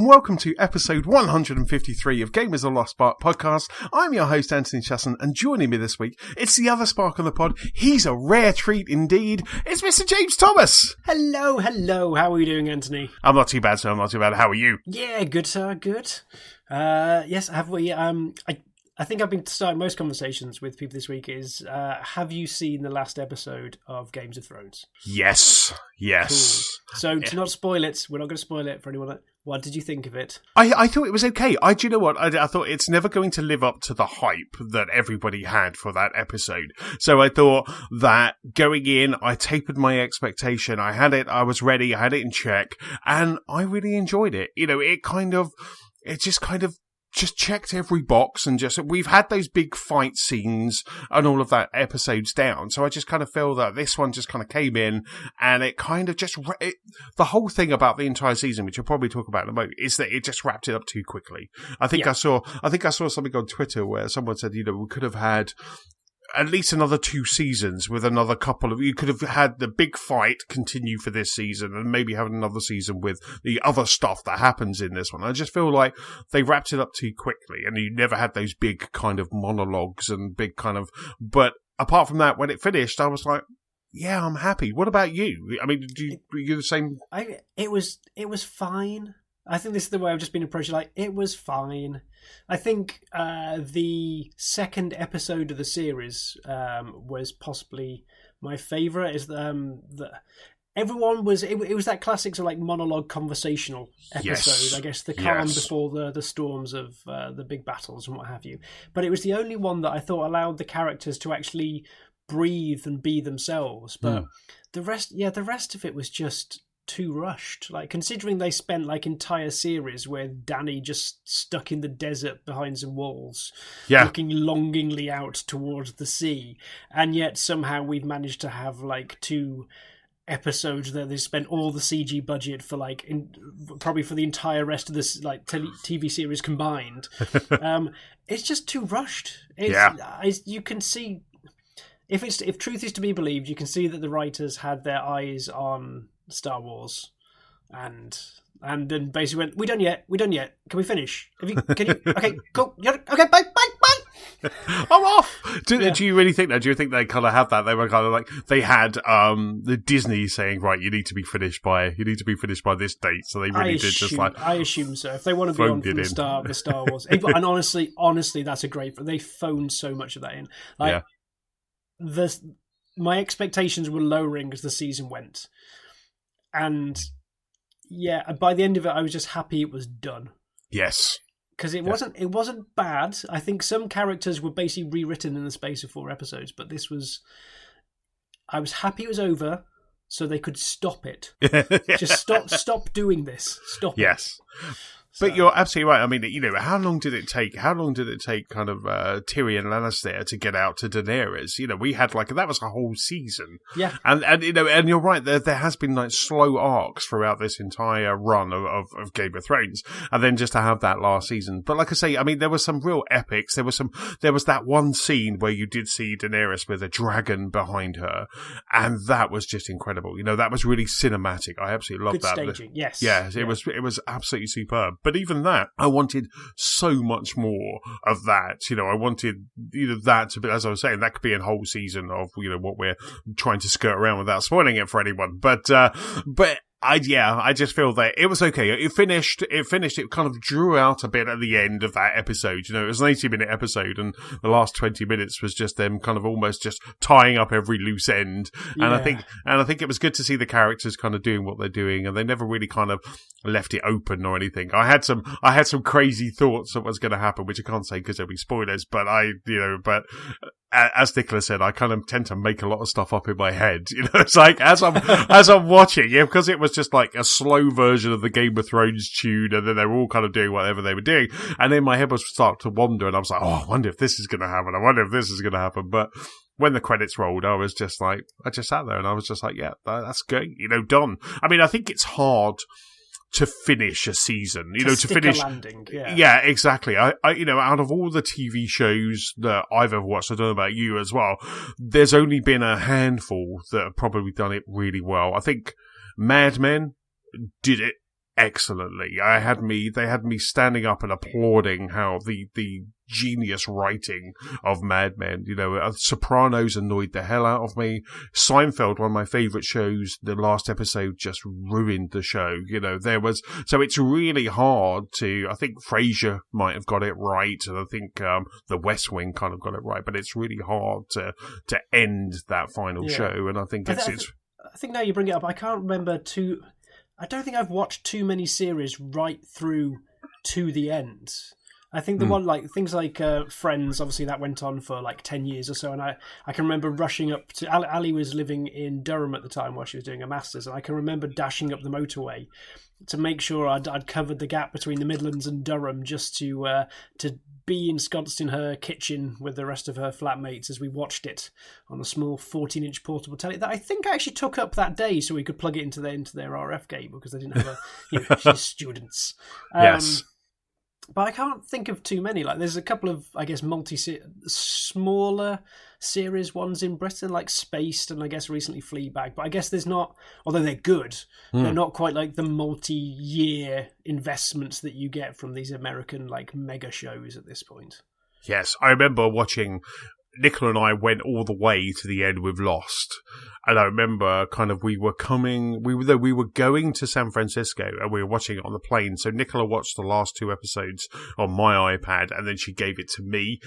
and welcome to episode 153 of Game is a Lost Spark podcast. I'm your host, Antony Chasson, and joining me this week, it's the other spark on the pod. He's a rare treat indeed. It's Mr. James Thomas. Hello. How are you doing, Antony? I'm not too bad, sir. I'm not too bad. How are you? Yeah, good, sir. Good. Yes, have we? I think I've been starting most conversations with people this week is, have you seen the last episode of Games of Thrones? Yes. Cool. So to not spoil it, we're not going to spoil it for anyone. What did you think of it? I thought it was okay. Do you know what? I thought it's never going to live up to the hype that everybody had for that episode. So I thought that going in, I tapered my expectation. I had it. I was ready. I had it in check, and I really enjoyed it. You know, it just checked every box, and we've had those big fight scenes and all of that episodes down. So I just kind of feel that this one just kind of came in, and it kind of the whole thing about the entire season, which I'll probably talk about in a moment, is that it just wrapped it up too quickly. I think I saw something on Twitter where someone said, you know, we could have had at least another 2 seasons with another couple of... You could have had the big fight continue for this season and maybe have another season with the other stuff that happens in this one. I just feel like they wrapped it up too quickly, and you never had those big kind of monologues and big kind of... But apart from that, when it finished, I was like, yeah, I'm happy. What about you? I mean, were you the same? It was fine. I think this is the way I've just been approaching. Like, it was fine. I think the second episode of the series was possibly my favourite. Is everyone was it was that classic sort of like monologue conversational episode. Yes. I guess the calm before the storms of the big battles and what have you. But it was the only one that I thought allowed the characters to actually breathe and be themselves. But the rest of it was just too rushed. Like, considering they spent like entire series where Dany just stuck in the desert behind some walls, looking longingly out towards the sea, and yet somehow we've managed to have like 2 episodes that they spent all the CG budget for, like probably for the entire rest of this like TV series combined. It's just too rushed. You can see if truth is to be believed, you can see that the writers had their eyes on Star Wars, and then basically went, we done yet? Can we finish? Can you? Okay, cool. Okay, bye. I'm off. Do you really think that? Do you think they kind of have that? They were kind of like, they had the Disney saying, right, you need to be finished by this date. So they really did just like. I assume so. If they want to be on from the Star Wars, and honestly, that's a great. They phoned so much of that in. Like, my expectations were lowering as the season went. And by the end of it, I was just happy it was done. Yes, because it wasn't bad. I think some characters were basically rewritten in the space of 4 episodes, but this was. I was happy it was over, so they could stop it. Just stop doing this. Stop. Yes. it. But you're absolutely right. I mean, you know, how long did it take kind of Tyrion Lannister to get out to Daenerys? You know, we had that was a whole season. Yeah. And you know, and you're right, there has been like slow arcs throughout this entire run of Game of Thrones. And then just to have that last season. But like I say, I mean, there were some real epics. There was that one scene where you did see Daenerys with a dragon behind her. And that was just incredible. You know, that was really cinematic. I absolutely loved that. Good staging, yes. Yeah, it was absolutely superb. But even that, I wanted so much more of that. You know, I wanted that to be, as I was saying, that could be a whole season of, you know, what we're trying to skirt around without spoiling it for anyone. But I just feel that it was okay. It finished. It kind of drew out a bit at the end of that episode. You know, it was an 80-minute episode, and the last 20 minutes was just them kind of almost just tying up every loose end. And I think it was good to see the characters kind of doing what they're doing, and they never really kind of left it open or anything. I had some crazy thoughts of what's going to happen, which I can't say because there'll be spoilers. But as Nicola said, I kind of tend to make a lot of stuff up in my head. You know, it's like as I'm watching, because it was just like a slow version of the Game of Thrones tune, and then they were all kind of doing whatever they were doing, and then my head was starting to wander, and I was like, oh, I wonder if this is going to happen. But when the credits rolled, I just sat there and I was just like, yeah, that's great. You know, done. I mean, I think it's hard to finish a season, to finish a landing. Yeah, exactly. I out of all the TV shows that I've ever watched, I don't know about you as well, there's only been a handful that have probably done it really well. I think Mad Men did it excellently. They had me standing up and applauding how the genius writing of Mad Men, Sopranos annoyed the hell out of me. Seinfeld, one of my favourite shows, the last episode just ruined the show. So it's really hard I think Frasier might have got it right, and I think The West Wing kind of got it right, but it's really hard to end that final show, and I think I think now you bring it up, I can't remember I don't think I've watched too many series right through to the end. I think the one, like, things like Friends, obviously that went on for like 10 years or so, and I can remember rushing up to... Ali was living in Durham at the time while she was doing her Masters, and I can remember dashing up the motorway to make sure I'd covered the gap between the Midlands and Durham, just to be ensconced in her kitchen with the rest of her flatmates as we watched it on a small 14-inch portable telly that I think I actually took up that day so we could plug it into their RF cable, because they didn't have she's students. Yes. But I can't think of too many. Like, there's a couple of, I guess, smaller series ones in Britain, like Spaced, and I guess recently Fleabag. But I guess there's not, although they're good, they're not quite like the multi-year investments that you get from these American, like, mega shows at this point. Yes, I remember watching... Nicola and I went all the way to the end with Lost, and I remember we were going to San Francisco, and we were watching it on the plane. So Nicola watched the last 2 episodes on my iPad, and then she gave it to me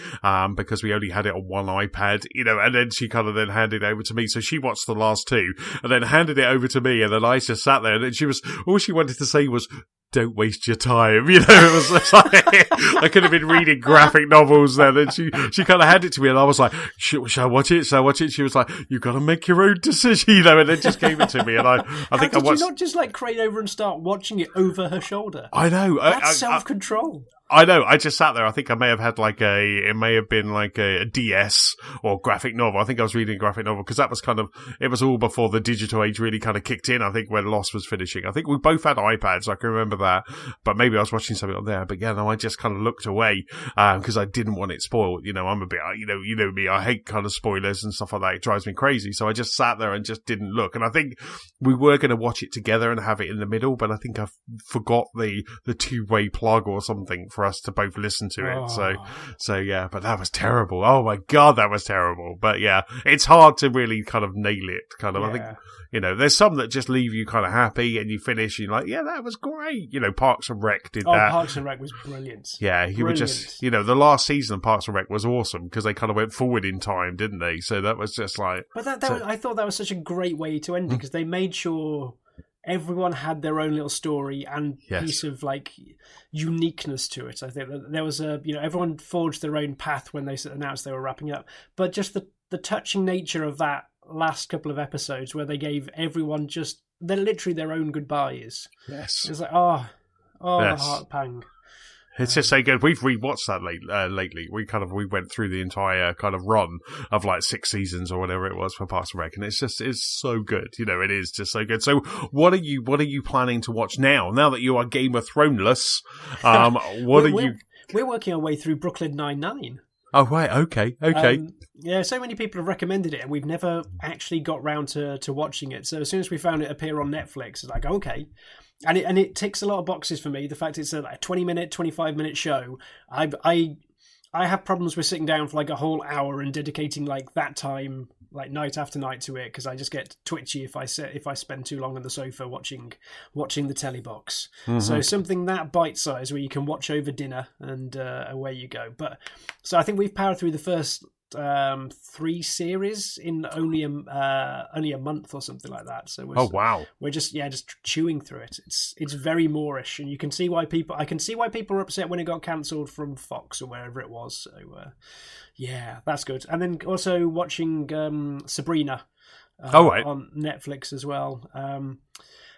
because we only had it on one iPad, and then she then handed it over to me. So she watched the last 2, and then handed it over to me, and then I just sat there, and then all she wanted to say was, "Don't waste your time." It was like, I could have been reading graphic novels then, and she kind of handed it to me, and I was like, shall I watch it? Shall I watch it? She was like, "You got to make your own decision," and then just gave it to me, and I think I watched... Did you not just like crane over and start watching it over her shoulder? I know. That's self-control. I know. I just sat there. I think I may have had it may have been like a DS or graphic novel. I think I was reading a graphic novel because that was it was all before the digital age really kind of kicked in. I think when Lost was finishing. I think we both had iPads. I can remember that. But maybe I was watching something on there. But yeah, no, I just kind of looked away because I didn't want it spoiled. I'm a bit, you know me. I hate kind of spoilers and stuff like that. It drives me crazy. So I just sat there and just didn't look. And I think we were going to watch it together and have it in the middle. But I think I forgot the 2-way plug or something for us to both listen to it. So yeah, but that was terrible. Oh my God, that was terrible. But yeah, it's hard to really kind of nail it. I think, there's some that just leave you kind of happy and you finish and you're like, yeah, that was great. Parks and Rec did that. Parks and Rec was brilliant. Yeah, you were just, the last season of Parks and Rec was awesome because they kind of went forward in time, didn't they? So that was just like... But I thought that was such a great way to end it because they made sure everyone had their own little story and piece of like uniqueness to it. I think there was everyone forged their own path when they announced they were wrapping up. But just the touching nature of that last couple of episodes where they gave everyone they're literally their own goodbyes. Yes. It's like, yes. The heart pang. It's just so good. We've rewatched that lately. We went through the entire kind of run of like 6 seasons or whatever it was for Parks and Rec, and it's so good. It is just so good. So what are you planning to watch now? Now that you are Game of Thrones-less, We're working our way through Brooklyn Nine-Nine. Oh right, okay. So many people have recommended it, and we've never actually got round to watching it. So as soon as we found it appear on Netflix, it's like, okay. And it ticks a lot of boxes for me. The fact it's a 20-minute, 25-minute show. I have problems with sitting down for like a whole hour and dedicating like that time, like night after night to it, because I just get twitchy if I spend too long on the sofa watching the telly box. Mm-hmm. So something that bite size where you can watch over dinner and away you go. But so I think we've powered through the first 3 series in only a month or something like that. So we're just chewing through it. It's very Moorish, and you can see why people are upset when it got cancelled from Fox or wherever it was. So that's good. And then also watching Sabrina on Netflix as well.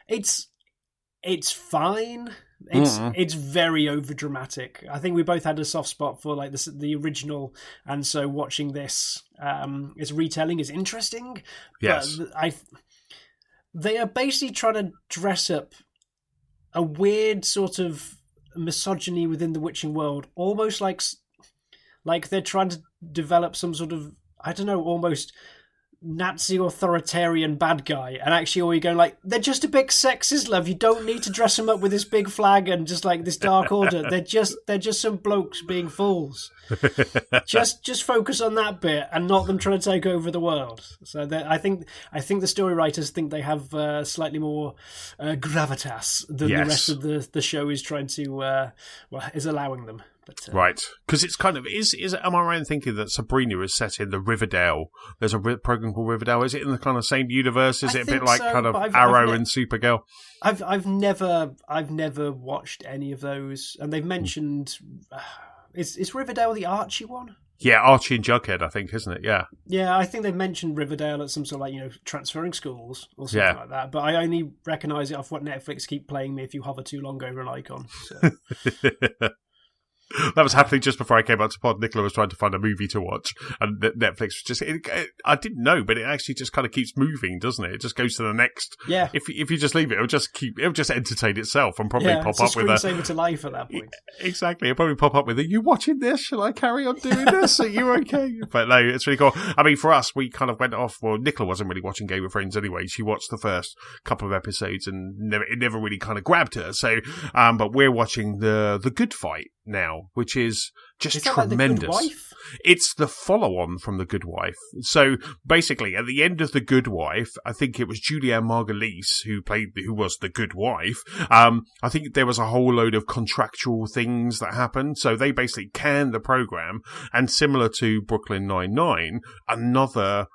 It's fine. It's very overdramatic. I think we both had a soft spot for like the original, and so watching this, its retelling is interesting. Yes, but they are basically trying to dress up a weird sort of misogyny within the witching world, almost like they're trying to develop some sort of, I don't know, almost Nazi authoritarian bad guy, and actually all you're going like, they're just a bit sexist, love. You don't need to dress them up with this big flag and just like this dark order. They're just some blokes being fools. just focus on that bit and not them trying to take over the world. So I think the story writers think they have slightly more gravitas than the rest of the show is trying to is allowing them. But, right, because it's kind of is. Am I right in thinking that Sabrina is set in the Riverdale? There's a program called Riverdale. Is it in the kind of same universe? Is it a bit like kind of Arrow and Supergirl? I've never watched any of those, and they've mentioned is Riverdale the Archie one? Yeah, Archie and Jughead, I think, isn't it? Yeah. Yeah, I think they've mentioned Riverdale at some sort of transferring schools or something like that. But I only recognise it off what Netflix keep playing me if you hover too long over an icon. So. That was happening just before I came out to pod. Nicola was trying to find a movie to watch, and Netflix was just. I didn't know, but it actually just kind of keeps moving, doesn't it? It just goes to the next. Yeah. If you just leave it, it'll just entertain itself and probably pop up with a screensaver to life at that point. Exactly, it'll probably pop up with "Are you watching this? Shall I carry on doing this? Are you okay?" But no, it's really cool. I mean, for us, we kind of went off. Well, Nicola wasn't really watching Game of Thrones anyway. She watched the first couple of episodes and it never really kind of grabbed her. So, but we're watching the Good Fight now, which is just tremendous. Like The Good Wife? It's the follow-on from The Good Wife. So basically, at the end of The Good Wife, I think it was Julianne Margulies who was the Good Wife. I think there was a whole load of contractual things that happened. So they basically canned the program, and similar to Brooklyn Nine-Nine, another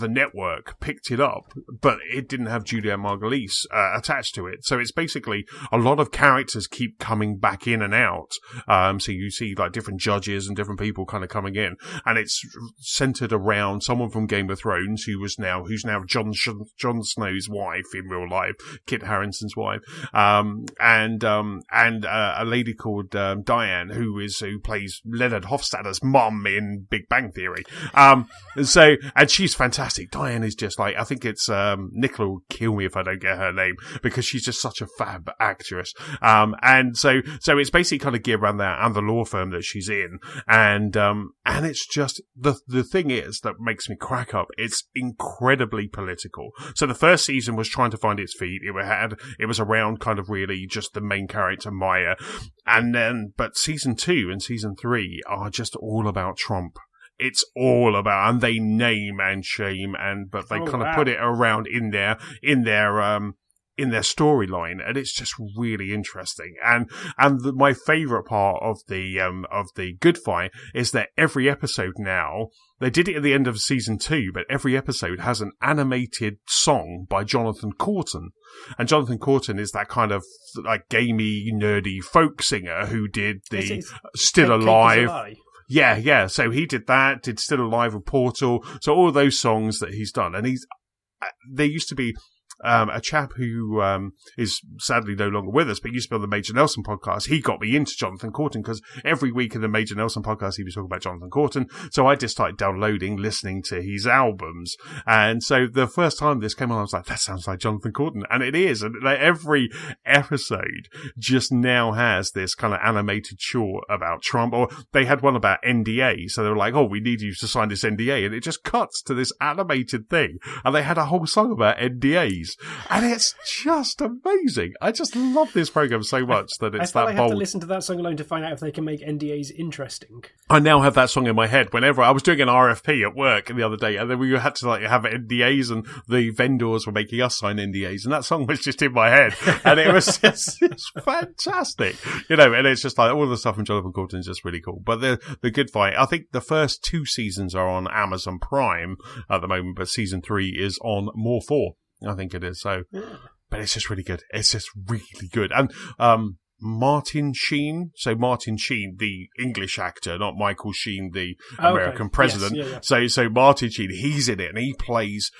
network picked it up, but it didn't have Julianne Margulies attached to it. So it's basically a lot of characters keep coming back in and out. So you see like different judges and different people kind of coming in, and it's centered around someone from Game of Thrones who's now Jon Snow's wife in real life, Kit Harington's wife, and a lady called Diane who plays Leonard Hofstadter's mum in Big Bang Theory. And she's fantastic. Diane is just like, I think it's, Nicola will kill me if I don't get her name, because she's just such a fab actress. And so it's basically kind of geared around that and the law firm that she's in. And it's just, the thing is that makes me crack up. It's incredibly political. So the first season was trying to find its feet. It was around kind of really just the main character, Maya. But season 2 and season 3 are just all about Trump. It's all about, and they name and shame, but they kind of put it around in their storyline, and it's just really interesting. And my favourite part of the Good Fight is that every episode now, they did it at the end of season 2, but every episode has an animated song by Jonathan Coulton. And Jonathan Coulton is that kind of like gamey, nerdy folk singer who did the Still Alive. Yeah. So he did that, did Still Alive with Portal. So all those songs that he's done. And there used to be a chap who is sadly no longer with us, but used to be on the Major Nelson podcast. He got me into Jonathan Coulton because every week in the Major Nelson podcast he was talking about Jonathan Coulton. So I just started downloading, listening to his albums. And so the first time this came on, I was like, that sounds like Jonathan Coulton. And it is. And like, every episode just now has this kind of animated short about Trump. Or they had one about NDA. So they were like, oh, we need you to sign this NDA. And it just cuts to this animated thing. And they had a whole song about NDAs. And it's just amazing. I just love this program so much that it's that bold. I have to listen to that song alone to find out if they can make NDAs interesting. I now have that song in my head whenever I was doing an RFP at work the other day, and then we had to have NDAs, and the vendors were making us sign NDAs, and that song was just in my head, and it was just fantastic, And it's just like all the stuff from Jonathan Coulton is just really cool. But the Good Fight, I think the first 2 seasons are on Amazon Prime at the moment, but season 3 is on More 4. I think it is. So, but it's just really good. It's just really good. And Martin Sheen, the English actor, not Michael Sheen, the American president. Yes, yeah. So Martin Sheen, he's in it, and he plays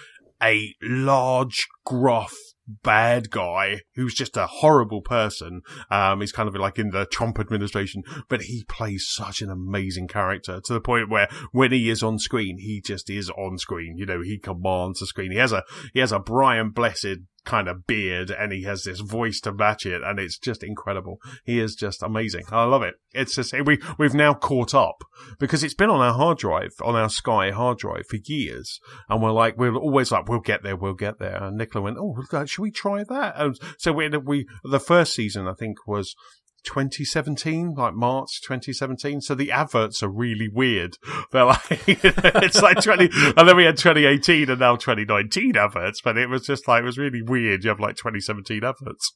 a large, gruff, bad guy who's just a horrible person. He's kind of like in the Trump administration, but he plays such an amazing character to the point where when he is on screen, he just is on screen. He commands the screen. He has a Brian Blessed kind of beard, and he has this voice to match it, and it's just incredible. He is just amazing. I love it. It's just we've now caught up because it's been on our hard drive, on our Sky hard drive for years, and we're always like, we'll get there. And Nicola went, oh, should we try that? And so we the first season I think was 2017, like March 2017. So the adverts are really weird. They're like, it's like 20, and then we had 2018 and now 2019 adverts, but it was just like, it was really weird. You have like 2017 adverts.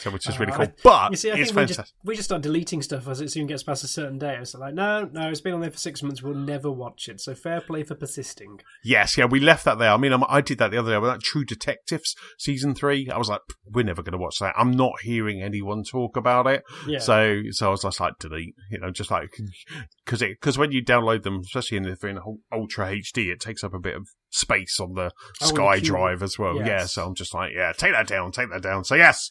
So, which is really cool. But you see, I it's think fantastic. we just start deleting stuff as it soon gets past a certain day. It's like, no, it's been on there for 6 months. We'll never watch it. So fair play for persisting. Yes, yeah, we left that there. I mean, I did that the other day with that True Detectives season 3. I was like, we're never going to watch that. I'm not hearing anyone talk about it. Yeah. So I was just like, delete. Just like because when you download them, especially if they're in Ultra HD, it takes up a bit of space on the Sky drive as well. Yes. Yeah, so I'm just like, take that down. So yes,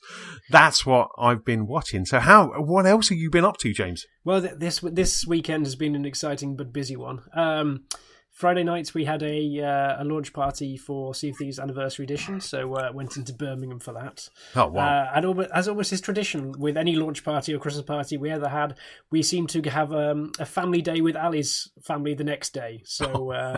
that's what I've been watching. So what else have you been up to, James? Well, this weekend has been an exciting but busy one. Friday night we had a launch party for Sea of Thieves Anniversary Edition, so went into Birmingham for that. Oh wow! And as always is tradition with any launch party or Christmas party we ever had, we seem to have a family day with Ali's family the next day. So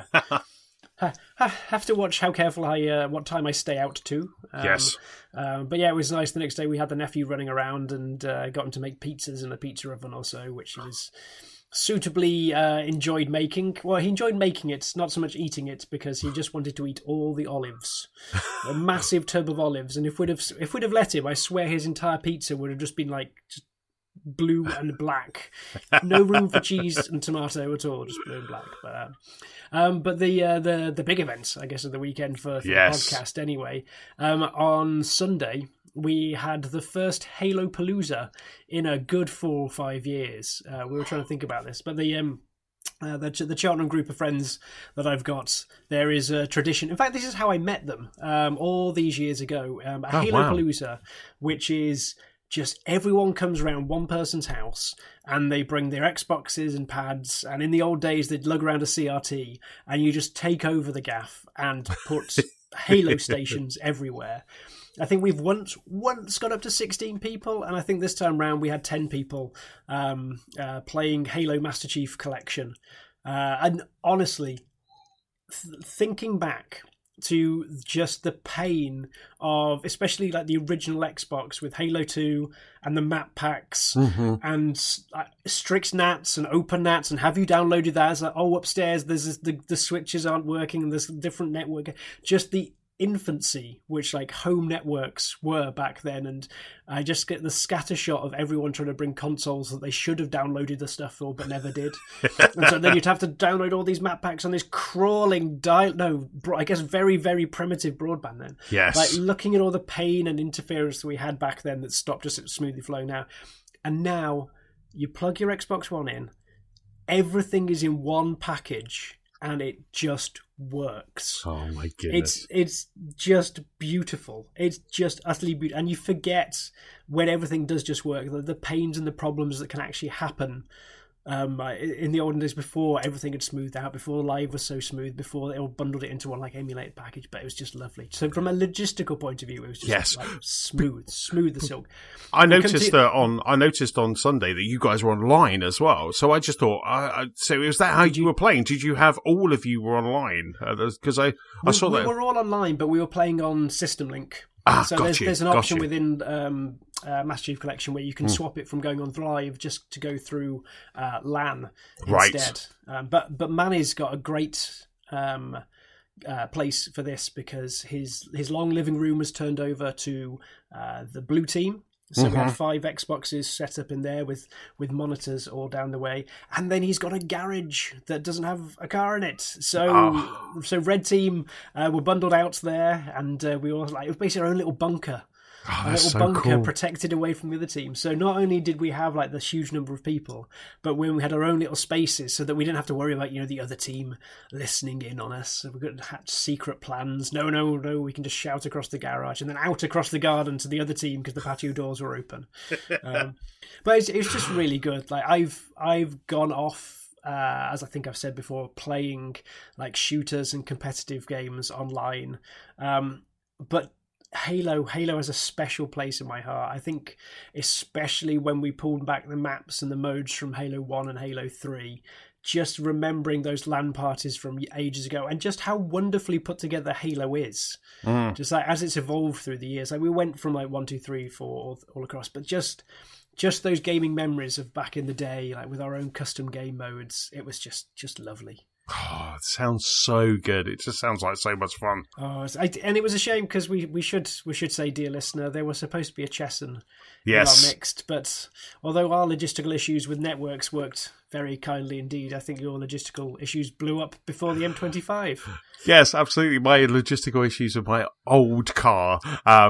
have to watch how careful what time I stay out to. Yes. But yeah, it was nice. The next day we had the nephew running around and got him to make pizzas in a pizza oven or so, which he was suitably enjoyed making. Well, he enjoyed making it, not so much eating it, because he just wanted to eat all the olives, a massive tub of olives. And if we'd have let him, I swear his entire pizza would have just been like just blue and black, no room for cheese and tomato at all, just blue and black. But the big events, I guess, of the weekend for the podcast anyway. On Sunday, we had the first Halopalooza in a good 4 or 5 years. We were trying to think about this, but the Cheltenham group of friends that I've got, there is a tradition. In fact, this is how I met them all these years ago. Halopalooza, which is just everyone comes around one person's house and they bring their Xboxes and pads, and in the old days they'd lug around a CRT and you just take over the gaff and put Halo stations everywhere. I think we've once got up to 16 people, and I think this time round we had 10 people playing Halo Master Chief Collection. And honestly, thinking back to just the pain of, especially like the original Xbox with Halo 2 and the map packs and strict NATs and open NATs, and have you downloaded that? It's like, upstairs there's the switches aren't working and there's a different network. Just the infancy which like home networks were back then, and I just get the scatter shot of everyone trying to bring consoles that they should have downloaded the stuff for but never did. And so then you'd have to download all these map packs on this crawling very, very primitive broadband then. Yes. Like looking at all the pain and interference that we had back then that stopped us smoothly flowing now. And now you plug your Xbox One in, everything is in one package, and it just works. Oh my goodness. It's just beautiful. It's just utterly beautiful. And you forget when everything does just work, the pains and the problems that can actually happen. In the olden days, before everything had smoothed out, before Live was so smooth, before they all bundled it into one like emulated package, but it was just lovely. So from a logistical point of view, it was just like smooth as silk. I noticed on Sunday that you guys were online as well. So I just thought, so is that how you were playing? Did you have all of you were online? Because I saw that we were all online, but we were playing on System Link. So there's an option within Master Chief Collection where you can swap it from going on Live just to go through LAN instead. But Manny's got a great place for this because his long living room was turned over to the blue team. So we had 5 Xboxes set up in there with monitors all down the way. And then he's got a garage that doesn't have a car in it. So Red Team were bundled out there, and we were like, it was basically our own little bunker. Cool. Protected away from the other team. So not only did we have like this huge number of people, but when we had our own little spaces, so that we didn't have to worry about the other team listening in on us. So we could hatch secret plans. No, we can just shout across the garage and then out across the garden to the other team because the patio doors were open. But it's just really good. Like I've gone off. As I think I've said before, playing like shooters and competitive games online, but Halo has a special place in my heart. I think especially when we pulled back the maps and the modes from Halo 1 and Halo 3, just remembering those LAN parties from ages ago and just how wonderfully put together Halo is. Just like as it's evolved through the years. Like we went from like 1, 2, 3, 4 all across, but just those gaming memories of back in the day, like with our own custom game modes, it was just lovely. Oh, it sounds so good. It just sounds like so much fun. Oh, and it was a shame because we should say, dear listener, there was supposed to be a Chesson yes. in our mixed, but although our logistical issues with networks worked very kindly indeed, I think your logistical issues blew up before the M25. Yes, absolutely. My logistical issues with my old car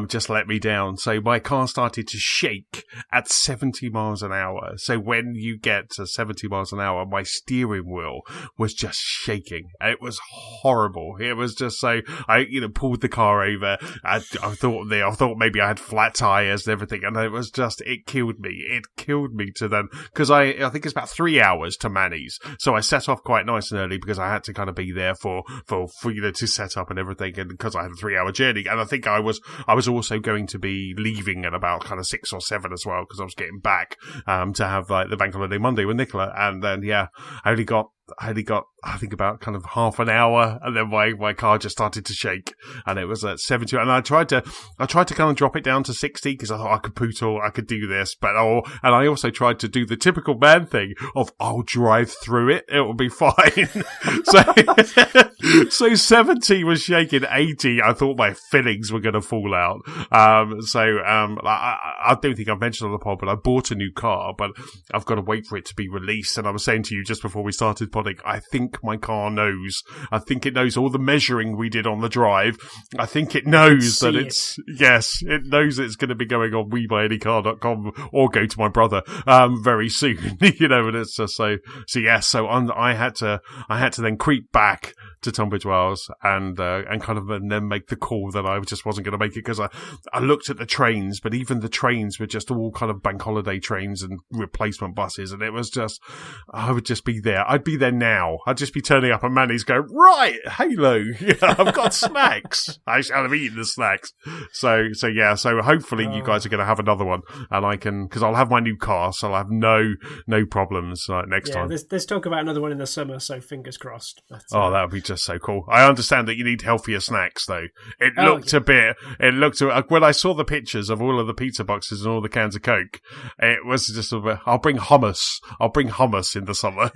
just let me down. So my car started to shake at 70 miles an hour. So when you get to 70 miles an hour, my steering wheel was just shaking. It was horrible. It was just so I pulled the car over. I thought maybe I had flat tires and everything, and it killed me. It killed me to then because I think it's about 3 hours to Manny's. So I set off quite nice and early because I had to kind of be there for to set up and everything, and because I had a 3-hour journey, and I think I was also going to be leaving at about kind of 6 or 7 as well because I was getting back to have like the Bank Holiday Monday with Nicola, and then I only got I think about kind of half an hour, and then my car just started to shake, and it was at 70. And I tried to kind of drop it down to 60 because I thought I could poodle, I could do this, and I also tried to do the typical man thing of I'll drive through it, it will be fine. So 70 was shaking. 80, I thought my fillings were going to fall out. I don't think I've mentioned on the pod, but I bought a new car, but I've got to wait for it to be released. And I was saying to you just before we started podding, I think my car knows. I think it knows all the measuring we did on the drive. I think it knows that it knows it's going to be going on WeBuyAnyCar.com or go to my brother very soon. And it's just so I had to then creep back to Tunbridge Wells and then make the call that I just wasn't going to make it because I looked at the trains, but even the trains were just all kind of bank holiday trains and replacement buses, and it was just I would just be there. I'd be there now. I'd just be turning up and Manny's go, right, Halo, I've got snacks. I shall have eaten the snacks. So hopefully you guys are going to have another one, and I can, because I'll have my new car, so I'll have no problems next time. There's talk about another one in the summer, so fingers crossed. But, that would be just so cool. I understand that you need healthier snacks, though. It looked when I saw the pictures of all of the pizza boxes and all the cans of Coke, it was just I'll bring hummus. I'll bring hummus in the summer.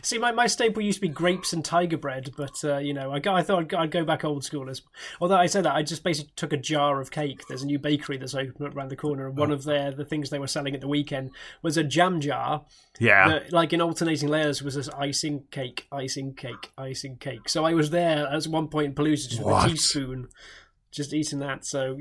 See, my staple used to be grapes and tiger bread, but I thought I'd go back old school. Although I said that, I just basically took a jar of cake. There's a new bakery that's opened up around the corner, and one of the things they were selling at the weekend was a jam jar. Yeah, that, like in alternating layers, was this icing cake. So I was there at one point in Palooza just with a teaspoon, just eating that. So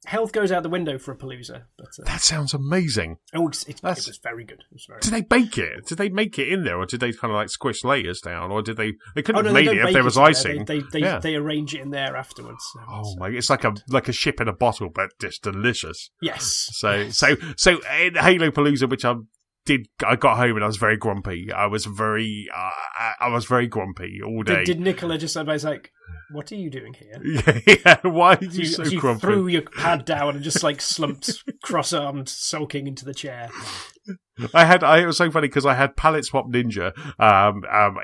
health goes out the window for a Palooza. But, that sounds amazing. Oh, it was very good. Did they bake it? Did they make it in there, or did they kind of like squish layers down, or did they? They couldn't have made it if there was icing. They arrange it in there afterwards. My! It's like a ship in a bottle, but just delicious. Yes. So in Halo Palooza, which I got home and I was very grumpy. I was very grumpy all day. Did Nicola just somebody's like, what are you doing here? Yeah, why are you so grumpy? Threw your pad down and just like slumped, cross-armed, sulking into the chair. It was so funny because I had Palette Swap Ninja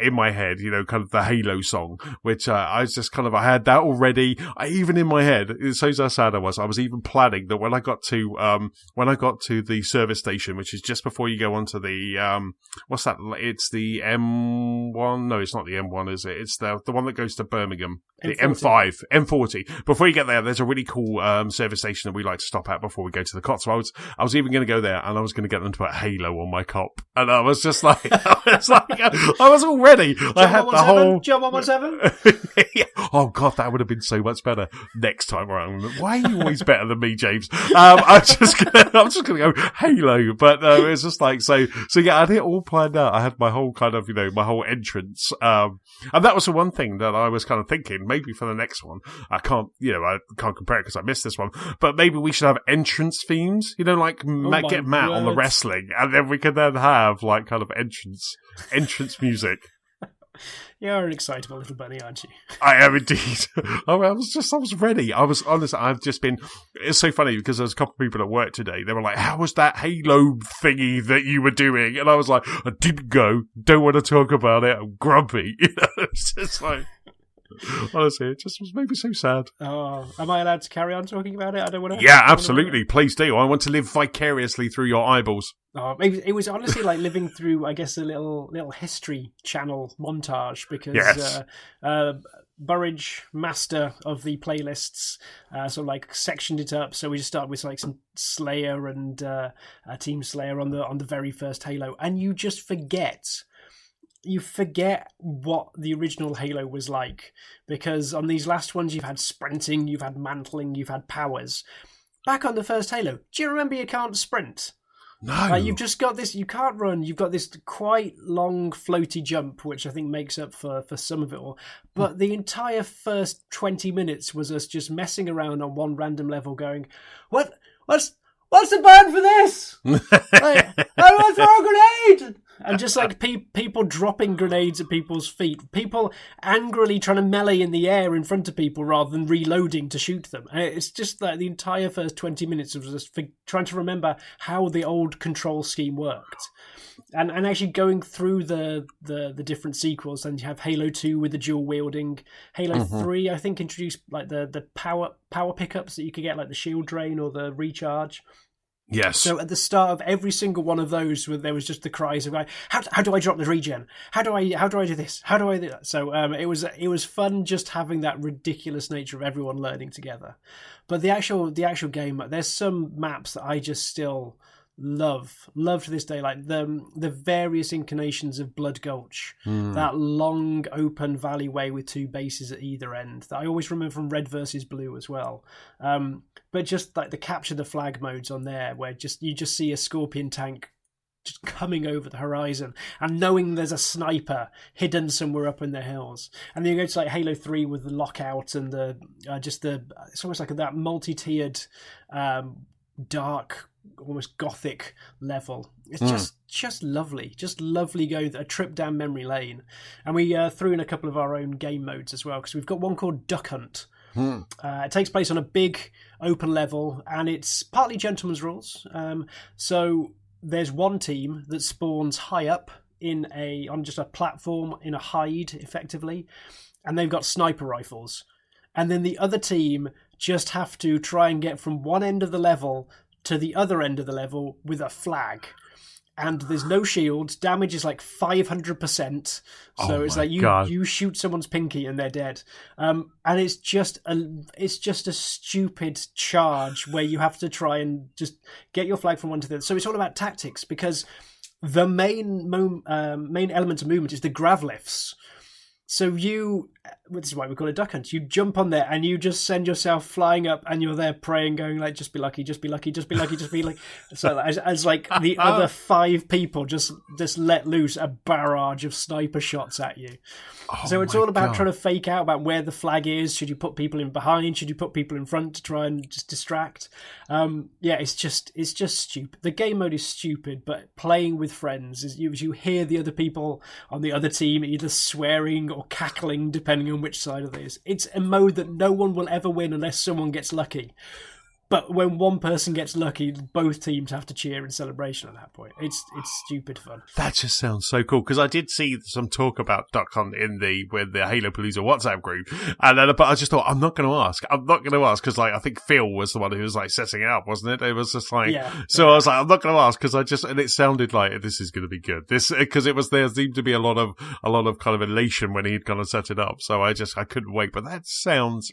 in my head, kind of the Halo song, which I was just kind of, I had that already. Even in my head, it's so sad I was even planning that when I got to the service station, which is just before you go onto the what's that? It's the M1. No, it's not the M1, is it? It's the one that goes to Birmingham. The M40. Before you get there, there's a really cool service station that we like to stop at before we go to the Cotswolds. I was even going to go there, and I was going to get them to put Halo on my cop, and I was just like, I was all ready. I had the whole Jump 117. Yeah. Oh God, that would have been so much better next time around. Why are you always better than me, James? I'm just gonna go Halo, but it was just like so. Yeah, I had it all planned out. I had my whole kind of my whole entrance, and that was the one thing that I was kind of thinking. Maybe for the next one, I can't compare it because I missed this one. But maybe we should have entrance themes. Like get Matt on the wrestling, and then we could then have like kind of entrance music. You're an excitable little bunny, aren't you? I am indeed. I was ready. I was honest. It's so funny because there's a couple of people at work today. They were like, how was that Halo thingy that you were doing? And I was like, I didn't go. Don't want to talk about it. I'm grumpy. It's just like, honestly, it just made me so sad. Oh, am I allowed to carry on talking about it? I don't want to. Yeah, absolutely. Please do. I want to live vicariously through your eyeballs. Oh, it was honestly like living through, I guess, a little History Channel montage because Yes. Burridge, master of the playlists, sort of like sectioned it up. So we just started with like some Slayer and Team Slayer on the very first Halo, and you just forget. You forget what the original Halo was like because on these last ones you've had sprinting, you've had mantling, you've had powers. Back on the first Halo, do you remember you can't sprint? No. You've just got this, you can't run, you've got this quite long floaty jump, which I think makes up for some of it all. But the entire first 20 minutes was us just messing around on one random level going, what's the plan for this? Like, I want to throw a grenade! And just like people dropping grenades at people's feet, people angrily trying to melee in the air in front of people rather than reloading to shoot them. And it's just like the entire first 20 minutes was just trying to remember how the old control scheme worked. And actually going through the different sequels, and you have Halo 2 with the dual wielding, Halo 3 I think introduced like the power pickups that you could get, like the shield drain or the recharge. Yes. So at the start of every single one of those, there was just the cries of like, how do I drop the regen? How do I do this? How do I do that? So it was fun just having that ridiculous nature of everyone learning together. But the actual game, there's some maps that I just still love to this day, like the various incarnations of Blood Gulch, that long open valleyway with two bases at either end that I always remember from Red versus Blue as well. But just like the capture the flag modes on there, where you just see a Scorpion tank just coming over the horizon and knowing there's a sniper hidden somewhere up in the hills. And then you go to like Halo 3 with the lockout and it's almost like that multi-tiered dark, almost gothic level. It's just lovely going a trip down memory lane. And we threw in a couple of our own game modes as well, because we've got one called Duck Hunt. It takes place on a big open level, and it's partly gentleman's rules. So there's one team that spawns high up on just a platform in a hide, effectively, and they've got sniper rifles. And then the other team just have to try and get from one end of the level to the other end of the level with a flag. And there's no shields. Damage is like 500%. So it's like you shoot someone's pinky and they're dead. And it's just a stupid charge where you have to try and just get your flag from one to the other. So it's all about tactics, because the main element of movement is the grav lifts. So this is why we call it Duck Hunt. You jump on there and you just send yourself flying up, and you're there praying, going like, just be lucky, just be lucky, just be lucky, just be like. So as like the other 5 people just let loose a barrage of sniper shots at you. So it's all about trying to fake out about where the flag is. Should you put people in behind? Should you put people in front to try and just distract? It's just stupid. The game mode is stupid, but playing with friends is you hear the other people on the other team either swearing or cackling, depending on which side of it is. It's a mode that no one will ever win unless someone gets lucky. But when one person gets lucky, both teams have to cheer in celebration at that point. It's stupid fun. That just sounds so cool, because I did see some talk about Duck Hunt with the Halopalooza WhatsApp group, and then but I just thought I'm not going to ask because like I think Phil was the one who was like setting it up, wasn't it? It was just like So I was like, I'm not going to ask, because and it sounded like this is going to be good. Because there seemed to be a lot of kind of elation when he'd kind of set it up. So I couldn't wait. But that sounds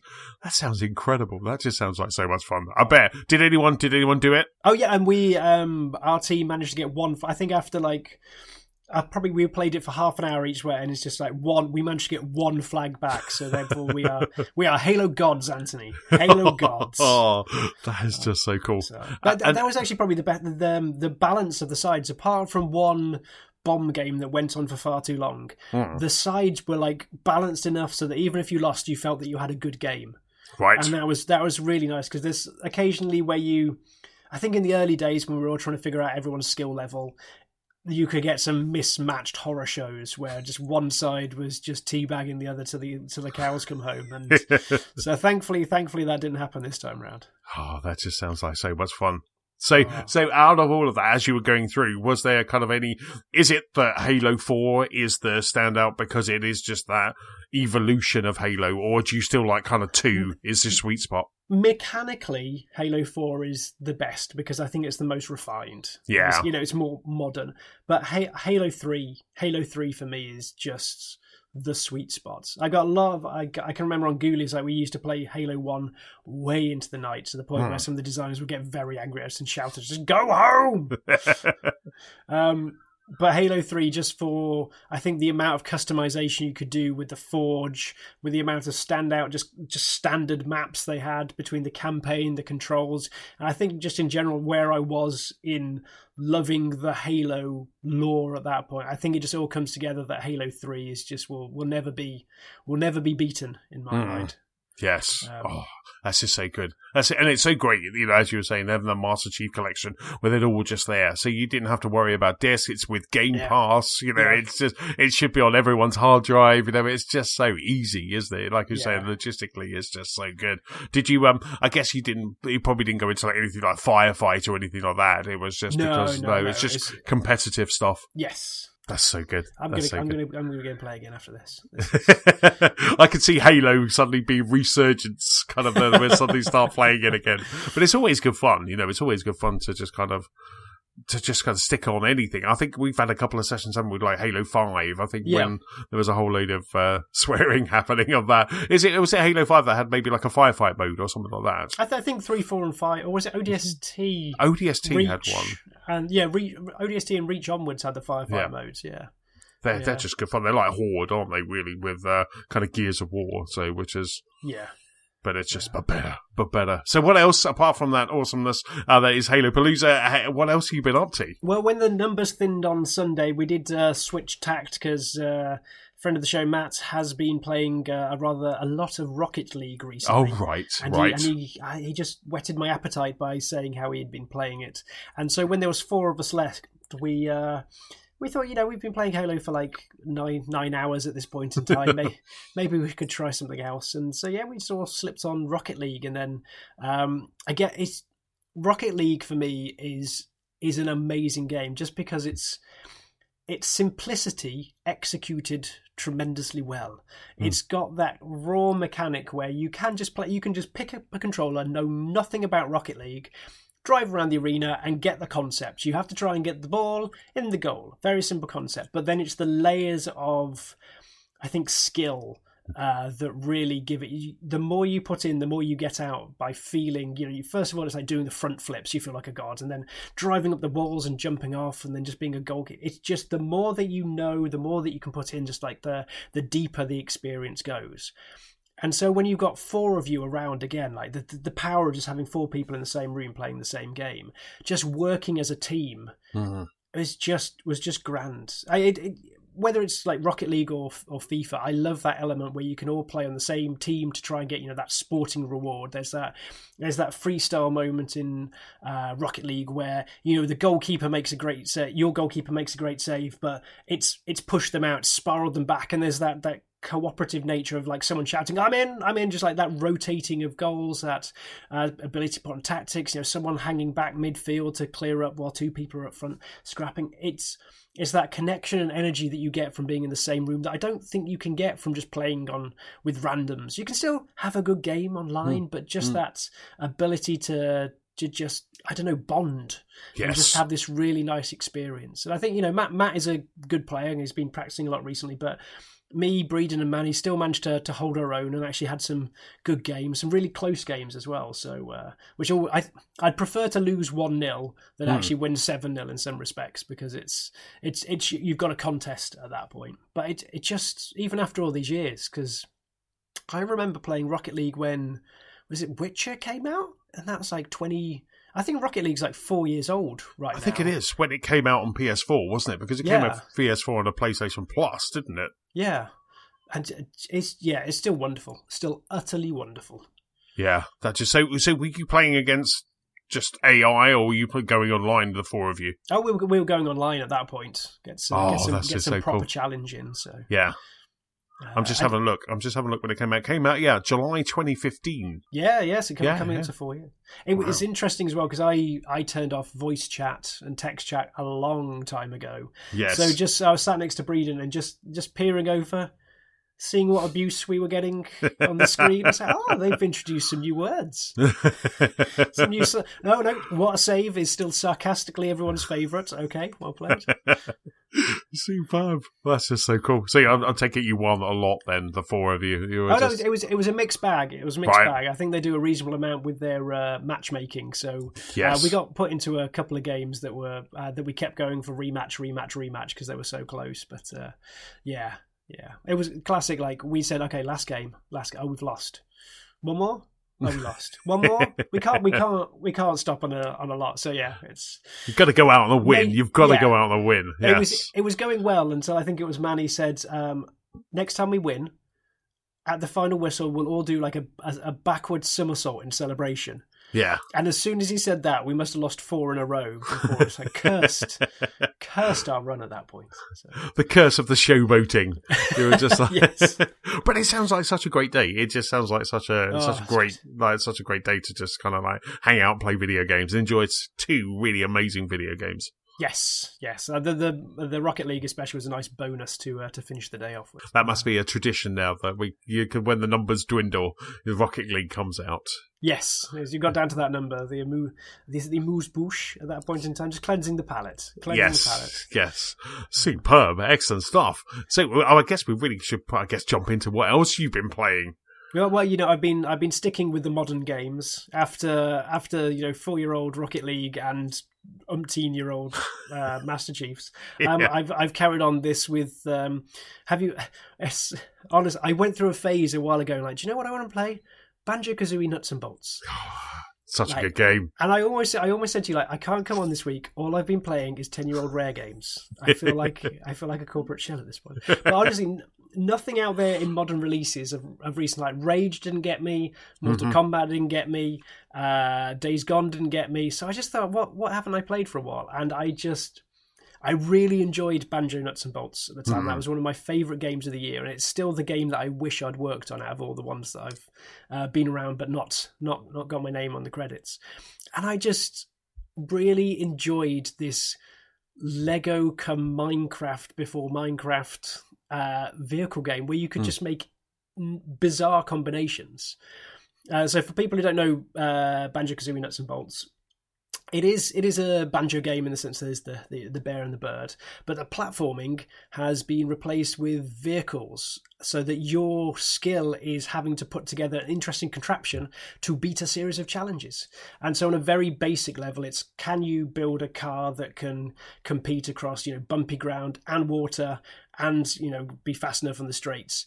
incredible. That just sounds like so much fun. I bet. Did anyone do it? Oh yeah, and we our team managed to get one. I think after like we played it for half an hour each way, and it's just like we managed to get one flag back. So therefore we are Halo gods, Antony. Halo gods. Oh, that is just so cool. So, that was actually probably the balance of the sides, apart from one bomb game that went on for far too long. The sides were like balanced enough so that even if you lost, you felt that you had a good game. Right. And that was really nice, because there's occasionally where I think in the early days when we were all trying to figure out everyone's skill level, you could get some mismatched horror shows where just one side was just teabagging the other till the cows come home, and so thankfully that didn't happen this time round. Oh, that just sounds like so much fun. So out of all of that, as you were going through, was there kind of any... Is it that Halo 4 is the standout because it is just that evolution of Halo, or do you still like kind of 2 is the sweet spot? Mechanically, Halo 4 is the best because I think it's the most refined. Yeah. It's more modern. But Halo 3 for me is just the sweet spots. I got a lot of... I can remember on Ghoulies, like we used to play Halo 1 way into the night to the point where some of the designers would get very angry at us and shout at us, just go home! But Halo 3, just for, I think, the amount of customization you could do with the Forge, with the amount of standout, just standard maps they had between the campaign, the controls, and I think just in general where I was in loving the Halo lore at that point, I think it just all comes together that Halo 3 is just will never be beaten in my mind. Yes. That's just so good. That's it. And it's so great, as you were saying, having the Master Chief Collection with it all just there. So you didn't have to worry about discs. It's with Game Pass, it's just, it should be on everyone's hard drive, it's just so easy, isn't it? Like you're saying, logistically, it's just so good. Did you, I guess you probably didn't go into like anything like Firefight or anything like that. It was just it's just competitive stuff. Yes. That's so good. I'm gonna go and play again after this. I could see Halo suddenly be resurgence, kind of when suddenly start playing it again. But it's always good fun, It's always good fun to just kind of stick on anything. I think we've had a couple of sessions, haven't we, like Halo 5, I think, when there was a whole load of swearing happening of that. Was it Halo 5 that had maybe like a firefight mode or something like that? I think 3, 4 and 5, or was it ODST? ODST Reach, had one. And ODST and Reach onwards had the firefight modes, They're just good fun. They're like Horde, aren't they, really, with kind of Gears of War, so which is... Yeah. But it's just but better. So what else, apart from that awesomeness, that is Halopalooza, what else have you been up to? Well, when the numbers thinned on Sunday, we did switch tact because friend of the show, Matt, has been playing a lot of Rocket League recently. Oh, right, and right. He just whetted my appetite by saying how he had been playing it. And so when there was 4 of us left, we thought, we've been playing Halo for like 9 hours at this point in time. Maybe we could try something else. And so, we sort of slipped on Rocket League. And then Rocket League for me is an amazing game just because it's simplicity executed tremendously well. It's got that raw mechanic where you can just pick up a controller, know nothing about Rocket League, drive around the arena and get the concept. You have to try and get the ball in the goal. Very simple concept. But then it's the layers of, I think, skill that really give it. The more you put in, the more you get out by feeling, first of all, it's like doing the front flips. You feel like a god. And then driving up the walls and jumping off and then just being a goalkeeper. It's just the more that you know, the more that you can put in, just like the deeper the experience goes. And so when you've got 4 of you around again, like the power of just having 4 people in the same room playing the same game, just working as a team was just grand. Whether it's like Rocket League or FIFA, I love that element where you can all play on the same team to try and get that sporting reward. There's that freestyle moment in Rocket League where the goalkeeper makes a great save, your goalkeeper makes a great save, but it's pushed them out, spiraled them back, and there's that cooperative nature of like someone shouting I'm in, just like that rotating of goals, that ability to put on tactics, someone hanging back midfield to clear up while 2 people are up front scrapping. It's that connection and energy that you get from being in the same room that I don't think you can get from just playing with randoms. You can still have a good game online, but just that ability to just, I don't know, bond and just have this really nice experience. And I think Matt is a good player and he's been practicing a lot recently, but me, Breeden and Manny still managed to hold our own and actually had some good games, some really close games as well. So, I'd prefer to lose 1-0 than actually win 7-0 in some respects, because it's you've got a contest at that point. But it just, even after all these years, because I remember playing Rocket League when, was it Witcher came out? And that was like 20... I think Rocket League's like 4 years old right now. I think it is, when it came out on PS4, wasn't it? Because it came out PS4 and a PlayStation Plus, didn't it? Yeah. And it's still wonderful. Still utterly wonderful. Yeah. That just so were you playing against just AI, or were you going online, the four of you? Oh, we were going online at that point. Get some so proper cool. challenge in. So yeah. I'm just having a look. I'm just having a look when it came out. It came out, July 2015. Yes, coming into 4 years. It's interesting as well because I turned off voice chat and text chat a long time ago. Yes. So I was sat next to Breeden and just peering over, seeing what abuse we were getting on the screen. And say, they've introduced some new words. No, what a save is still sarcastically everyone's favourite. Okay, well played. Superb. That's just so cool. So I'll take it you won a lot then, the four of you. No, it was a mixed bag. It was a mixed bag. I think they do a reasonable amount with their matchmaking. So we got put into a couple of games that were that we kept going for rematch because they were so close. But yeah, it was classic. Like we said, okay, last game. Oh, we've lost. One more. Oh, we lost. One more. We can't stop on a lot. So yeah, you've got to go out on a win. You've got to go out on a win. Yes. It was going well until I think it was Manny said, next time we win, at the final whistle, we'll all do like a backward somersault in celebration. Yeah. And as soon as he said that, we must have lost 4 in a row before. It's like cursed our run at that point. So. The curse of the showboating. You were just like, yes. But it sounds like such a great day. It just sounds like such a great day to just kind of like hang out, play video games, enjoy 2 really amazing video games. Yes. The Rocket League especially was a nice bonus to finish the day off with. That must be a tradition now that when the numbers dwindle, the Rocket League comes out. Yes, as you got down to that number, the amuse-bouche at that point in time, just cleansing the palate. Yes. Superb, excellent stuff. So I guess we really should, jump into what else you've been playing. Well, I've been sticking with the modern games after 4-year-old Rocket League and umpteen-year-old Master Chiefs. I've carried on this with. Honest, I went through a phase a while ago. Like, do you know what I want to play? Banjo Kazooie Nuts and Bolts. Such a good game. And I almost said to you, like, I can't come on this week. All I've been playing is 10-year-old Rare games. I feel like a corporate shell at this point. But honestly, nothing out there in modern releases of recent, like Rage didn't get me, Mortal Kombat didn't get me, Days Gone didn't get me. So I just thought, what haven't I played for a while? And I really enjoyed Banjo Nuts and Bolts at the time. That was one of my favourite games of the year, and it's still the game that I wish I'd worked on out of all the ones that I've been around but not got my name on the credits. And I just really enjoyed this Lego come Minecraft before Minecraft vehicle game where you could just make bizarre combinations. So for people who don't know Banjo Kazooie Nuts and Bolts, it is a banjo game in the sense there's the bear and the bird, but the platforming has been replaced with vehicles so that your skill is having to put together an interesting contraption to beat a series of challenges. And so on a very basic level, it's can you build a car that can compete across, bumpy ground and water and, be fast enough on the straights.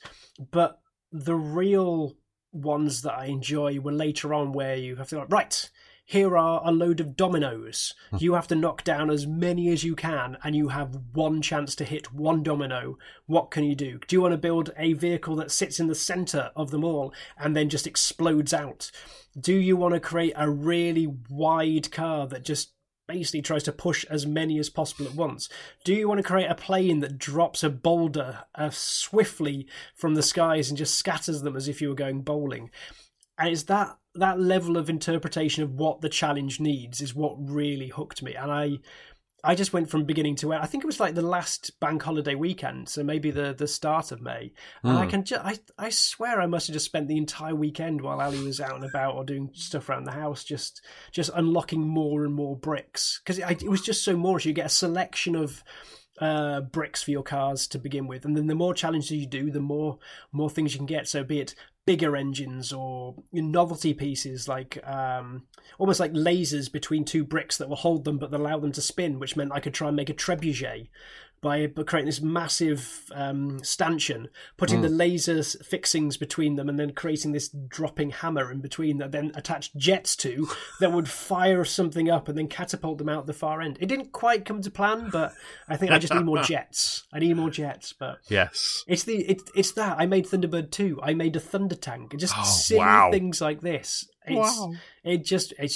But the real ones that I enjoy were later on where you have to like, right, here are a load of dominoes. You have to knock down as many as you can, and you have one chance to hit one domino. What can you do? Do you want to build a vehicle that sits in the centre of them all and then just explodes out? Do you want to create a really wide car that just basically tries to push as many as possible at once? Do you want to create a plane that drops a boulder swiftly from the skies and just scatters them as if you were going bowling? And it's that level of interpretation of what the challenge needs is what really hooked me. And I just went from beginning to end. I think it was like the last bank holiday weekend, so maybe the start of May. And I swear I must have just spent the entire weekend while Ali was out and about or doing stuff around the house, just unlocking more and more bricks. Because it was just so Moorish. You get a selection of bricks for your cars to begin with, and then the more challenges you do, the more things you can get. So be it bigger engines or novelty pieces like almost like lasers between 2 bricks that will hold them but allow them to spin, which meant I could try and make a trebuchet by creating this massive stanchion, putting the laser fixings between them and then creating this dropping hammer in between that then attached jets to that would fire something up and then catapult them out the far end. It didn't quite come to plan, but I think I just need more jets. But yes, it's that. I made Thunderbird 2. I made a Thunder Tank. And just silly things like this. It's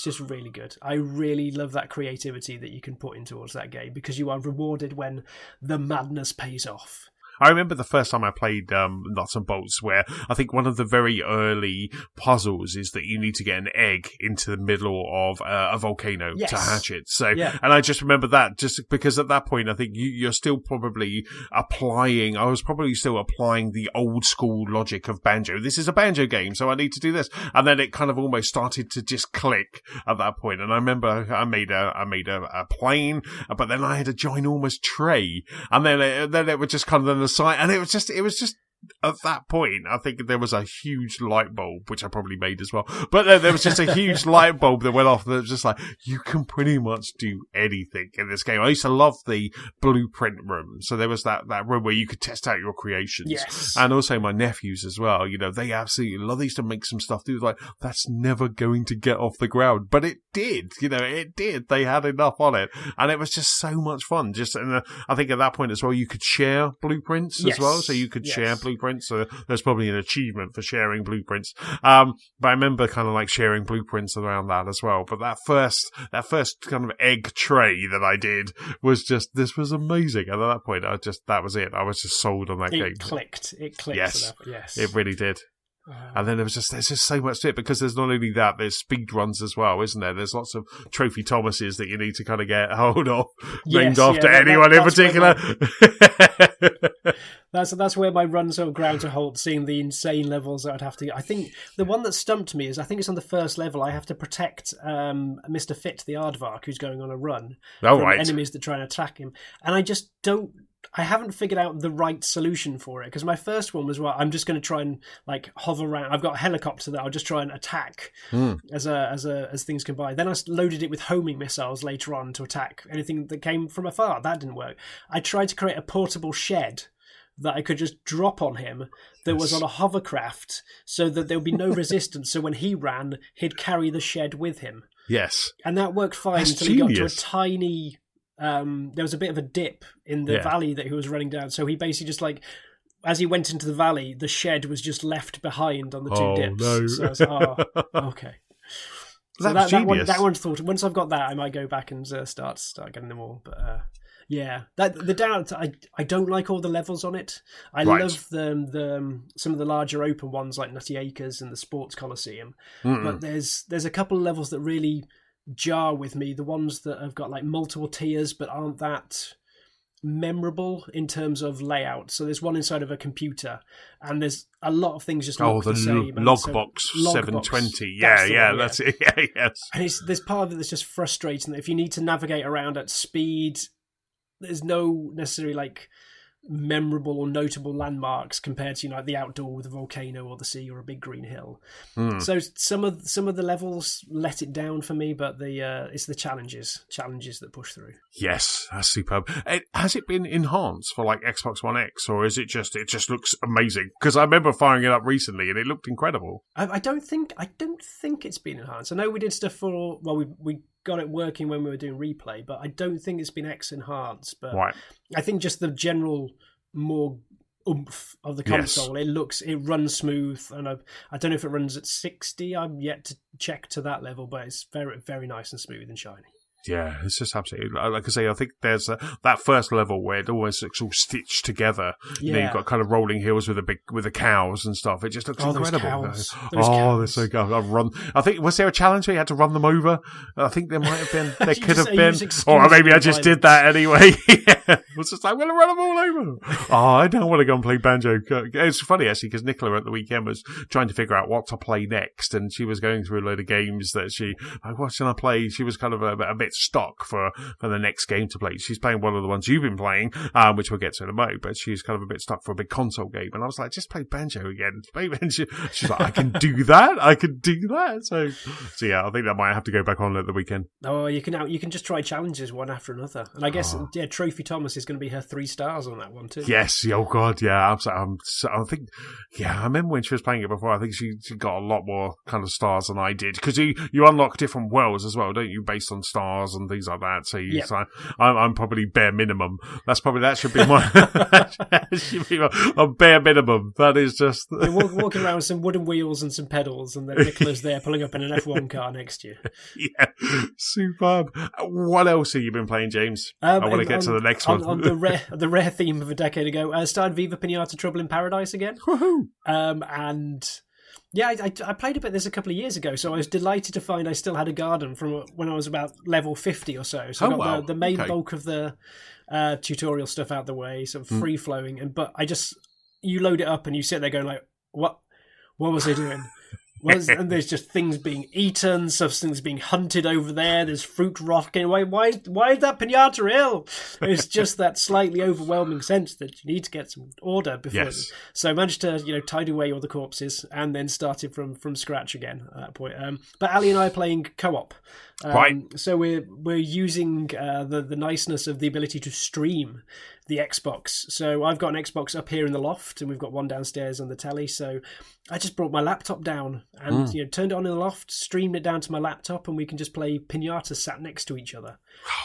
just really good. I really love that creativity that you can put in towards that game, because you are rewarded when the madness pays off. I remember the first time I played Nuts and Bolts, where I think one of the very early puzzles is that you need to get an egg into the middle of a volcano to hatch it. So, and I just remember that just because at that point, I think you're still probably applying, I was probably still applying the old school logic of Banjo. This is a Banjo game, so I need to do this. And then it kind of almost started to just click at that point. And I remember I made a plane, but then I had a ginormous tray. And then it was just kind of side, and it was just at that point, I think there was a huge light bulb, which I probably made as well. But there was just a huge light bulb that went off that was just like, you can pretty much do anything in this game. I used to love the blueprint room. So there was that room where you could test out your creations. Yes. And also my nephews as well. You know, they absolutely love. They used to make some stuff. They was like, that's never going to get off the ground. But it did. You know, it did. They had enough on it. And it was just so much fun. And I think at that point as well, you could share blueprints as well. So you could share blueprints. So there's probably an achievement for sharing blueprints. But I remember kind of like sharing blueprints around that as well. But that first kind of egg tray that I did was just, this was amazing. And at that point, that was it. I was just sold on that game. It clicked. Yes. It really did. And then there's just so much to it, because there's not only that, there's speed runs as well, isn't there? There's lots of Trophy Thomases that you need to kind of get hold of, named after anyone in particular. That's where my run sort of ground to halt, seeing the insane levels that I'd have to. I think the one that stumped me is, I think it's on the first level, I have to protect Mr. Fit, the aardvark, who's going on a run from enemies that try and attack him. And I haven't figured out the right solution for it, because my first one was, well, I'm just going to try and like hover around. I've got a helicopter that I'll just try and attack as things come by. Then I loaded it with homing missiles later on to attack anything that came from afar. That didn't work. I tried to create a portable shed that I could just drop on him that was on a hovercraft, so that there would be no resistance. So when he ran, he'd carry the shed with him. Yes. And that worked fine until he got to a tiny... there was a bit of a dip in the valley that he was running down, so he basically just like, as he went into the valley, the shed was just left behind on the two dips. No. So I was like, okay. So that one's thought. Once I've got that, I might go back and start getting them all. But I don't like all the levels on it. I love the some of the larger open ones like Nutty Acres and the Sports Coliseum. But there's a couple of levels that really jar with me, the ones that have got like multiple tiers but aren't that memorable in terms of layout. So there's one inside of a computer, and there's a lot of things just look the same. Logbox 720. That's it. Yes. And there's part of it that's just frustrating, that if you need to navigate around at speed, there's no necessarily like memorable or notable landmarks compared to, you know, like the outdoor with a volcano or the sea or a big green hill. So some of the levels let it down for me, but it's the challenges that push through. Yes, that's superb. Has it been enhanced for like Xbox One X, or is it just looks amazing? Because I remember firing it up recently and it looked incredible. I don't think it's been enhanced. I know we did stuff for, well, we got it working when we were doing replay, but I don't think it's been X enhanced. But I think just the general more oomph of the console, it runs smooth, and I don't know if it runs at 60. I'm yet to check to that level, but it's very, very nice and smooth and shiny. Yeah, it's just absolutely, like I say, I think there's that first level where it always looks all stitched together. Yeah. You know, you've got kind of rolling hills with the cows and stuff. It just looks incredible. Those they're so good. I think, was there a challenge where you had to run them over? I think there might have been. There could have been. Or maybe I just did that anyway. It was just like, I'm going to run them all over. I don't want to go and play Banjo. It's funny, actually, because Nicola at the weekend was trying to figure out what to play next, and she was going through a load of games that what should I play? She was kind of a bit stock for the next game to play. She's playing one of the ones you've been playing, which we'll get to in a moment, but she's kind of a bit stuck for a big console game. And I was like, just play Banjo again. And she's like, I can do that. So yeah, I think that might have to go back on at the weekend. Oh, you can just try challenges one after another. And I guess, Trophy Thomas is going to be her 3 stars on that one too. Yes. Oh God. Yeah. I remember when she was playing it before, I think she got a lot more kind of stars than I did, because you unlock different worlds as well, don't you, based on stars cars and things like that. So, I'm probably bare minimum. That should be my that should be my bare minimum. That is just you're walking around with some wooden wheels and some pedals, and then Nicola's there pulling up in an F1 car next to you. Yeah, superb. What else have you been playing, James? I want to get to the next one. On the rare theme of a decade ago, I started Viva Piñata Trouble in Paradise again. Woohoo! And yeah, I played a bit this a couple of years ago, so I was delighted to find I still had a garden from when I was about level 50 or so. So I got the main bulk of the tutorial stuff out the way, sort of free flowing, but you load it up and you sit there going like, what was I doing? And there's just things being eaten, substance being hunted over there. There's fruit rotting. Why is that piñata ill? It's just that slightly overwhelming sense that you need to get some order before. Yes. So I managed to tidy away all the corpses and then started from scratch again at that point. But Ali and I are playing co-op. Right. So we're using the niceness of the ability to stream the Xbox. So I've got an Xbox up here in the loft, and we've got one downstairs on the telly. So I just brought my laptop down and turned it on in the loft, streamed it down to my laptop, and we can just play piñata sat next to each other,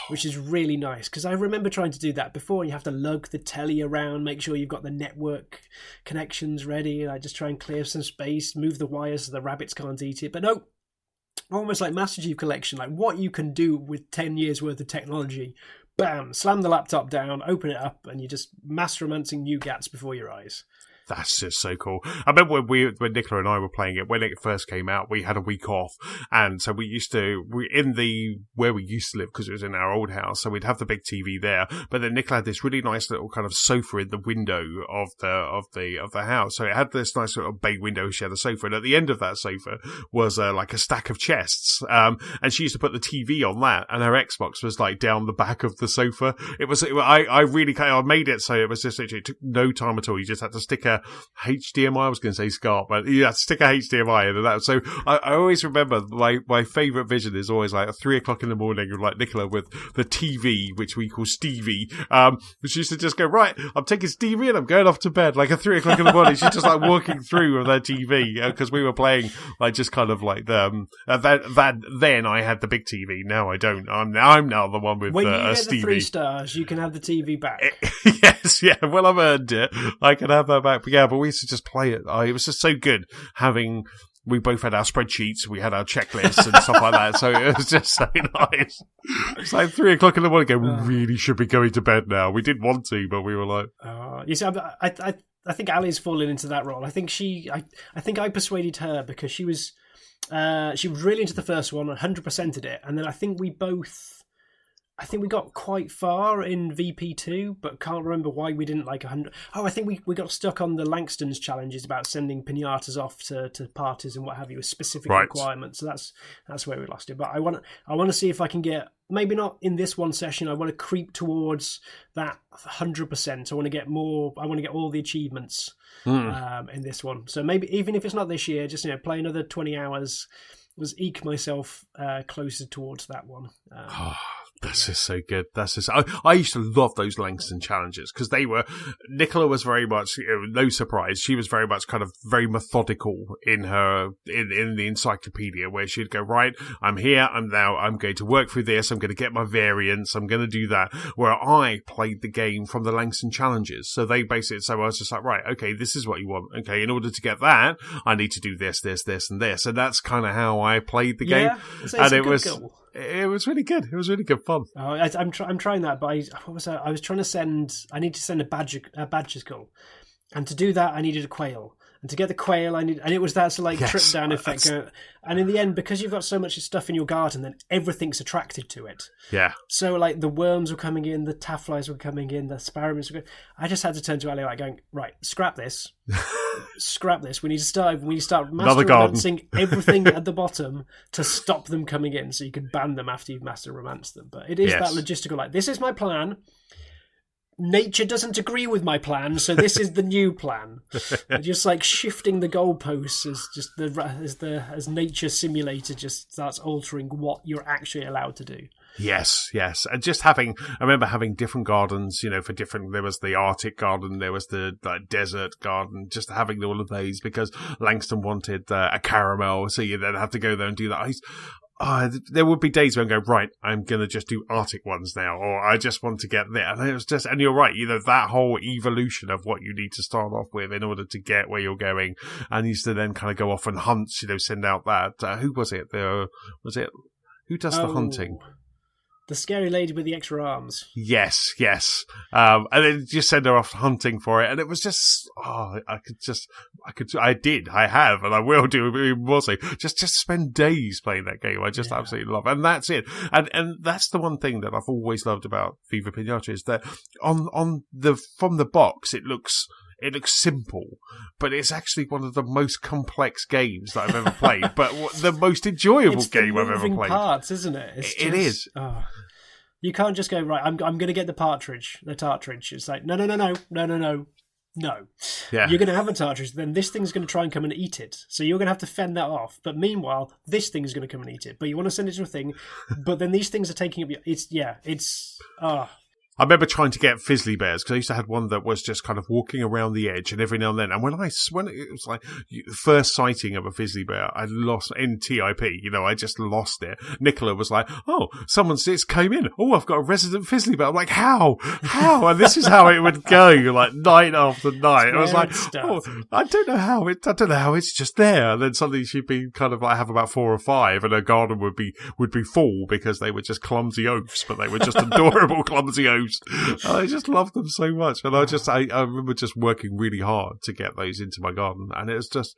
which is really nice. Because I remember trying to do that before. You have to lug the telly around, make sure you've got the network connections ready, and I just try and clear some space, move the wires so the rabbits can't eat it. But no. Almost like Master Chief Collection, like what you can do with 10 years worth of technology. Bam, slam the laptop down, open it up, and you're just mass romancing Nougats before your eyes. That's just so cool. I remember when Nicola and I were playing it, when it first came out, we had a week off. And so where we used to live, because it was in our old house, so we'd have the big TV there. But then Nicola had this really nice little kind of sofa in the window of the house. So it had this nice little bay window. She had a sofa. And at the end of that sofa was like a stack of chests. And she used to put the TV on that. And her Xbox was like down the back of the sofa. I made it so it was just literally, it took no time at all. You just had to stick a HDMI, I was going to say SCART, but you had to stick a HDMI in and that. So I always remember my favourite vision is always like at 3 o'clock in the morning of like Nicola with the TV, which we call Stevie. She used to just go, right, I'm taking Stevie and I'm going off to bed. Like at 3 o'clock in the morning, she's just like walking through with her TV, because we were playing like just kind of like then I had the big TV. Now I don't. I'm now the one with when you get Stevie. The 3 stars, you can have the TV back. Yes, yeah. Well, I've earned it. I can have that back. But yeah, but we used to just play it. It was just so good having. We both had our spreadsheets, we had our checklists and stuff like that. So it was just so nice. It's like 3 o'clock in the morning. We really should be going to bed now. We didn't want to, but we were like, you see, I think Ali's fallen into that role. I think I persuaded her because she was really into the first one, 100%ed it, and then I think we got quite far in VP2, but can't remember why we didn't like 100. Oh, I think we got stuck on the Langston's challenges about sending piñatas off to parties and what have you with specific requirements. So that's where we lost it. But I want to see if I can get, maybe not in this one session, I want to creep towards that 100%. I want to get more. I want to get all the achievements in this one. So maybe even if it's not this year, just play another 20 hours. Was eke myself closer towards that one. That's just so good. That's just. I used to love those Langston challenges because they were. Nicola was very much, no surprise. She was very much kind of very methodical in the encyclopedia, where she'd go, right, I'm here. I'm going to work through this. I'm going to get my variants. I'm going to do that. Where I played the game from the Langston challenges. So they basically. So I was just like, right, okay, this is what you want. Okay, in order to get that, I need to do this, and this, and that's kind of how I played the game. And it was. Goal. It was really good. It was really good fun. Oh, I'm trying that, but I was trying to send. I need to send a badger skull, and to do that, I needed a quail. And to get the quail, and it was that trip down effect. And in the end, because you've got so much stuff in your garden, then everything's attracted to it. Yeah. So like the worms were coming in, the tafflies were coming in, the sparrows were. I just had to turn to Ali going, right, scrap this. Scrap this. We need to start master romancing everything at the bottom to stop them coming in, so you can ban them after you've master romanced them. But it is that logistical. This is my plan. Nature doesn't agree with my plan, so this is the new plan. Just like shifting the goalposts as nature simulator just starts altering what you're actually allowed to do. Yes. And just I remember having different gardens, for different, there was the Arctic garden, there was the desert garden, just having all of those because Langston wanted a caramel, so you then have to go there and do that. there would be days when I go, right, I'm going to just do Arctic ones now, or I just want to get there. And it was just, and you're right, that whole evolution of what you need to start off with in order to get where you're going, and used to then kind of go off and hunt, send out that, who was it? Who does the hunting? The scary lady with the extra arms. Yes. And then just send her off hunting for it. And it was just, I have, and I will do even more so. Just spend days playing that game. I just absolutely love it. And that's it. And that's the one thing that I've always loved about Viva Piñata is that from the box, it looks simple, but it's actually one of the most complex games that I've ever played, but the most enjoyable game I've ever played. It's the parts, isn't it? It is. Oh. You can't just go, right, I'm going to get the tartridge. It's like, no. Yeah. You're going to have a tartridge, then this thing's going to try and come and eat it. So you're going to have to fend that off. But meanwhile, this thing's going to come and eat it. But you want to send it to a thing, but then these things are taking up your... I remember trying to get Fizzly Bears because I used to have one that was just kind of walking around the edge, and every now and then, and when it was like the first sighting of a Fizzly Bear, I lost in TIP. I just lost it. Nicola was like, "Oh, it's came in. Oh, I've got a resident Fizzly Bear." I'm like, "How? And this is how it would go, like night after night." I was like, "Oh, I don't know how. It's just there." And then suddenly she'd be kind of like have about 4 or 5, and her garden would be full because they were just clumsy oafs, but they were just adorable clumsy oafs. I just love them so much, and I remember just working really hard to get those into my garden, and it was just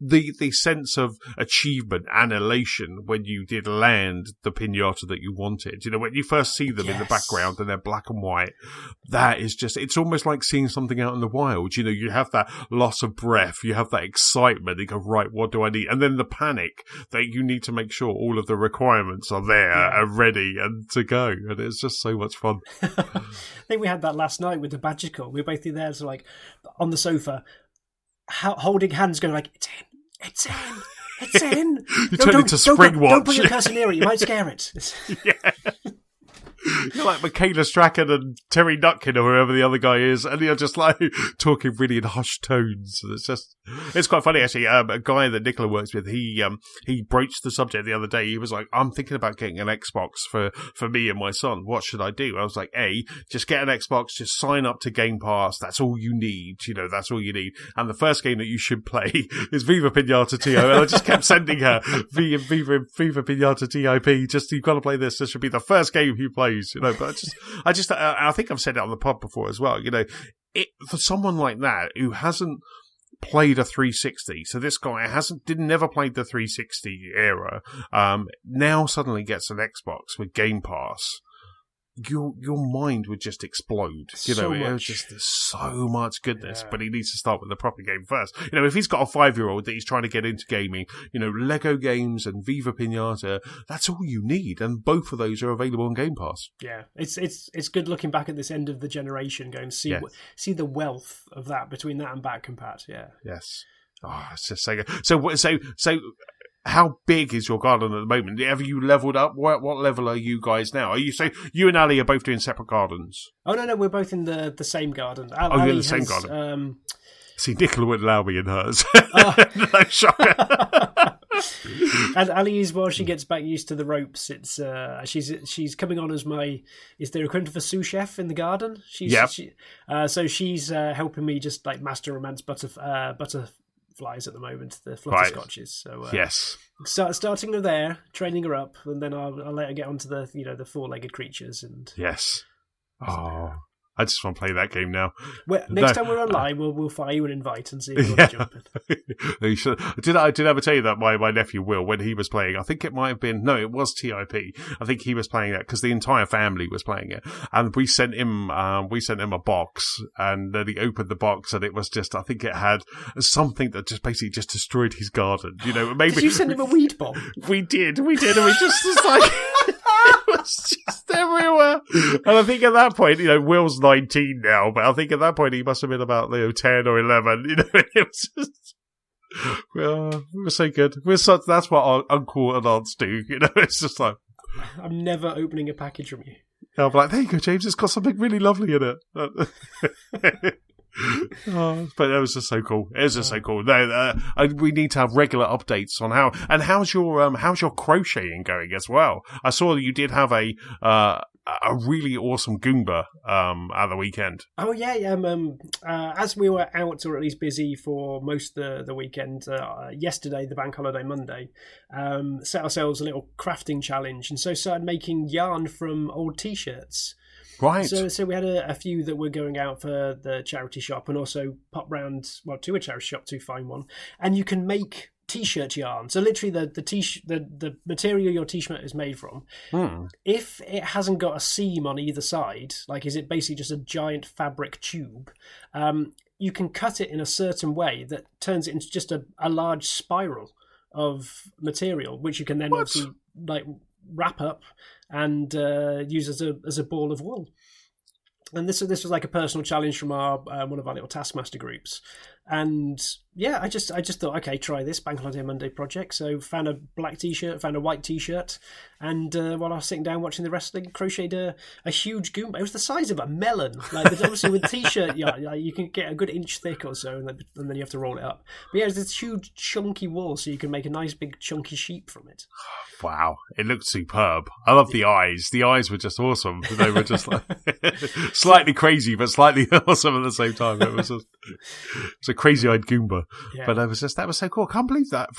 the sense of achievement and elation when you did land the piñata that you wanted. When you first see them in the background and they're black and white, that is just, it's almost like seeing something out in the wild. You have that loss of breath, you have that excitement, you go, right, what do I need? And then the panic that you need to make sure all of the requirements are there and ready and to go. And it's just so much fun. I think we had that last night with the Badgical. We were both there, so like on the sofa, holding hands, going like, it's in. You turn into Springwatch. Don't put your person near it. You might scare it. Yeah. You're like Michaela Strachan and Terry Nutkin or whoever the other guy is, and you're just like talking really in hushed tones. It's quite funny actually. A guy that Nicola works with, he broached the subject the other day. He was like, "I'm thinking about getting an Xbox for me and my son. What should I do?" I was like, just get an Xbox, just sign up to Game Pass. That's all you need. That's all you need. And the first game that you should play is Viva Piñata TO. And I just kept sending her Viva Piñata TIP. Just, you've got to play this. This should be the first game you play. But I think I've said it on the pod before as well. For someone like that who hasn't played a 360, so this guy never played the 360 era, now suddenly gets an Xbox with Game Pass. Your mind would just explode. It was just, there's so much goodness, but he needs to start with the proper game first. If he's got a 5-year-old that he's trying to get into gaming, Lego games and Viva Piñata, that's all you need, and both of those are available on Game Pass. Yeah, it's good looking back at this end of the generation, going to see the wealth of that between that and Back Compat. Yeah. Yes. Oh, it's just so good. So. How big is your garden at the moment? Have you leveled up? What level are you guys now? You and Ali are both doing separate gardens? Oh no, we're both in the same garden. You're in the same garden. See, Nicola wouldn't allow me in hers. No shocker. And Ali is, while she gets back used to the ropes, it's she's coming on as my, is there equivalent of a sous chef in the garden? So she's helping me just like master romance butterflies at the moment, the flutterscotches. So yes, starting her there, training her up, and then I'll let her get onto the the 4-legged creatures. And yes, I just want to play that game now. Next time we're online, we'll fire you an invite and see if you want to jump in. You should. Did I ever tell you that my nephew Will, when he was playing, I think it might have been, no, it was TIP. I think he was playing that because the entire family was playing it, and we sent him a box, and then he opened the box, and it was just, I think it had something that just basically just destroyed his garden. Maybe did you send him a weed bomb? We did, and we just was like. It was just everywhere. And I think at that point, Will's 19 now, but I think at that point he must have been about 10 or 11. It was just, we were so good. That's what our uncle and aunts do. It's just like, I'm never opening a package from you. I'm like, there you go, James. It's got something really lovely in it. But it was just so cool. It was just so cool. No, we need to have regular updates on how's your crocheting going as well. I saw that you did have a really awesome Goomba at the weekend. Oh yeah. As we were out, or at least busy for most of the weekend, yesterday, the bank holiday Monday, set ourselves a little crafting challenge, and so started making yarn from old T-shirts. Right. So we had a few that were going out for the charity shop, and also pop round to a charity shop to find one. And you can make T-shirt yarn. So literally the material your T-shirt is made from, if it hasn't got a seam on either side, like is it basically just a giant fabric tube, you can cut it in a certain way that turns it into just a large spiral of material, which you can then obviously like wrap up and use as a ball of wool. And this was like a personal challenge from our one of our little Taskmaster groups. And yeah, I just thought, okay, try this Bank Holiday Monday project. So found a black T-shirt, found a white T-shirt, and while I was sitting down watching the wrestling, crocheted a huge Goomba. It was the size of a melon. Like obviously with T-shirt, you can get a good inch thick or so, and then you have to roll it up. But yeah, it's this huge chunky wool, so you can make a nice big chunky sheep from it. Wow, it looked superb. I love the eyes. The eyes were just awesome. They were just like slightly crazy, but slightly awesome at the same time. It was a crazy-eyed Goomba. Yeah. But that was so cool. I can't believe that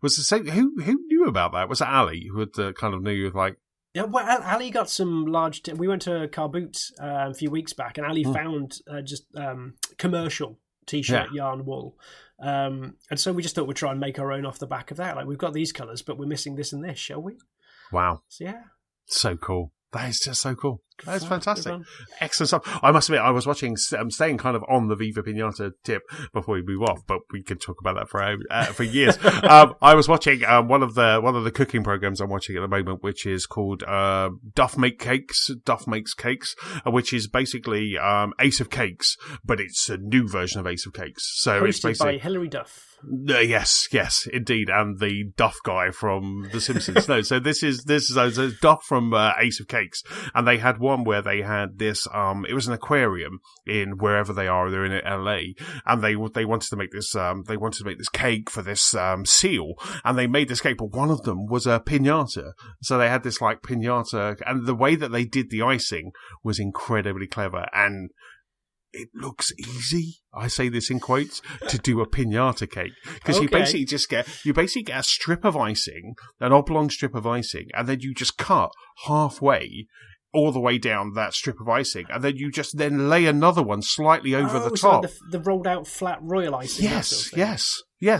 was the same. Who knew about that? Was it Ali who had kind of knew like? Yeah, well, Ali got some large. We went to Car Boot a few weeks back, and Ali found just commercial T-shirt yarn wool. And so we just thought we'd try and make our own off the back of that. Like, we've got these colours, but we're missing this and this, shall we? Wow. So, yeah. So cool. That is just so cool. That is fantastic. Excellent stuff. I must admit, I was watching, staying kind of on the Viva Piñata tip before we move off, but we could talk about that for years. I was watching one of the cooking programs I'm watching at the moment, which is called Duff Makes Cakes, which is basically Ace of Cakes, but it's a new version of Ace of Cakes. So it's basically by Hilary Duff. Yes, indeed, and the Duff guy from The Simpsons. No, so this is Duff from Ace of Cakes, and they had one where they had this. It was an aquarium in wherever they are. They're in LA, and they wanted to make this. They wanted to make this cake for this seal, and they made this cake. But one of them was a piñata, so they had this like piñata, and the way that they did the icing was incredibly clever and. It looks easy, I say this in quotes, to do a piñata cake. Because you basically get a strip of icing, an oblong strip of icing, and then you just cut halfway all the way down that strip of icing, and then you just then lay another one slightly over the top. So the rolled out flat royal icing. Yes.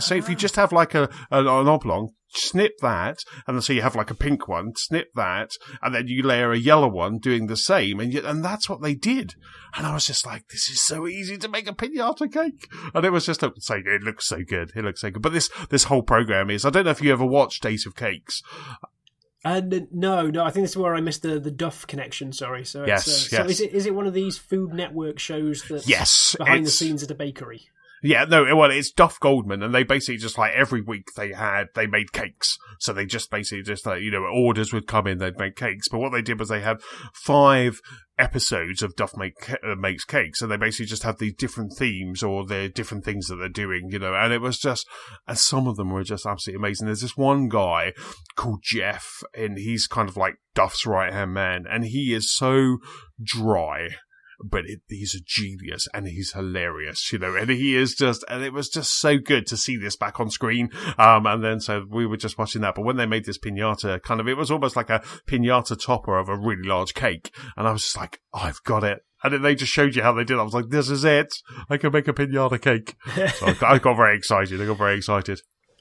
So if you just have like an oblong, snip that, and so you have like a pink one, snip that, and then you layer a yellow one doing the same, and that's what they did. And I was just like, this is so easy to make a piñata cake. And it was just it looks so good. It looks so good. But this whole program is, I don't know if you ever watched Ace of Cakes. No, I think this is where I missed the Duff connection. Sorry. So yes. So is it one of these Food Network shows that's behind the scenes at a bakery? Yeah, no, well, it's Duff Goldman, and they basically just like every week they made cakes. So they just basically orders would come in, they'd make cakes. But what they did was they had 5 episodes of Duff Makes Cakes, and they basically just have these different themes or the different things that they're doing, and it was just, and some of them were just absolutely amazing. There's this one guy called Jeff, and he's kind of like Duff's right-hand man, and he is so dry. But he's a genius and he's hilarious, and he is just, and it was just so good to see this back on screen. And then so we were just watching that. But when they made this piñata, it was almost like a piñata topper of a really large cake. And I was just like, I've got it. And then they just showed you how they did it. I was like, this is it. I can make a piñata cake. So I got very excited.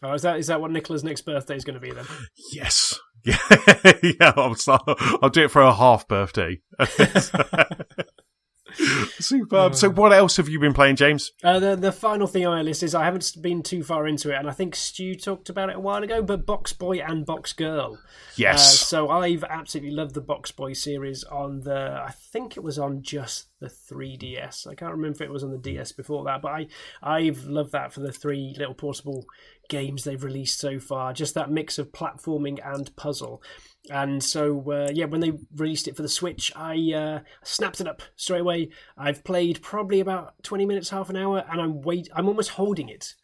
Oh, is that what Nicola's next birthday is going to be then? Yes. Yeah. I'll do it for a half birthday. Superb. So what else have you been playing, James? The final thing on my list is, I haven't been too far into it, and I think Stu talked about it a while ago, but Box Boy and Box Girl. Yes. So I've absolutely loved the Box Boy series I think it was on just the 3DS. I can't remember if it was on the DS before that, but I've loved that for the 3 little portable games they've released so far. Just that mix of platforming and puzzle. And so, when they released it for the Switch, I snapped it up straight away. I've played probably about 20 minutes, half an hour, and I'm almost holding it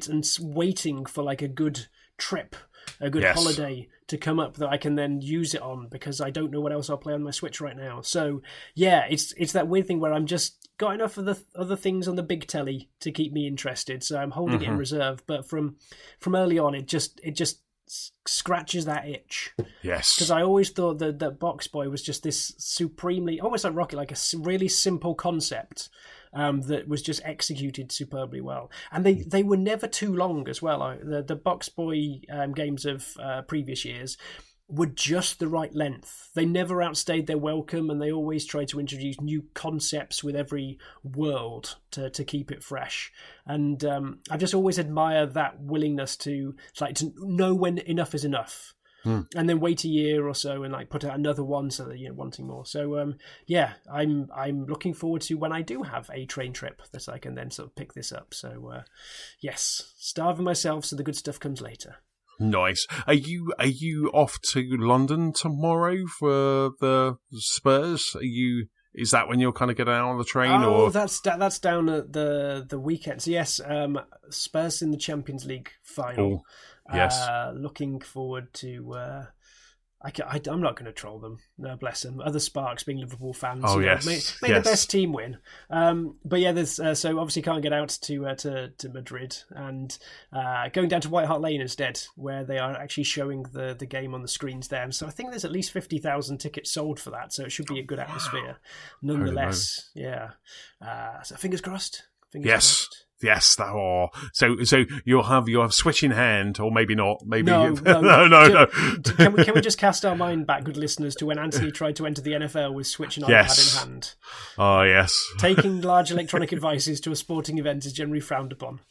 and waiting for like a good trip, a good holiday to come up that I can then use it on, because I don't know what else I'll play on my Switch right now. So yeah, it's that weird thing where I'm just got enough of the other things on the big telly to keep me interested, so I'm holding it in reserve. But from early on, it just scratches that itch. Yes, because I always thought that Box Boy was just this supremely, almost like Rocket, like a really simple concept that was just executed superbly well. And they were never too long as well. The Box Boy games of previous years were just the right length. They never outstayed their welcome, and they always tried to introduce new concepts with every world to keep it fresh. And I've just always admired that willingness to know when enough is enough. And then wait a year or so and like put out another one, so that you're wanting more. So I'm looking forward to when I do have a train trip that I can then sort of pick this up. So yes, starving myself so the good stuff comes later. Nice. Are you off to London tomorrow for the Spurs? Is that when you'll kind of get out on the train? Oh, that's down at the weekend. So yes, Spurs in the Champions League final. Oh, yes. Looking forward to. I'm not going to troll them. No, bless them. Other Sparks, being Liverpool fans, yes, may the best team win. But yeah, there's so obviously can't get out to Madrid, and going down to White Hart Lane instead, where they are actually showing the game on the screens there. And so I think there's at least 50,000 tickets sold for that, so it should be a good atmosphere, nonetheless. Yeah. So fingers crossed. Crossed. Yes, so you'll have Switch in hand, or maybe not. Maybe no. Can we just cast our mind back, good listeners, to when Antony tried to enter the NFL with Switch and iPad in hand? Oh yes. Taking large electronic devices to a sporting event is generally frowned upon.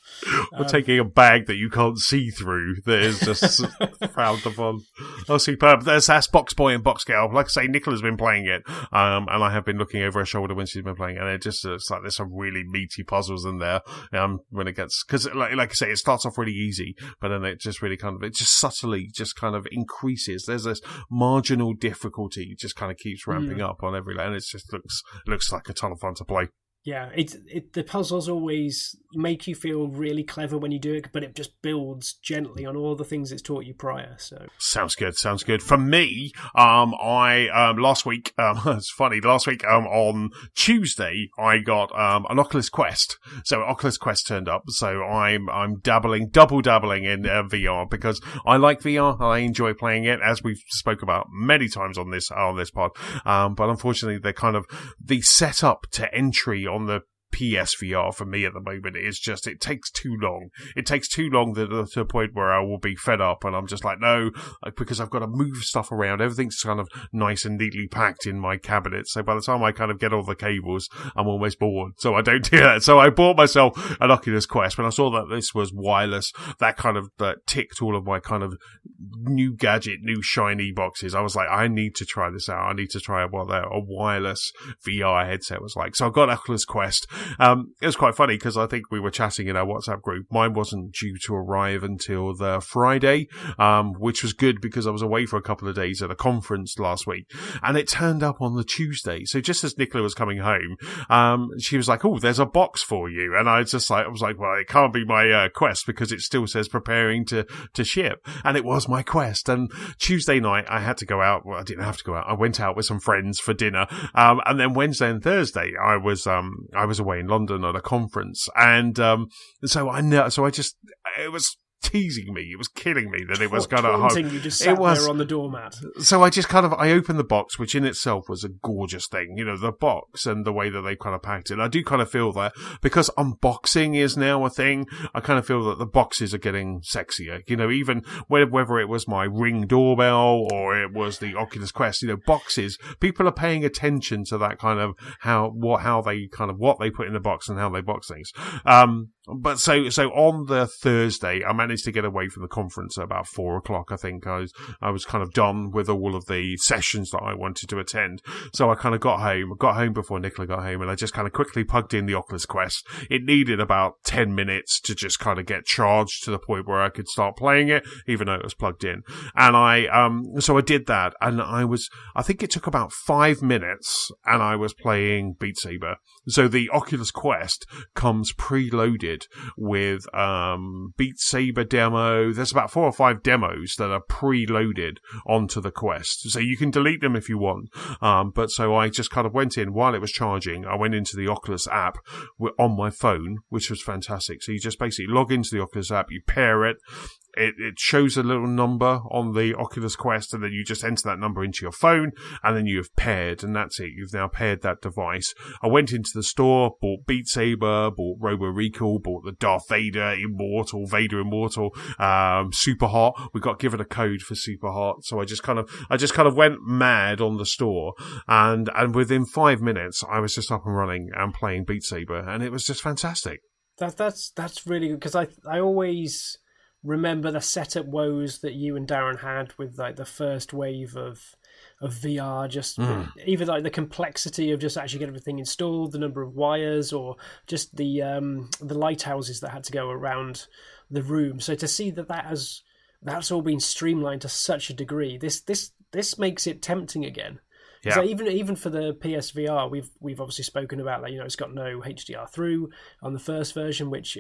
Or taking a bag that you can't see through that is just frowned upon. Oh, superb! That's Box Boy and Box Girl. Like I say, Nicola's been playing it, and I have been looking over her shoulder when she's been playing it, and it's like there's some really meaty puzzles in there. When it gets, because like I say, it starts off really easy, but then it just really it just subtly just kind of increases. There's this marginal difficulty just kind of keeps ramping up on every level, and it just looks like a ton of fun to play. Yeah, the puzzles always make you feel really clever when you do it, but it just builds gently on all the things it's taught you prior. So sounds good. For me, I last week, it's funny. Last week, on Tuesday, I got an Oculus Quest. So Oculus Quest turned up. So I'm double dabbling in VR, because I like VR. I enjoy playing it, as we've spoke about many times on this pod. But unfortunately, the setup to entry on the PSVR for me at the moment is just, it takes too long. It takes too long to a point where I will be fed up, and I'm just like, no, because I've got to move stuff around. Everything's kind of nice and neatly packed in my cabinet. So by the time I kind of get all the cables, I'm almost bored. So I don't do that. So I bought myself an Oculus Quest. When I saw that this was wireless, that ticked all of my kind of new gadget, new shiny boxes. I was like, I need to try this out. I need to try what a wireless VR headset was like. So I got Oculus Quest. It was quite funny, because I think we were chatting in our WhatsApp group. Mine wasn't due to arrive until the Friday, which was good, because I was away for a couple of days at a conference last week, and it turned up on the Tuesday. So just as Nicola was coming home, she was like, "Oh, there's a box for you," and I was like, "Well, it can't be my Quest, because it still says preparing to ship," and it was my Quest. And Tuesday night, I had to go out. Well, I didn't have to go out. I went out with some friends for dinner, and then Wednesday and Thursday, I was away in London at a conference, and it was teasing me. It was killing me that it was going to. You just sat there on the doormat. So I just I opened the box, which in itself was a gorgeous thing. The box and the way that they kind of packed it. I do kind of feel that, because unboxing is now a thing, I kind of feel that the boxes are getting sexier. Even whether it was my Ring doorbell or it was the Oculus Quest, boxes, people are paying attention to that kind of what they put in the box and how they box things. But so on the Thursday, I managed to get away from the conference at about 4:00. I think I was kind of done with all of the sessions that I wanted to attend. So I kind of got home before Nicola got home, and I just kind of quickly plugged in the Oculus Quest. It needed about 10 minutes to just kind of get charged to the point where I could start playing it, even though it was plugged in. And so I did that, and I think it took about 5 minutes, and I was playing Beat Saber. So the Oculus Quest comes preloaded with Beat Saber demo. There's about 4 or 5 demos that are preloaded onto the Quest. So you can delete them if you want. But so I just kind of went in while it was charging. I went into the Oculus app on my phone, which was fantastic. So you just basically log into the Oculus app, you pair it. It shows a little number on the Oculus Quest, and then you just enter that number into your phone, and then you have paired, and that's it. You've now paired that device. I went into the store, bought Beat Saber, bought Robo Recall, bought the Darth Vader Immortal, Super Hot. We got given a code for Super Hot, so I just kind of went mad on the store, and within 5 minutes, I was just up and running and playing Beat Saber, and it was just fantastic. That's really good, because I always remember the setup woes that you and Darren had with like the first wave of VR, just either like the complexity of just actually getting everything installed, the number of wires, or just the lighthouses that had to go around the room. So to see that's all been streamlined to such a degree, this makes it tempting again. Yeah. So even for the PSVR, we've obviously spoken about that. It's got no HDR through on the first version, which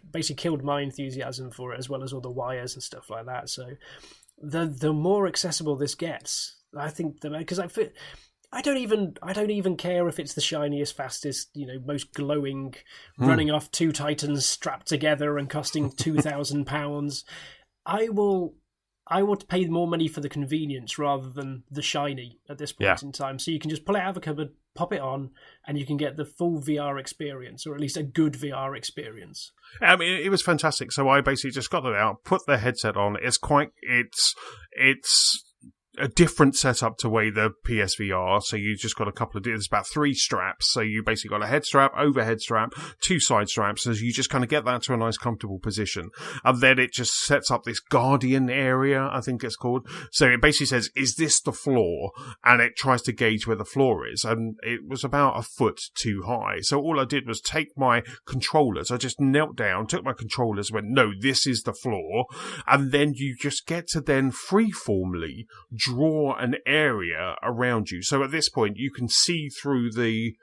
basically killed my enthusiasm for it, as well as all the wires and stuff like that. So the more accessible this gets, I think, because I don't even care if it's the shiniest, fastest, most glowing, running off 2 Titans strapped together and costing £2,000. I will pay more money for the convenience rather than the shiny at this point in time. So you can just pull it out of a cupboard, pop it on, and you can get the full VR experience, or at least a good VR experience. I mean, it was fantastic. So I basically just got it out, put the headset on. It's a different setup to way the PSVR. So you just got there's about 3 straps. So you basically got a head strap, overhead strap, 2 side straps. So you just kind of get that to a nice comfortable position. And then it just sets up this guardian area, I think it's called. So it basically says, is this the floor? And it tries to gauge where the floor is. And it was about a foot too high. So all I did was take my controllers. I just knelt down, took my controllers, went, no, this is the floor. And then you just get to then freeformly draw an area around you. So at this point, you can see through the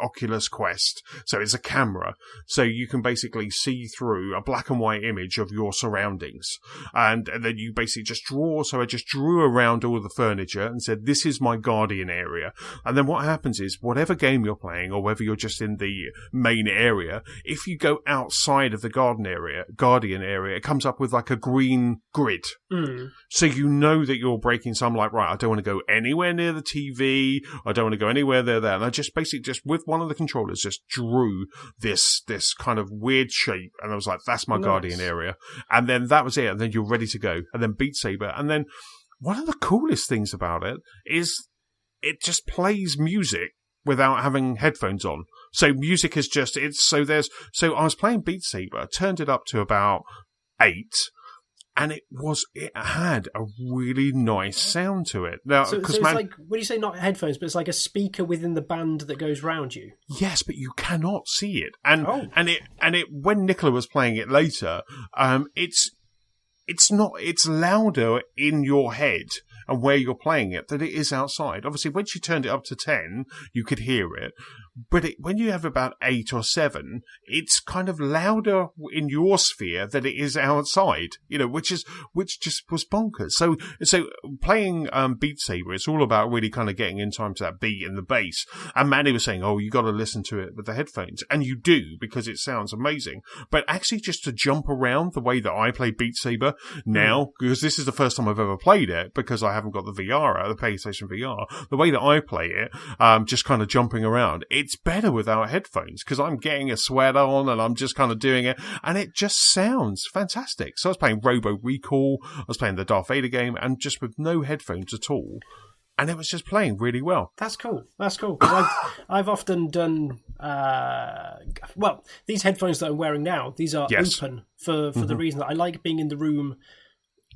Oculus Quest. So it's a camera. So you can basically see through a black and white image of your surroundings. And then you basically just draw. So I just drew around all the furniture and said, this is my guardian area. And then what happens is, whatever game you're playing, or whether you're just in the main area, if you go outside of the guardian area, it comes up with like a green grid. So you know that you're breaking some, like, right, I don't want to go anywhere near the TV. I don't want to go anywhere near there. And I just with one of the controllers just drew this kind of weird shape, and I was like, that's my guardian area. And then that was it, and then you're ready to go. And then Beat Saber. And then one of the coolest things about it is it just plays music without having headphones on. So music is just, so I was playing Beat Saber, turned it up to about 8, and it had a really nice sound to it. Now, so it's like, when you say not headphones, but it's like a speaker within the band that goes round you. Yes, but you cannot see it. And it when Nicola was playing it later, it's louder in your head and where you're playing it than it is outside. Obviously, when she turned it up to 10, you could hear it. But when you have about 8 or 7, it's kind of louder in your sphere than it is outside, which just was bonkers. So playing Beat Saber, it's all about really kind of getting in time to that beat and the bass. And Manny was saying, oh, you got to listen to it with the headphones. And you do, because it sounds amazing. But actually just to jump around the way that I play Beat Saber now, because this is the first time I've ever played it, because I haven't got the VR out, the PlayStation VR, the way that I play it, just kind of jumping around, it's better without headphones, because I'm getting a sweat on and I'm just kind of doing it, and it just sounds fantastic. So I was playing Robo Recall, I was playing the Darth Vader game, and just with no headphones at all. and it was just playing really well. That's cool. 'Cause I've often done. These headphones that I'm wearing now, these are open for the reason that I like being in the room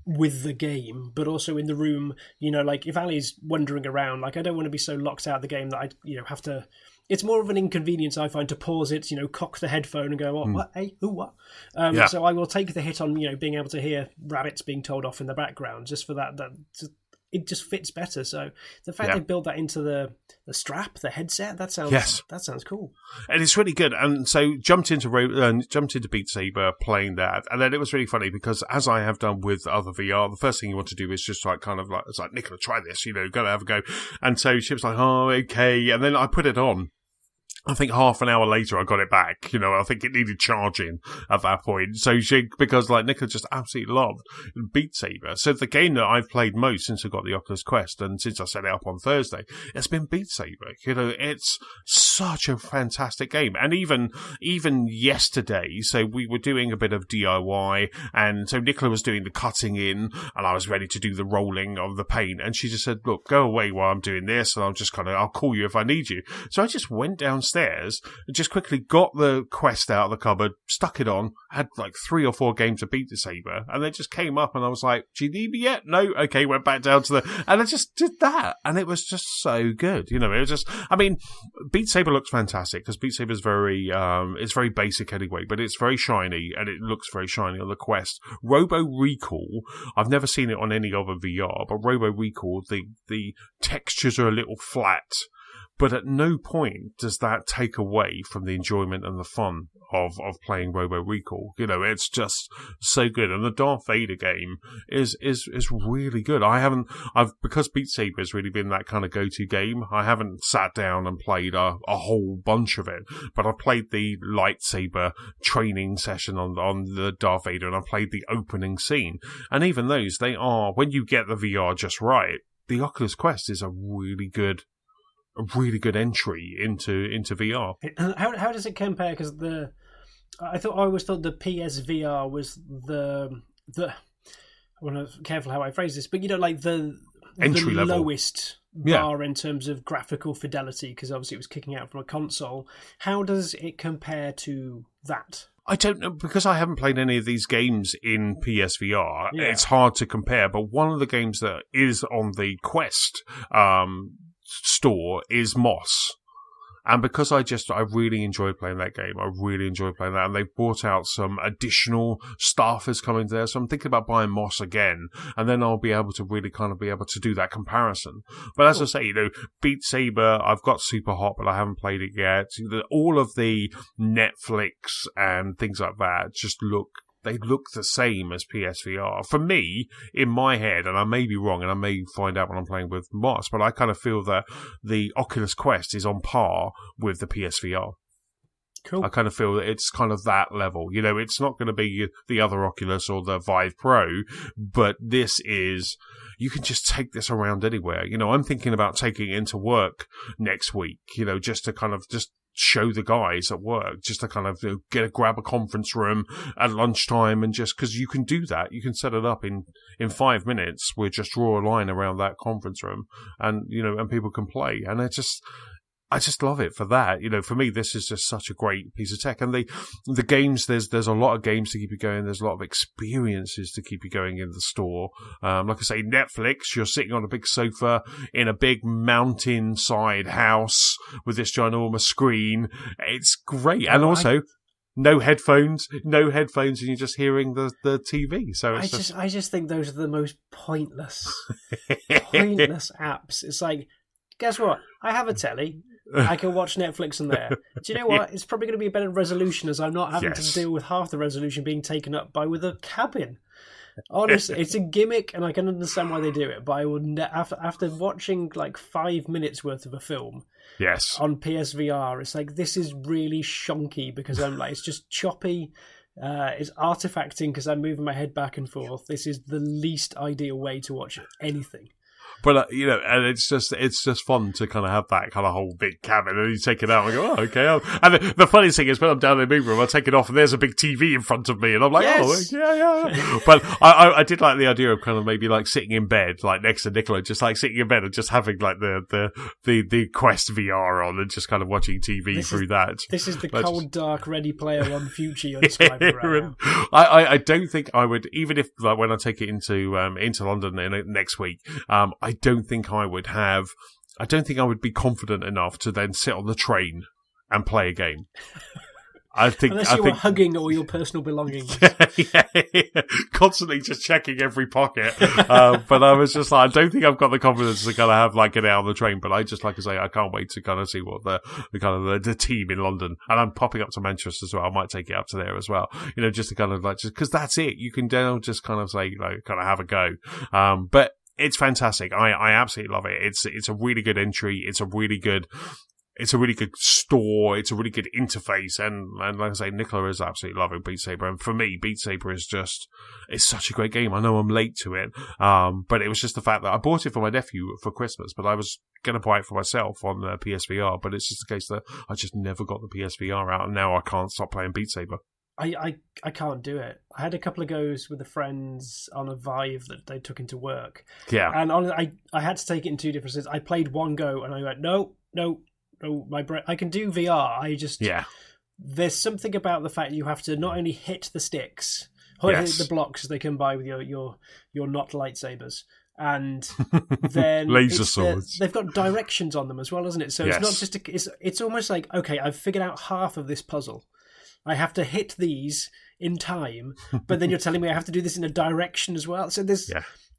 with the game, but also in the room, like if Ali's wandering around, like I don't want to be so locked out of the game that I, have to. It's more of an inconvenience I find to pause it, cock the headphone and go, what, hey, who, what? So I will take the hit on, being able to hear rabbits being told off in the background just for that it just fits better. So the fact they built that into the strap, the headset, that sounds cool. And it's really good. And so jumped into Beat Saber playing that, and then it was really funny because as I have done with other VR, the first thing you want to do is just it's like Nicola, try this, gotta have a go. And so she was like, oh, okay, and then I put it on. I think half an hour later I got it back. I think it needed charging at that point. So because Nicola just absolutely loved Beat Saber. So the game that I've played most since I got the Oculus Quest and since I set it up on Thursday, it's been Beat Saber. It's such a fantastic game. And even yesterday, so we were doing a bit of DIY, and so Nicola was doing the cutting in and I was ready to do the rolling of the paint, and she just said, look, go away while I'm doing this, and I'll call you if I need you. So I just went downstairs, just quickly got the Quest out of the cupboard, stuck it on, had like 3 or 4 games of Beat Saber, and they just came up and I was like, do you need me yet? No? Okay, went back down to and I just did that, and it was just so good. It was just, Beat Saber looks fantastic because Beat Saber is it's very basic anyway, but it's very shiny and it looks very shiny on the Quest. Robo Recall, I've never seen it on any other VR, but Robo Recall, the textures are a little flat, but at no point does that take away from the enjoyment and the fun of playing Robo Recall. It's just so good. And the Darth Vader game is really good. Because Beat Saber has really been that kind of go-to game, I haven't sat down and played a whole bunch of it, but I've played the lightsaber training session on the Darth Vader, and I've played the opening scene. And even those, when you get the VR just right, the Oculus Quest is a really good entry into VR. How does it compare? Because I always thought the PSVR was the I want to be careful how I phrase this, but the entry level, lowest bar in terms of graphical fidelity, because obviously it was kicking out from a console. How does it compare to that? I don't know, because I haven't played any of these games in PSVR. Yeah. It's hard to compare, but one of the games that is on the Quest store is Moss, and because I really enjoy playing that game, and they've brought out some additional stuff is coming there, so I'm thinking about buying Moss again, and then I'll be able to really kind of be able to do that comparison. But as I say, Beat Saber, I've got Super Hot, but I haven't played it yet. All of the Netflix and things like that they look the same as PSVR. For me, in my head, and I may be wrong, and I may find out when I'm playing with Moss, but I kind of feel that the Oculus Quest is on par with the PSVR. Cool. I kind of feel that it's kind of that level. It's not going to be the other Oculus or the Vive Pro, but this is, you can just take this around anywhere. I'm thinking about taking it into work next week, just to kind of just show the guys at work, just to kind of grab a conference room at lunchtime, and just because you can do that, you can set it up in 5 minutes. We just draw a line around that conference room, and and people can play, and I just love it for that. For me, this is just such a great piece of tech. And the games, there's a lot of games to keep you going. There's a lot of experiences to keep you going in the store. Like I say, Netflix, you're sitting on a big sofa in a big mountainside house with this ginormous screen. It's great. And also, no headphones, and you're just hearing the TV. So I just think those are the most pointless apps. It's like, guess what? I have a telly. I can watch Netflix on there. Do you know what? It's probably going to be a better resolution, as I'm not having to deal with half the resolution being taken up with a cabin. Honestly, it's a gimmick, and I can understand why they do it. But I will after watching like 5 minutes worth of a film, on PSVR, it's like, this is really shonky because I'm like, it's just choppy. It's artifacting because I'm moving my head back and forth. This is the least ideal way to watch anything. But and it's just fun to kind of have that kind of whole big cabin, and you take it out and go, oh, okay. And the funniest thing is when I'm down in the movie room, I take it off and there's a big TV in front of me, and I'm like, yes. Oh, yeah. But I did like the idea of kind of maybe like sitting in bed, like next to Nicola, just like sitting in bed and just having like the Quest VR on and just kind of watching TV through that. This is the cold, dark Ready Player One future you're describing right now. I don't think I would, even if like when I take it into London next week, I don't think I would be confident enough to then sit on the train and play a game. Unless you were hugging all your personal belongings. yeah. Constantly just checking every pocket. But I was just like, I don't think I've got the confidence to kind of have like get out on the train, but I just, like I say, I can't wait to kind of see what the team in London, and I'm popping up to Manchester as well. I might take it up to there as well, just to kind of like, just because that's it. You can now just kind of say, kind of have a go. But it's fantastic. I absolutely love it. It's a really good entry. It's a really good store. It's a really good interface. And like I say, Nicola is absolutely loving Beat Saber. And for me, Beat Saber is it's such a great game. I know I'm late to it. But it was just the fact that I bought it for my nephew for Christmas, but I was going to buy it for myself on the PSVR. But it's just the case that I just never got the PSVR out, and now I can't stop playing Beat Saber. I can't do it. I had a couple of goes with the friends on a Vive that they took into work. Yeah. And I had to take it in two different sets. I played one go and I went, no, my brain. I can do VR. There's something about the fact you have to not only hit the sticks, or hit the blocks as they come by with your not lightsabers, and then laser swords. They've got directions on them as well, isn't it? So it's not just it's almost like, okay, I've figured out half of this puzzle. I have to hit these in time, but then you're telling me I have to do this in a direction as well. So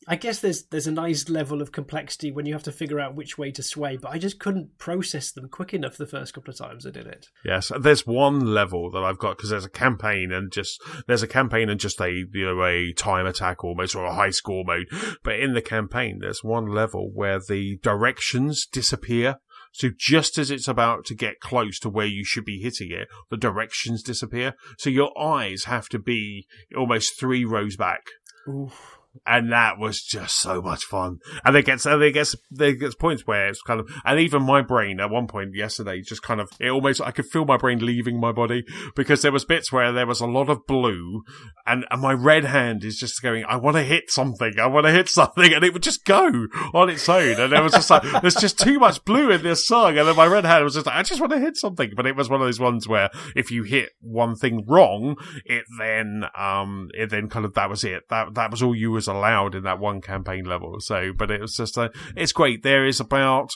I guess there's a nice level of complexity when you have to figure out which way to sway, but I just couldn't process them quick enough the first couple of times I did it. Yes, there's one level that I've got, because there's a campaign and just a time attack almost, or a high score mode. But in the campaign, there's one level where the directions disappear. So just as it's about to get close to where you should be hitting it, the directions disappear. So your eyes have to be almost 3 rows back. Oof. And that was just so much fun. And there gets points where it's kind of, and even my brain at one point yesterday just kind of, I could feel my brain leaving my body, because there was bits where there was a lot of blue, and my red hand is just going, I want to hit something, and it would just go on its own. And it was just like, there's just too much blue in this song. And then my red hand was just like, I just want to hit something. But it was one of those ones where if you hit one thing wrong, it then kind of, that was it. That was all you was allowed in that one campaign level. So, but it was just it's great. There's about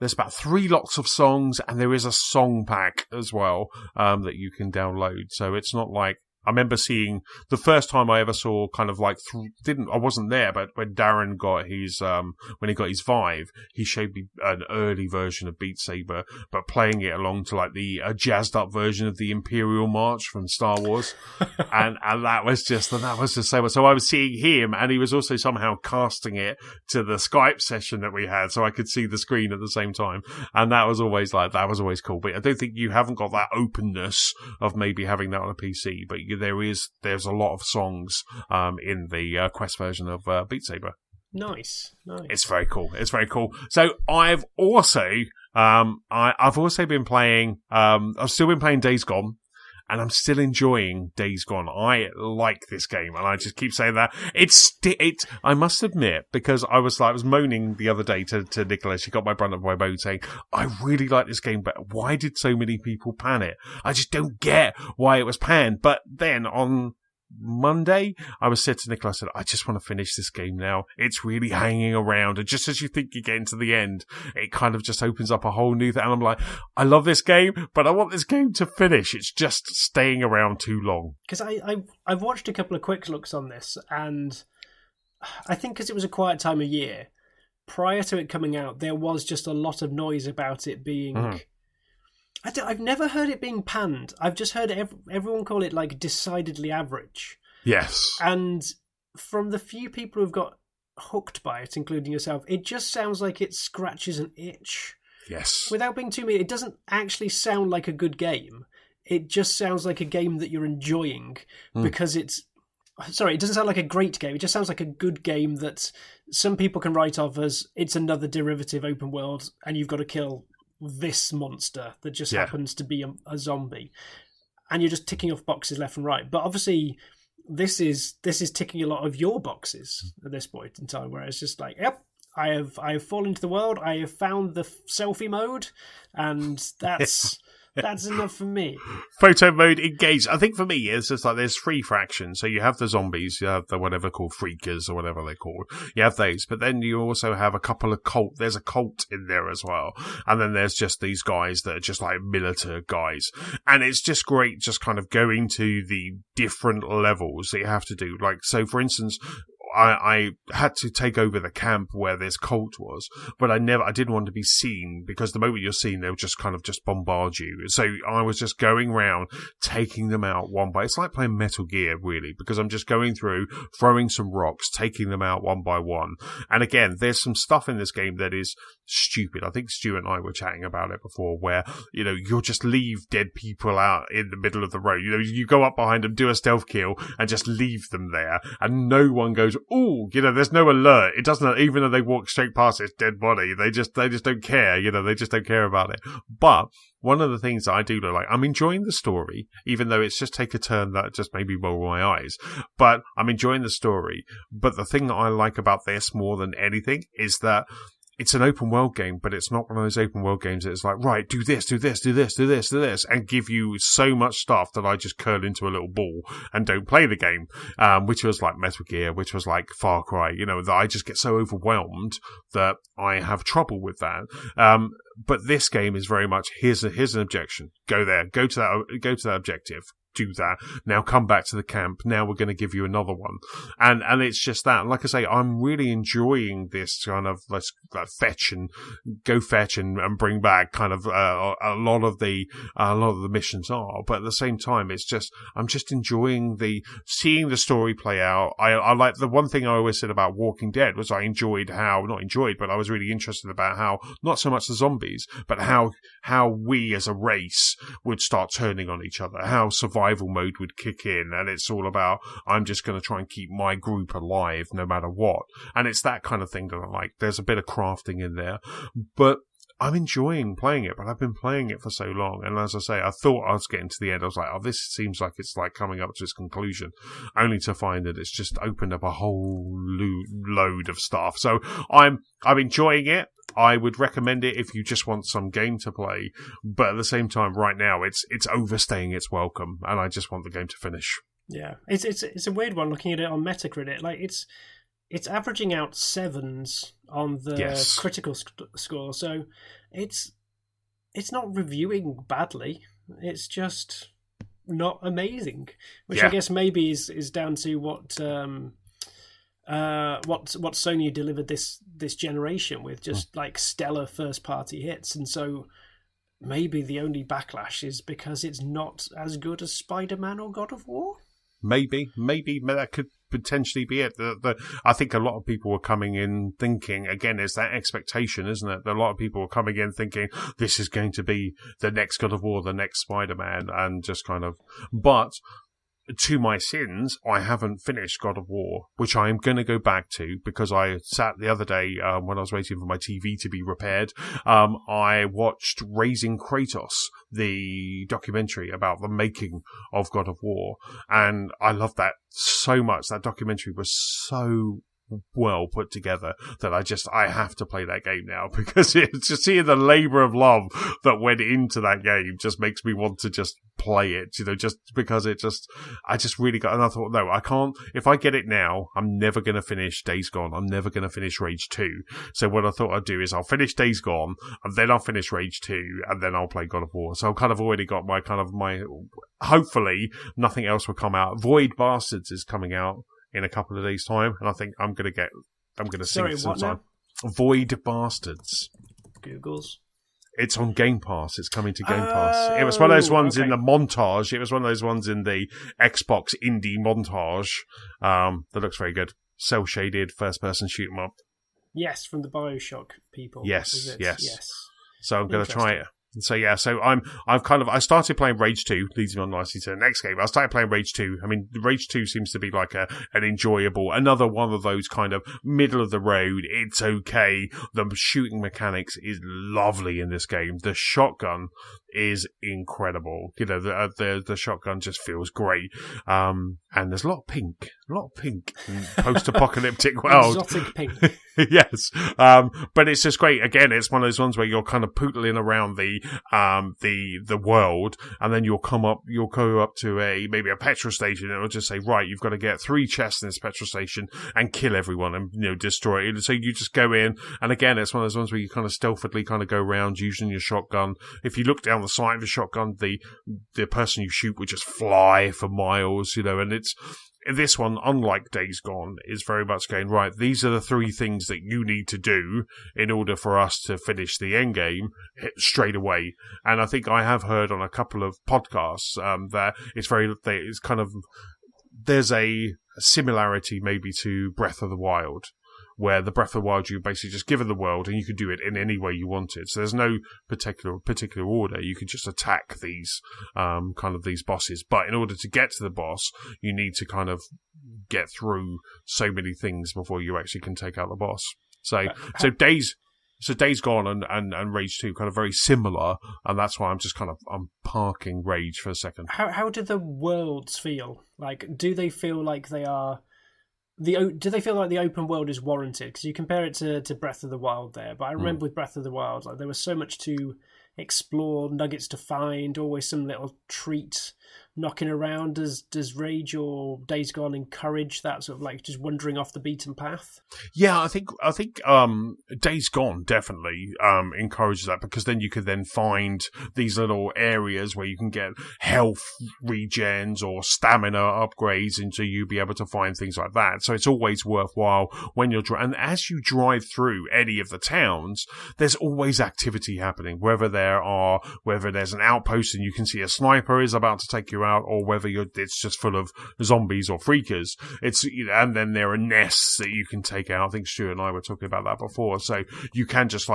3 lots of songs, and there is a song pack as well that you can download. So it's not like, I remember seeing the first time I ever saw kind of like I wasn't there, but when Darren got his when he got his Vive, he showed me an early version of Beat Saber, but playing it along to like the jazzed up version of the Imperial March from Star Wars, and that was just so much. So I was seeing him, and he was also somehow casting it to the Skype session that we had, so I could see the screen at the same time, and that was always cool. But I don't think you haven't got that openness of maybe having that on a PC, but there's a lot of songs in the Quest version of Beat Saber. Nice. It's very cool. So I've also been playing. I've still been playing Days Gone, and I'm still enjoying Days Gone. I like this game, and I just keep saying that. I must admit, because I was moaning the other day to Nicola. She got my brunt of my moan, saying, I really like this game, but why did so many people pan it? I just don't get why it was panned. But then on Monday, I was said to Nicola, I said, I just want to finish this game now. It's really hanging around, and just as you think you're getting to the end, it kind of just opens up a whole new thing. And I'm like, I love this game, but I want this game to finish. It's just staying around too long. Because I've watched a couple of quick looks on this, and I think because it was a quiet time of year, prior to it coming out, there was just a lot of noise about it being... I've never heard it being panned. I've just heard everyone call it like decidedly average. Yes. And from the few people who've got hooked by it, including yourself, it just sounds like it scratches an itch. Yes. Without being too mean, it doesn't actually sound like a good game. It just sounds like a game that you're enjoying because it's... Sorry, it doesn't sound like a great game. It just sounds like a good game that some people can write off as it's another derivative open world, and you've got to kill this monster that just happens to be a zombie, and you're just ticking off boxes left and right. But obviously, this is ticking a lot of your boxes at this point in time, where it's just like, yep, I have fallen into the world. I have found the selfie mode, and that's. That's enough for me. Photo mode engaged. I think for me, it's just like there's three fractions. So you have the zombies, you have the whatever called freakers or whatever they're called. You have those, but then you also have a couple of cult. There's a cult in there as well. And then there's just these guys that are just like militant guys. And it's just great just kind of going to the different levels that you have to do. Like, so for instance, I had to take over the camp where this cult was, but I didn't want to be seen, because the moment you're seen, they'll just kind of just bombard you. So I was just going around, taking them out one by. It's like playing Metal Gear, really, because I'm just going through, throwing some rocks, taking them out one by one. And again, there's some stuff in this game that is stupid. I think Stu and I were chatting about it before, where, you know, you'll just leave dead people out in the middle of the road. You know, you go up behind them, do a stealth kill, and just leave them there, and no one goes, ooh, you know, there's no alert. It doesn't, even though they walk straight past this dead body, they just don't care, you know, they just don't care about it. But one of the things that I do like, I'm enjoying the story, even though it's just take a turn that just made me roll my eyes. But I'm enjoying the story. But the thing that I like about this more than anything is that it's an open world game, but it's not one of those open world games that it's like, right, do this, do this, do this, do this, do this, and give you so much stuff that I just curl into a little ball and don't play the game, which was like Metal Gear, which was like Far Cry, you know, that I just get so overwhelmed that I have trouble with that. But this game is very much, here's an objection. Go there, go to that objective. Do that. Now come back to the camp. Now we're going to give you another one. And it's just that. Like I say, I'm really enjoying this kind of, let's fetch and bring back kind of, a lot of the missions are. But at the same time, it's just, I'm just enjoying seeing the story play out. I like, the one thing I always said about Walking Dead was I was really interested about how, not so much the zombies, but how we as a race would start turning on each other, how survival mode would kick in, and it's all about, I'm just going to try and keep my group alive no matter what. And it's that kind of thing that I like. There's a bit of crafting in there, but I'm enjoying playing it, but I've been playing it for so long. And as I say, I thought I was getting to the end. I was like, oh, this seems like it's like coming up to its conclusion, only to find that it's just opened up a whole load of stuff. So I'm enjoying it. I would recommend it if you just want some game to play, but at the same time, right now, it's overstaying its welcome, and I just want the game to finish. Yeah, it's a weird one looking at it on Metacritic. Like it's averaging out 7s on the critical score, so it's not reviewing badly. It's just not amazing, which I guess maybe is down to what Sony delivered this generation with, just like stellar first party hits, and so maybe the only backlash is because it's not as good as Spider-Man or God of War. Maybe that could potentially be it. I think a lot of people were coming in thinking, again, it's that expectation, isn't it? A lot of people were coming in thinking this is going to be the next God of War, the next Spider-Man, and just kind of, but to my sins, I haven't finished God of War, which I am going to go back to, because I sat the other day when I was waiting for my TV to be repaired. I watched Raising Kratos, the documentary about the making of God of War, and I loved that so much. That documentary was so well put together that I have to play that game now, because it's just seeing the labour of love that went into that game just makes me want to just play it, you know, just because I just really got, and I thought, no, I can't, if I get it now, I'm never going to finish Days Gone, I'm never going to finish Rage 2, so what I thought I'd do is I'll finish Days Gone, and then I'll finish Rage 2, and then I'll play God of War. So I've kind of already got my hopefully nothing else will come out. Void Bastards is coming out in a couple of days' time, and I think I'm going to sink some time. Void Bastards. Googles. It's on Game Pass. It's coming to Game Pass. It was one of those ones in the montage. It was one of those ones in the Xbox indie montage. That looks very good. Cel-shaded, first-person shoot 'em up. Yes, from the BioShock people. Yes. So I'm going to try it. So yeah, I started playing Rage 2, leads me on nicely to the next game. I started playing Rage 2. I mean, Rage 2 seems to be like an enjoyable, another one of those kind of middle of the road, it's okay. The shooting mechanics is lovely in this game. The shotgun is incredible. You know, the shotgun just feels great. And there's a lot of pink in post-apocalyptic world. Exotic pink. Yes. But it's just great. Again, it's one of those ones where you're kind of pootling around the world, and then you'll go up to maybe a petrol station, and it'll just say, right, you've got to get 3 chests in this petrol station and kill everyone and, you know, destroy it. And so you just go in, and again, it's one of those ones where you kind of stealthily kind of go around using your shotgun. If you look down the sight of the shotgun, the person you shoot would just fly for miles, you know, and it's, this one, unlike Days Gone, is very much going, right, these are the 3 things that you need to do in order for us to finish the end game straight away. And I think I have heard on a couple of podcasts that it's kind of, there's a similarity maybe to Breath of the Wild, where the Breath of the Wild, you basically just given the world and you can do it in any way you wanted. So there's no particular order. You can just attack these these bosses. But in order to get to the boss, you need to kind of get through so many things before you actually can take out the boss. So Days Gone and Rage 2 kind of very similar, and that's why I'm parking Rage for a second. How do the worlds feel? Like, do they feel like they are... do they feel like the open world is warranted? Because you compare it to Breath of the Wild there, but I remember with Breath of the Wild, like, there was so much to explore, nuggets to find, always some little treat knocking around. Does Rage or Days Gone encourage that sort of like just wandering off the beaten path? Yeah, I think Days Gone definitely encourages that, because then you could then find these little areas where you can get health regens or stamina upgrades, and so you'll be able to find things like that. So it's always worthwhile when you're and as you drive through any of the towns, there's always activity happening, whether there's an outpost and you can see a sniper is about to take you out, or whether it's just full of zombies or freakers. And then there are nests that you can take out. I think Stu and I were talking about that before. So you can just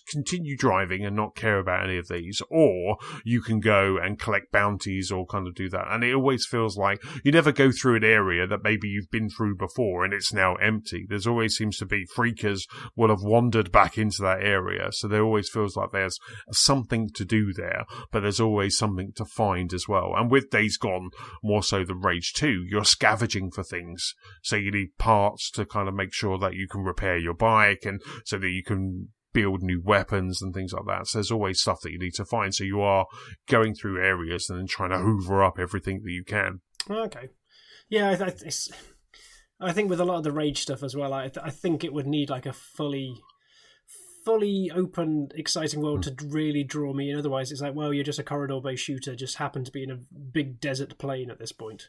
continue driving and not care about any of these, or you can go and collect bounties or kind of do that. And it always feels like you never go through an area that maybe you've been through before and it's now empty. There's always seems to be freakers will have wandered back into that area. So there always feels like there's something to do there, but there's always something to find as well. And with Days Gone, more so than Rage 2, you're scavenging for things. So you need parts to kind of make sure that you can repair your bike, and so that you can build new weapons and things like that. So there's always stuff that you need to find. So you are going through areas and then trying to hoover up everything that you can. Okay. Yeah, I think with a lot of the Rage stuff as well, I think it would need like a fully open, exciting world to really draw me in. Otherwise, it's like, well, you're just a corridor-based shooter, just happen to be in a big desert plain at this point.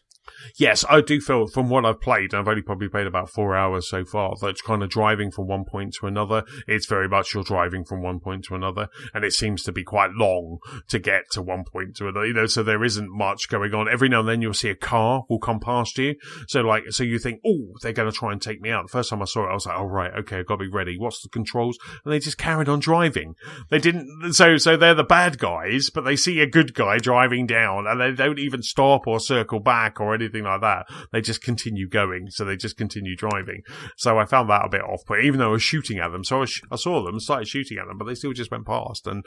Yes, I do feel from what I've played, I've only probably played about 4 hours so far, that's kind of driving from one point to another. It's very much you're driving from one point to another, and it seems to be quite long to get to one point to another, you know, so there isn't much going on. Every now and then you'll see a car will come past you, so you think, oh, they're going to try and take me out. The first time I saw it, I was like, oh, right, okay, I've got to be ready. What's the controls? And they just carried on driving. They didn't, so they're the bad guys, but they see a good guy driving down, and they don't even stop or circle back or anything like that. They just continue going, so they just continue driving. So I found that a bit off-putting, even though I was shooting at them. So I saw them, started shooting at them, but they still just went past and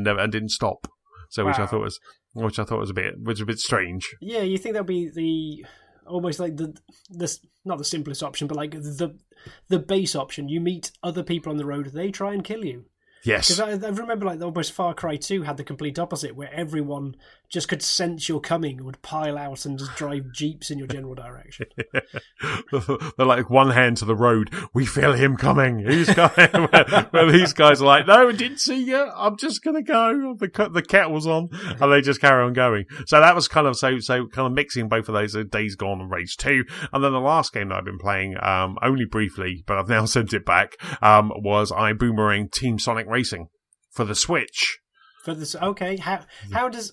didn't stop. So wow. which I thought was a bit strange. Yeah, you think that'd be the almost like the not the simplest option, but like the base option. You meet other people on the road, they try and kill you. Yes. Because I remember like almost Far Cry 2 had the complete opposite, where everyone just could sense you're coming, would pile out and just drive jeeps in your general direction. They're like one hand to the road. We feel him coming. He's coming. Well, these guys are like, no, I didn't see you. I'm just going to go. The kettle's on. And they just carry on going. So that was kind of so kind of mixing both of those, Days Gone and Rage 2. And then the last game that I've been playing, only briefly, but I've now sent it back, was I Boomerang Team Sonic Racing for the Switch. Okay, how does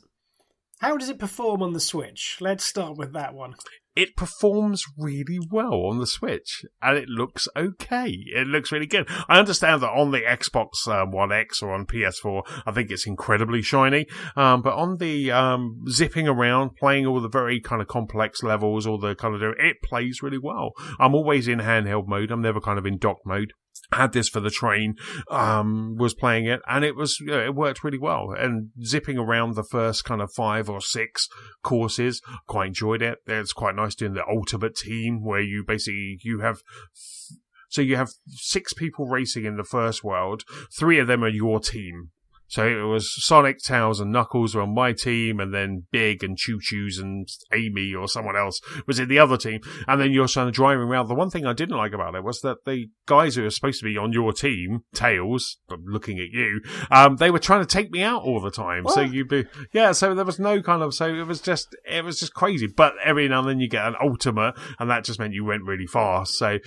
it perform on the Switch? Let's start with that one. it performs really well on the Switch, and it looks okay. It looks really good. I understand that on the Xbox One X or on PS4, I think it's incredibly shiny, but on the zipping around, playing all the very kind of complex levels, all the kind of it plays really well. I'm always in handheld mode. I'm never kind of in dock mode. Had this for the train, was playing it, and it was, it worked really well. And zipping around the first kind of 5 or 6 courses, quite enjoyed it. It's quite nice doing the ultimate team where you have 6 people racing in the first world. 3 of them are your team. So it was Sonic, Tails, and Knuckles were on my team, and then Big and Choo Choo's and Amy or someone else was in the other team. And then you're kind of driving around. The one thing I didn't like about it was that the guys who were supposed to be on your team, Tails, looking at you, they were trying to take me out all the time. What? So there was no kind of, so it was just crazy. But every now and then you get an ultimate, and that just meant you went really fast. So,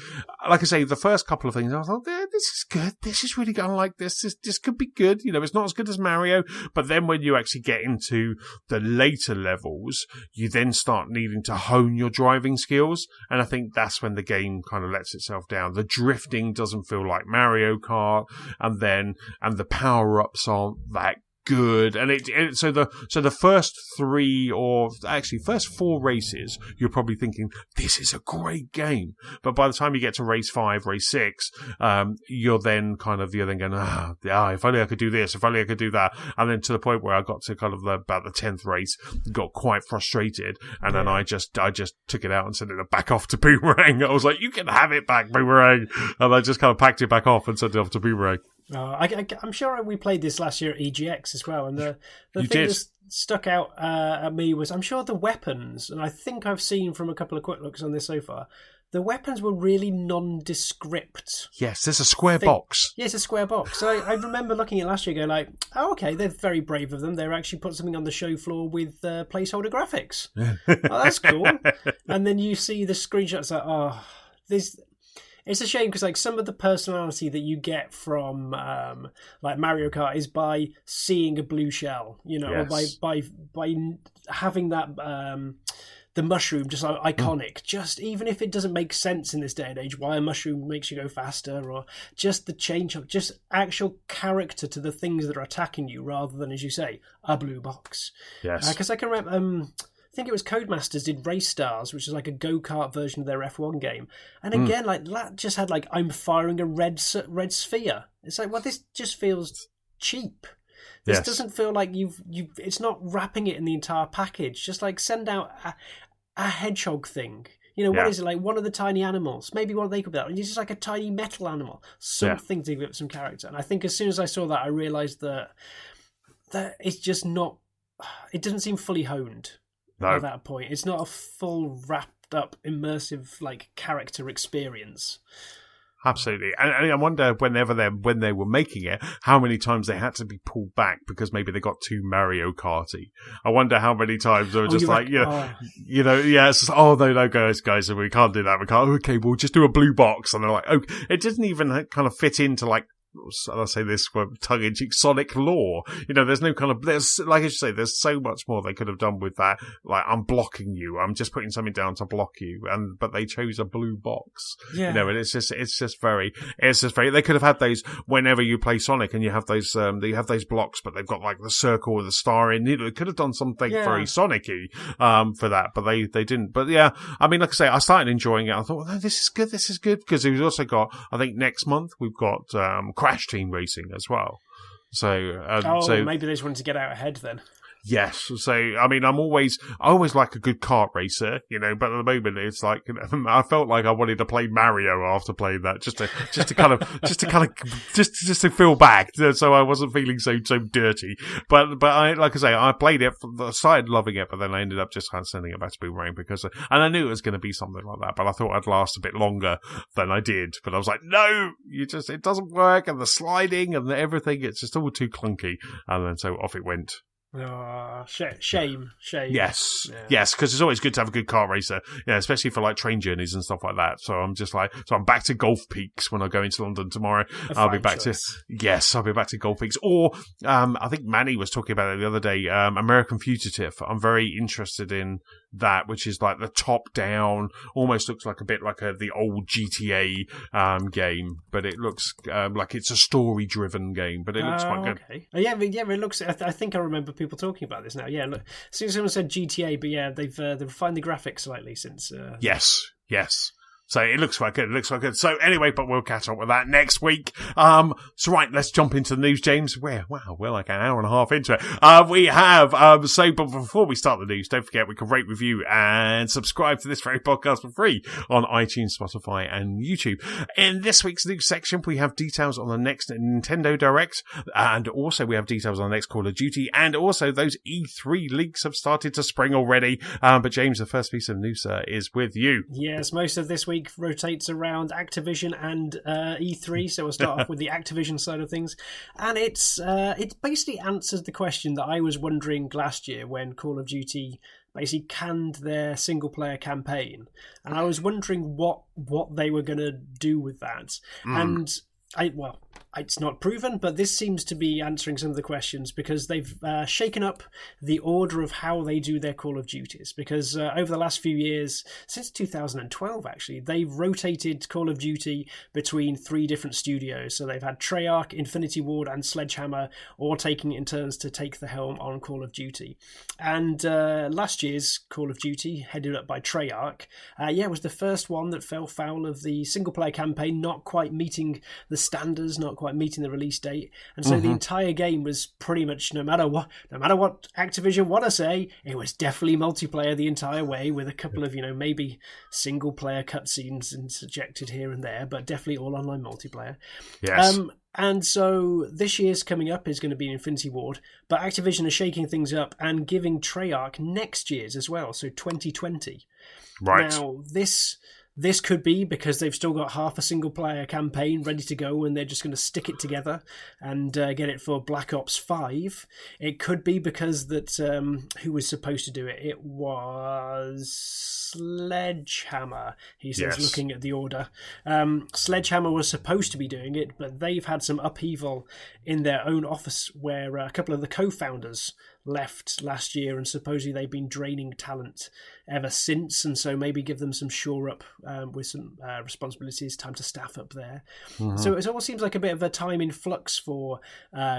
like I say, the first couple of things, I thought, this is good. This is really going to like this. This could be good. It's not as good as Mario, but then when you actually get into the later levels, you then start needing to hone your driving skills, and I think that's when the game kind of lets itself down. The drifting doesn't feel like Mario Kart, and the power-ups aren't that good, and so the first 3 or actually first 4 races, you're probably thinking this is a great game, but by the time you get to race 5, race 6, you're then going, if only I could do this, if only I could do that, and then to the point where I got to kind of about the 10th race, got quite frustrated, and then I just took it out and sent it back off to Boomerang. I was like, you can have it back, Boomerang, and I just kind of packed it back off and sent it off to Boomerang. I'm sure we played this last year at EGX as well, and the thing that stuck out at me was, I'm sure the weapons, and I think I've seen from a couple of quick looks on this so far, the weapons were really nondescript. Yes, there's a square box. Yes, a square box. So I remember looking at last year going like, oh, okay, they're very brave of them. They're actually put something on the show floor with placeholder graphics. Oh, that's cool. And then you see the screenshots like, it's a shame because like some of the personality that you get from like Mario Kart is by seeing a blue shell, or by having that the mushroom just iconic. Just even if it doesn't make sense in this day and age, why a mushroom makes you go faster, or just the change of just actual character to the things that are attacking you, rather than, as you say, a blue box. Yes, because I can remember. I think it was Codemasters did Race Stars, which is like a go-kart version of their F1 game. And again, like that just had like, I'm firing a red sphere. It's like, well, this just feels cheap. This doesn't feel like it's not wrapping it in the entire package. Just like send out a hedgehog thing. What is it, like one of the tiny animals? Maybe one they could be that. It's just like a tiny metal animal. Something to give it some character. And I think as soon as I saw that, I realised that it's just not, it doesn't seem fully honed. No. At that point, it's not a full wrapped up immersive like character experience. Absolutely, and I wonder when they were making it, how many times they had to be pulled back because maybe they got too Mario Karty. I wonder how many times they were just it's just, no, guys, we can't do that. We can't. Okay, we'll just do a blue box, and they're like, okay, it didn't even kind of fit into like. I say this for tongue-in-cheek, Sonic lore. There's no kind of, there's, like I say, there's so much more they could have done with that. Like, I'm blocking you. I'm just putting something down to block you. But they chose a blue box. Yeah. And it's just very, they could have had those whenever you play Sonic and you have those blocks, but they've got like the circle with the star in. They could have done something very Sonic-y, for that, but they didn't. But yeah, I mean, like I say, I started enjoying it. I thought, well, this is good, because we've also got, I think next month, we've got, Crash Team Racing as well. So maybe they just wanted to get out ahead then. Yes, so I mean, I always like a good kart racer, but at the moment it's like I felt like I wanted to play Mario after playing that, just to feel back, so I wasn't feeling so dirty. But I, like I say, I played it, I started loving it, but then I ended up just kind of sending it back to Boomerang and I knew it was going to be something like that, but I thought I'd last a bit longer than I did. But I was like, no, it doesn't work, and the sliding and everything, it's just all too clunky, and then so off it went. Oh, shame. Yes, Yeah. yes, because it's always good to have a good car racer, especially for like train journeys and stuff like that. So I'm just like, I'm back to Golf Peaks when I go into London tomorrow. I'll be back to Golf Peaks. Or I think Manny was talking about it the other day. American Fugitive. I'm very interested in that, which is like the top down, almost looks like a bit like the old GTA game, but it looks like it's a story driven game, but it looks quite good. Okay. It looks. I think I remember people talking about this now. Yeah, look, as soon as someone said GTA, but yeah, they've refined the graphics slightly since. Yes. So it looks quite good. So anyway, but we'll catch up with that next week. So right, let's jump into the news, James. We're like an hour and a half into it. We have, but before we start the news, don't forget we can rate, review, and subscribe to this very podcast for free on iTunes, Spotify, and YouTube. In this week's news section, we have details on the next Nintendo Direct, and also we have details on the next Call of Duty, and also those E3 leaks have started to spring already. But James, the first piece of news is with you. Yes, most of this week rotates around Activision and E3, so we'll start off with the Activision side of things, and it basically answers the question that I was wondering last year when Call of Duty basically canned their single player campaign, and I was wondering what they were going to do with that. And it's not proven, but this seems to be answering some of the questions, because they've shaken up the order of how they do their Call of Duties. Because over the last few years, since 2012 actually, they've rotated Call of Duty between 3 different studios. So they've had Treyarch, Infinity Ward, and Sledgehammer all taking it in turns to take the helm on Call of Duty. And last year's Call of Duty, headed up by Treyarch, was the first one that fell foul of the single player campaign not quite meeting the standards, not quite meeting the release date, and so the entire game was pretty much, no matter what Activision want to say, it was definitely multiplayer the entire way, with a couple of maybe single player cutscenes interjected here and there, but definitely all online multiplayer. Yes. And so this year's coming up is going to be Infinity Ward, but Activision are shaking things up and giving Treyarch next year's as well, so 2020. Right. Now this could be because they've still got half a single-player campaign ready to go and they're just going to stick it together and get it for Black Ops 5. It could be because that who was supposed to do it? It was Sledgehammer. He says, looking at the order. Sledgehammer was supposed to be doing it, but they've had some upheaval in their own office where a couple of the co-founders left last year, and supposedly they've been draining talent ever since, and so maybe give them some shore up with some responsibilities, time to staff up there. So it almost seems like a bit of a time in flux for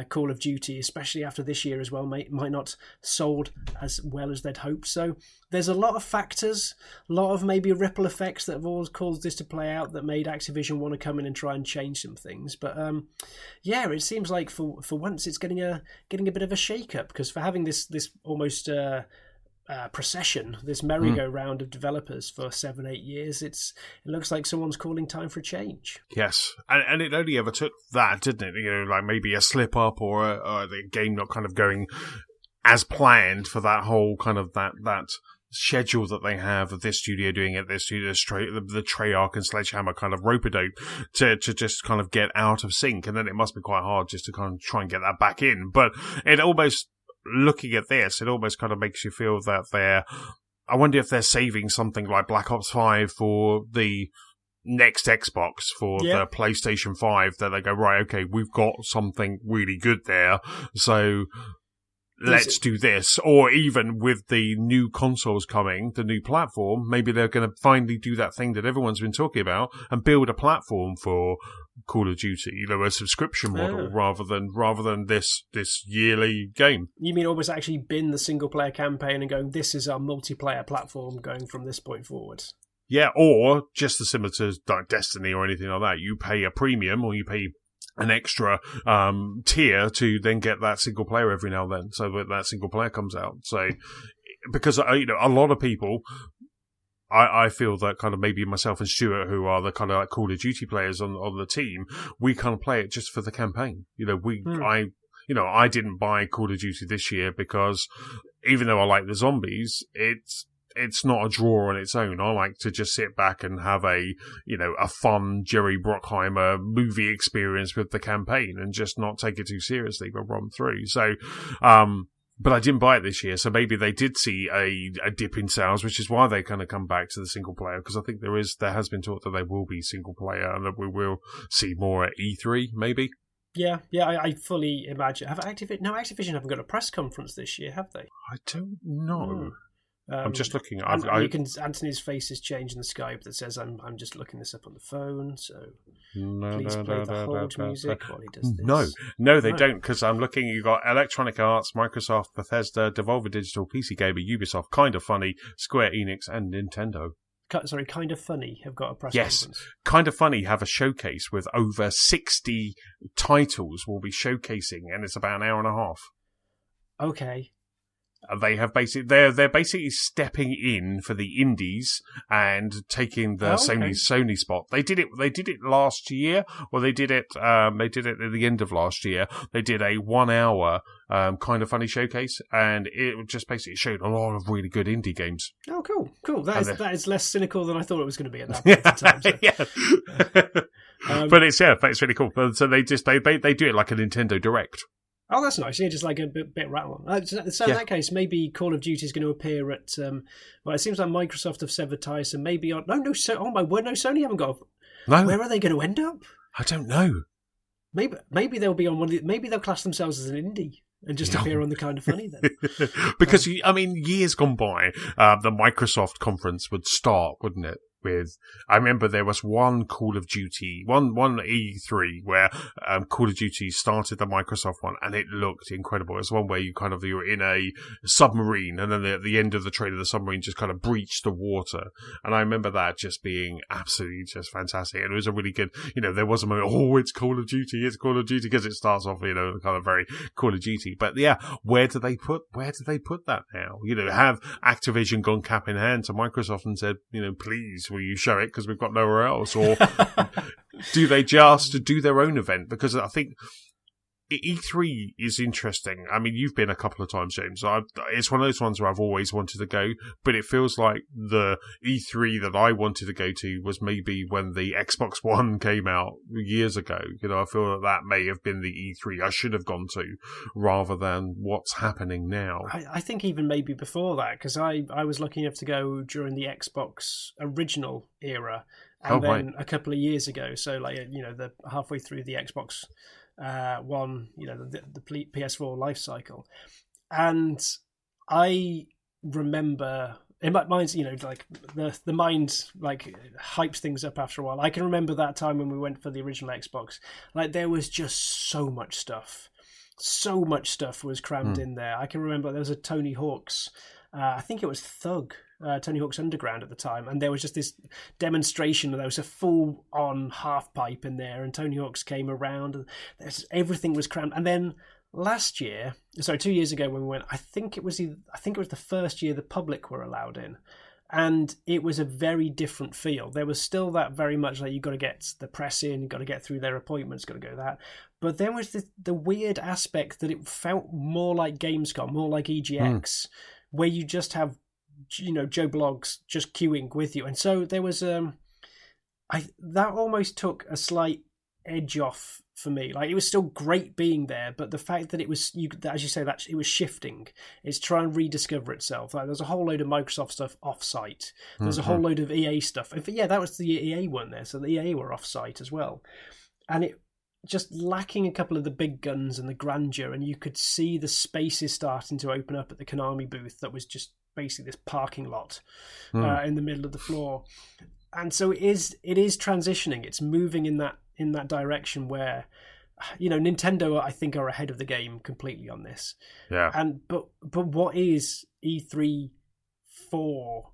Call of Duty, especially after this year as well might not sold as well as they'd hoped. So there's a lot of factors, a lot of maybe ripple effects that have always caused this to play out that made Activision want to come in and try and change some things. But it seems like for once it's getting a bit of a shake up, because for having this almost procession, this merry-go-round of developers for 7-8 years, it looks like someone's calling time for a change. Yes, and it only ever took that, didn't it? Like maybe a slip up or the game not kind of going as planned for that whole kind of that schedule that they have of this studio doing it, this studio, the Treyarch and Sledgehammer kind of rope-a-dope to just kind of get out of sync, and then it must be quite hard just to kind of try and get that back in. But it almost, looking at this, it almost kind of makes you feel that I wonder if they're saving something like Black Ops 5 for the next Xbox, for the PlayStation 5, that they go, right, okay, we've got something really good there, so let's do this. Or even with the new consoles coming, the new platform, maybe they're going to finally do that thing that everyone's been talking about and build a platform for Call of Duty, a subscription model rather than this like game. You mean almost actually bin the single player campaign and going, this is our multiplayer platform going from this point forward? Yeah, or just as similar to like Destiny or anything like that. You pay a premium, or you pay an extra tier to then get that single player every now and then, so that single player comes out. So, because a lot of people, I feel that kind of maybe myself and Stuart, who are the kind of like Call of Duty players on the team, we kind of play it just for the campaign. I didn't buy Call of Duty this year because even though I like the zombies, it's not a draw on its own. I like to just sit back and have a fun Jerry Bruckheimer movie experience with the campaign and just not take it too seriously, but run through. So, But I didn't buy it this year, so maybe they did see a dip in sales, which is why they kind of come back to the single player, because I think there has been talk that they will be single player and that we will see more at E3, maybe. Yeah, I fully imagine. Activision haven't got a press conference this year, have they? I don't know. I'm just looking. Antony's face is changing the Skype that says, "I'm just looking this up on the phone." So please play the hold music while he does this. No, they don't. Because I'm looking. You got Electronic Arts, Microsoft, Bethesda, Devolver Digital, PC Gamer, Ubisoft, Kind of Funny, Square Enix, and Nintendo. Sorry, Kind of Funny have got a press conference. Yes, Kind of Funny have a showcase with over 60 titles. We'll be showcasing, and it's about an hour and a half. Okay. They're basically stepping in for the indies and taking the Sony spot. They did it last year, or they did it at the end of last year. They did a 1 hour Kind of Funny showcase, and it just basically showed a lot of really good indie games. Oh, cool. That is less cynical than I thought it was going to be at that point in time. So. But it's really cool. So they do it like a Nintendo Direct. Oh, that's nice. Yeah, just like a bit rattle on. So in that case, maybe Call of Duty is going to appear at. Well, it seems like Microsoft have severed ties, and maybe on. No. Oh my word! No, Sony haven't got. No. Where are they going to end up? I don't know. Maybe they'll be on one. Maybe they'll class themselves as an indie and just appear on the Kind of Funny then. Because years gone by, the Microsoft conference would start, wouldn't it? I remember there was one Call of Duty, one E3 where Call of Duty started the Microsoft one, and it looked incredible. It was one where you're in a submarine, and then at the end of the trailer, the submarine just kind of breached the water. And I remember that just being absolutely just fantastic. And it was a really good, there was a moment, it's Call of Duty, because it starts off, kind of very Call of Duty. But yeah, where do they put that now? Have Activision gone cap in hand to Microsoft and said, please, will you show it because we've got nowhere else? Or do they just do their own event? Because I think E3 is interesting. I mean, you've been a couple of times, James. It's one of those ones where I've always wanted to go, but it feels like the E3 that I wanted to go to was maybe when the Xbox One came out years ago. I feel that may have been the E3 I should have gone to rather than what's happening now. I think even maybe before that, because I was lucky enough to go during the Xbox original era, and then a couple of years ago. So the halfway through the Xbox One, the PS4 life cycle. And I remember, in my mind, like the mind like hypes things up after a while. I can remember that time when we went for the original Xbox. Like there was just so much stuff. So much stuff was crammed in there. I can remember there was a Tony Hawk's, I think it was Thug, Tony Hawk's Underground at the time, and there was just this demonstration. There was a full-on half-pipe in there, and Tony Hawk's came around, and everything was crammed. And then 2 years ago when we went, I think it was the first year the public were allowed in, and it was a very different feel. There was still that very much like you've got to get the press in, you've got to get through their appointments, got to go that. But there was the weird aspect that it felt more like Gamescom, more like EGX, where you just have Joe Blogs just queuing with you. And so there was that almost took a slight edge off for me. Like it was still great being there, but the fact that it was, as you say, that it was shifting, it's trying to rediscover itself. Like there's a whole load of Microsoft stuff off-site. There's a whole load of EA stuff. That was the EA one there. So the EA were off-site as well. And it just lacking a couple of the big guns and the grandeur, and you could see the spaces starting to open up at the Konami booth that was just basically this parking lot in the middle of the floor. And so it is transitioning. It's moving in that direction where Nintendo I think are ahead of the game completely on this. Yeah. And but what is E3 for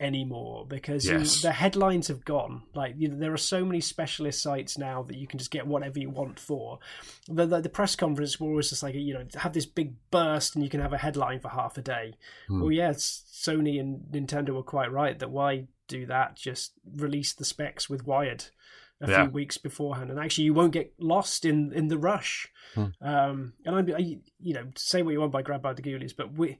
anymore? Because the headlines have gone. Like there are so many specialist sites now that you can just get whatever you want for. The press conference were always just like have this big burst and you can have a headline for half a day. Well, Sony and Nintendo were quite right that why do that? Just release the specs with Wired a few weeks beforehand, and actually you won't get lost in the rush. And say what you want by Grab by the Ghoulies, but we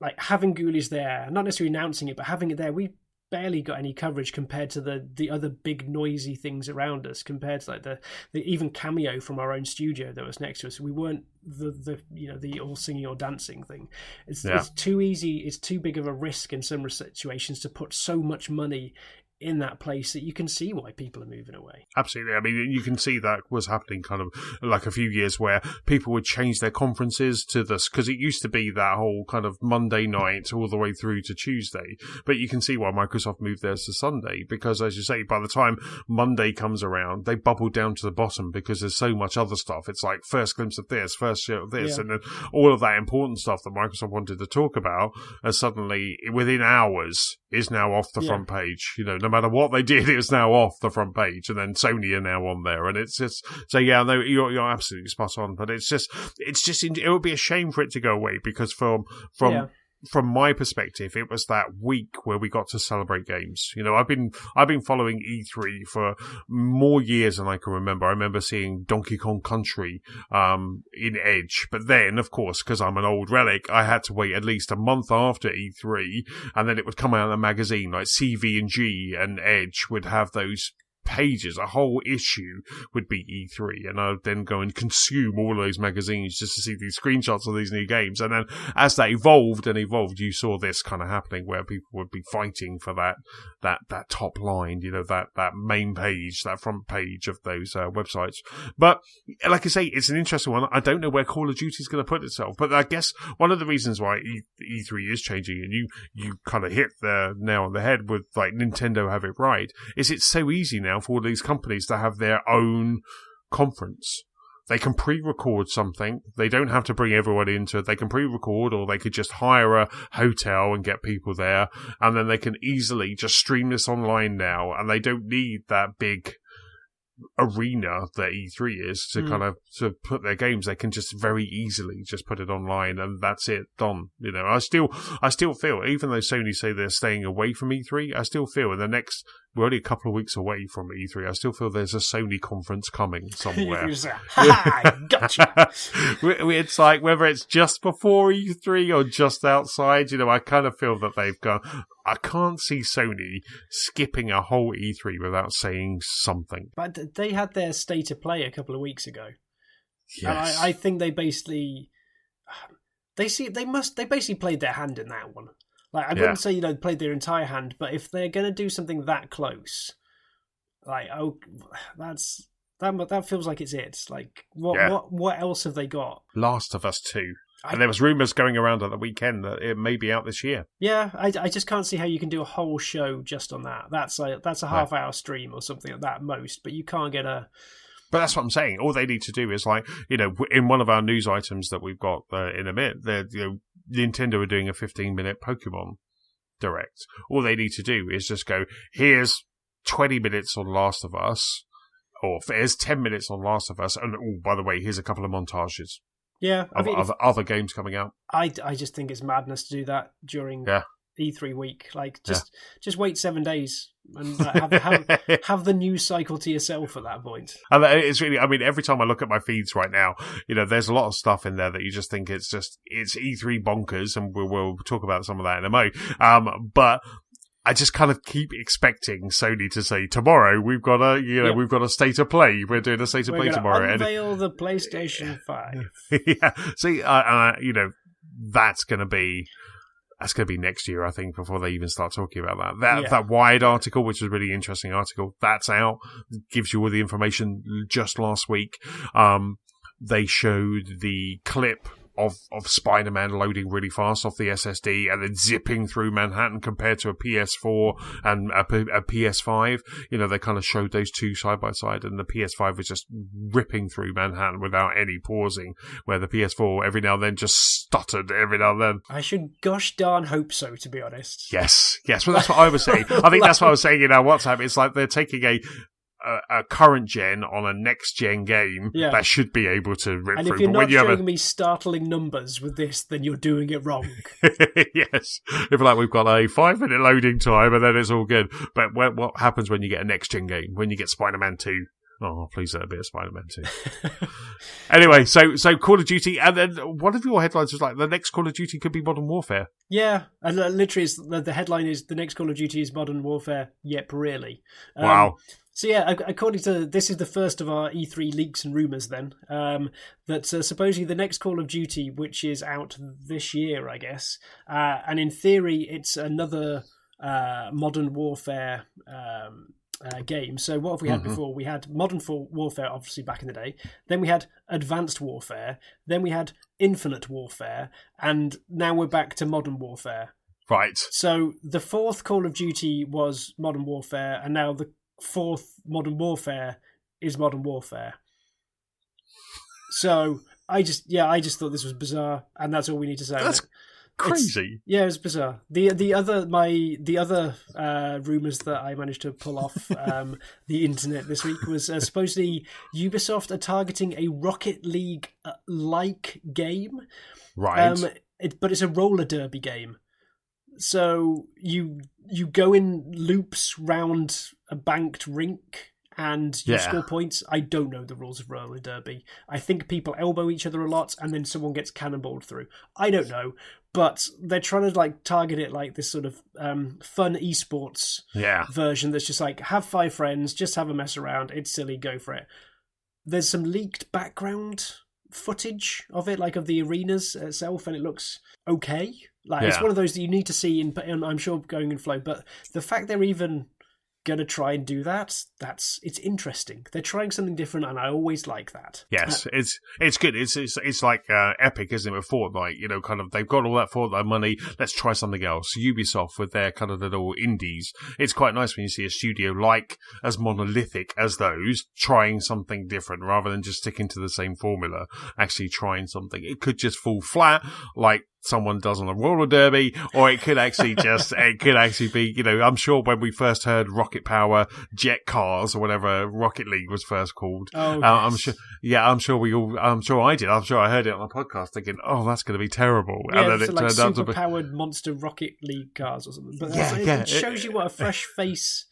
like having Ghoulies there, not necessarily announcing it, but having it there. We barely got any coverage compared to the other big noisy things around us, compared to like the even Cameo from our own studio that was next to us. We weren't the all singing or dancing thing. It's too easy, it's too big of a risk in some situations to put so much money in that place that you can see why people are moving away. Absolutely. I mean, you can see that was happening kind of like a few years where people would change their conferences to this, because it used to be that whole kind of Monday night all the way through to Tuesday. But you can see why Microsoft moved theirs to Sunday, because as you say, by the time Monday comes around, they bubble down to the bottom because there's so much other stuff. It's like first glimpse of this, first show of this, and then all of that important stuff that Microsoft wanted to talk about, and suddenly within hours is now off the front page. You know, no matter what they did, it was now off the front page, and then Sony are now on there, and it's just so no, you're absolutely spot on. But it would be a shame for it to go away, because from my perspective, it was that week where we got to celebrate games. You know, I've been following E3 for more years than I can remember. I remember seeing Donkey Kong Country in Edge, but then, of course, because I'm an old relic, I had to wait at least a month after E3, and then it would come out in a magazine like CV&G and Edge would have those pages, a whole issue would be E3, and I would then go and consume all those magazines just to see these screenshots of these new games. And then as that evolved, you saw this kind of happening where people would be fighting for that top line, you know, that main page, that front page of those websites. But like I say, it's an interesting one. I don't know where Call of Duty is going to put itself, but I guess one of the reasons why E3 is changing, and you kind of hit the nail on the head with like Nintendo have it right, is it's so easy now for all these companies to have their own conference. They can pre-record something. They don't have to bring everyone into it. They can pre-record, or they could just hire a hotel and get people there, and then they can easily just stream this online now, and they don't need that big arena that E3 is to kind of to put their games. They can just very easily just put it online, and that's it, done. You know, I still feel, even though Sony say they're staying away from E3, I still feel we're only a couple of weeks away from E3. I still feel there's a Sony conference coming somewhere. Gotcha. It's like whether it's just before E3 or just outside. You know, I kind of feel that they've gone. I can't see Sony skipping a whole E3 without saying something. But they had their state of play a couple of weeks ago. Yes. And I think they basically basically played their hand in that one. Like, I wouldn't say, played their entire hand, but if they're going to do something that close, like, that feels like it's it. Like, what else have they got? Last of Us 2. And there was rumours going around at the weekend that it may be out this year. Yeah, I just can't see how you can do a whole show just on that. That's a half-hour stream or something at that most, but you can't get a... But that's what I'm saying. All they need to do is, like, in one of our news items that we've got in a minute, Nintendo are doing a 15-minute Pokemon Direct. All they need to do is just go, here's 20 minutes on Last of Us, or here's 10 minutes on Last of Us, and, by the way, here's a couple of montages. Yeah. Other games coming out. I just think it's madness to do that during E3 week. Like, just wait 7 days and have the news cycle to yourself at that point. And it's really, I mean, every time I look at my feeds right now, there's a lot of stuff in there that you just think it's E3 bonkers, and we'll talk about some of that in a mo. But I just kind of keep expecting Sony to say, tomorrow we've got a state of play. We're doing a state of play tomorrow. We're going to unveil the PlayStation 5. Yeah. See, that's going to be next year, I think, before they even start talking about that. That Wired article, which was a really interesting article, that's out. Gives you all the information just last week. They showed the clip of Spider-Man loading really fast off the SSD and then zipping through Manhattan compared to a PS4 and a PS5. They kind of showed those two side by side, and the PS5 was just ripping through Manhattan without any pausing, where the PS4 every now and then just stuttered every now and then. I should gosh darn hope so, to be honest. Yes. Well, that's what I was saying. I think that's what I was saying in our WhatsApp. It's like they're taking a current gen on a next gen game that should be able to rip through. And if you're not showing me startling numbers with this, then you're doing it wrong. Yes. If we've got a 5-minute loading time and then it's all good. But what happens when you get a next gen game? When you get Spider-Man 2? Oh, please let it be a Spider-Man 2. Anyway, so Call of Duty, and then one of your headlines was like, the next Call of Duty could be Modern Warfare. Yeah, and literally the headline is, the next Call of Duty is Modern Warfare, yep, really. Wow. So yeah, according to, this is the first of our E3 leaks and rumours then, that supposedly the next Call of Duty, which is out this year, I guess, and in theory it's another Modern Warfare game. So what have we had before? We had Modern Warfare, obviously, back in the day. Then we had Advanced Warfare. Then we had Infinite Warfare. And now we're back to Modern Warfare. Right. So the fourth Call of Duty was Modern Warfare, and now the fourth Modern Warfare is Modern Warfare. So I just thought this was bizarre, and that's all we need to say. That's crazy. It's bizarre. The other rumours that I managed to pull off the internet this week was supposedly Ubisoft are targeting a Rocket League like game, right? But it's a roller derby game. So you go in loops round a banked rink and you score points. I don't know the rules of roller derby. I think people elbow each other a lot and then someone gets cannonballed through. I don't know, but they're trying to like target it like this sort of fun esports version that's just like, have 5 friends, just have a mess around. It's silly, go for it. There's some leaked background footage of it, like of the arenas itself, and it looks okay. Like it's one of those that you need to see in I'm sure going in flow, but the fact they're even gonna try and do that, it's interesting. They're trying something different, and I always like that. Yes, it's good. It's like Epic, isn't it, with Fortnite? You know, kind of they've got all that Fortnite money. Let's try something else. Ubisoft with their kind of little indies. It's quite nice when you see a studio like as monolithic as those trying something different rather than just sticking to the same formula. Actually trying something. It could just fall flat, like someone does on a roller derby, or it could actually be, you know, I'm sure when we first heard Rocket Power Jet Cars or whatever Rocket League was first called, I'm sure I did. I'm sure I heard it on a podcast thinking, oh, that's going to be terrible. Yeah, and then it turned out to be powered monster Rocket League cars or something. But it shows you what a fresh face,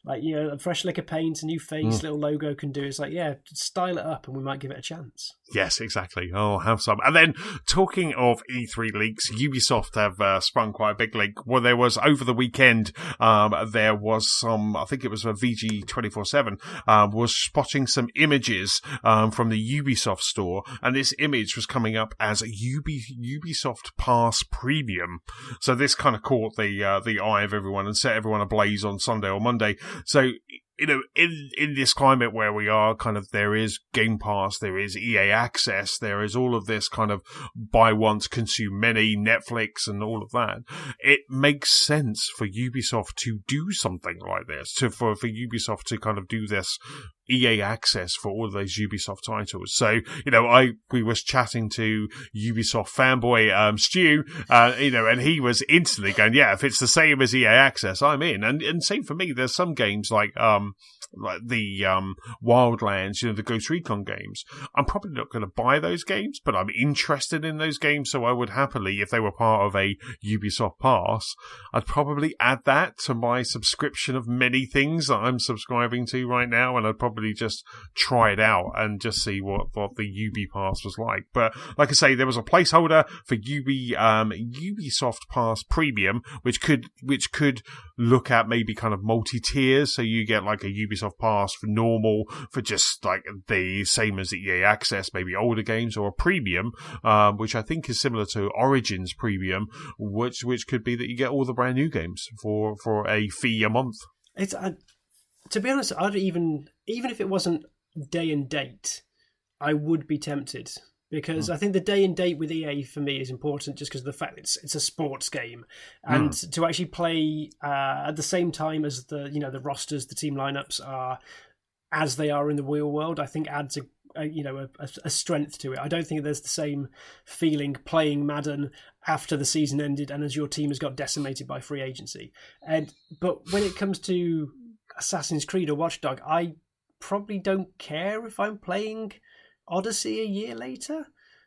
like, you know, a fresh lick of paint, a new face, little logo can do. It's like, style it up and we might give it a chance. Yes, exactly. Oh, have some. And then, talking of E3 leaks, Ubisoft have sprung quite a big leak. Well, there was, over the weekend, there was some, I think it was a VG247, was spotting some images from the Ubisoft store, and this image was coming up as a Ubisoft Pass Premium. So this kind of caught the eye of everyone and set everyone ablaze on Sunday or Monday. So, you know, in this climate where we are, kind of, there is Game Pass, there is EA Access, there is all of this kind of buy once, consume many, Netflix and all of that. It makes sense for Ubisoft to do something like this, for Ubisoft to kind of do this EA Access for all of those Ubisoft titles. So, you know, we was chatting to Ubisoft fanboy Stu, you know, and he was instantly going, yeah, if it's the same as EA Access, I'm in. And same for me. There's some games like the Wildlands, you know, the Ghost Recon games. I'm probably not going to buy those games, but I'm interested in those games, so I would happily, if they were part of a Ubisoft Pass, I'd probably add that to my subscription of many things that I'm subscribing to right now, and I'd probably just try it out and just see what the Ubi Pass was like. But like I say, there was a placeholder for Ubisoft Pass Premium, which could look at maybe kind of multi-tiers, so you get like a Ubisoft Pass for normal, for just like the same as the EA Access, maybe older games, or a Premium, which I think is similar to Origins Premium, which could be that you get all the brand new games for a fee a month. It's to be honest, I'd even if it wasn't day and date, I would be tempted. Because I think the day and date with EA for me is important, just because of the fact it's a sports game, and to actually play at the same time as the rosters, the team lineups are as they are in the real world, I think adds a strength to it. I don't think there's the same feeling playing Madden after the season ended and as your team has got decimated by free agency. But when it comes to Assassin's Creed or Watch Dogs, I probably don't care if I'm playing Odyssey a year later.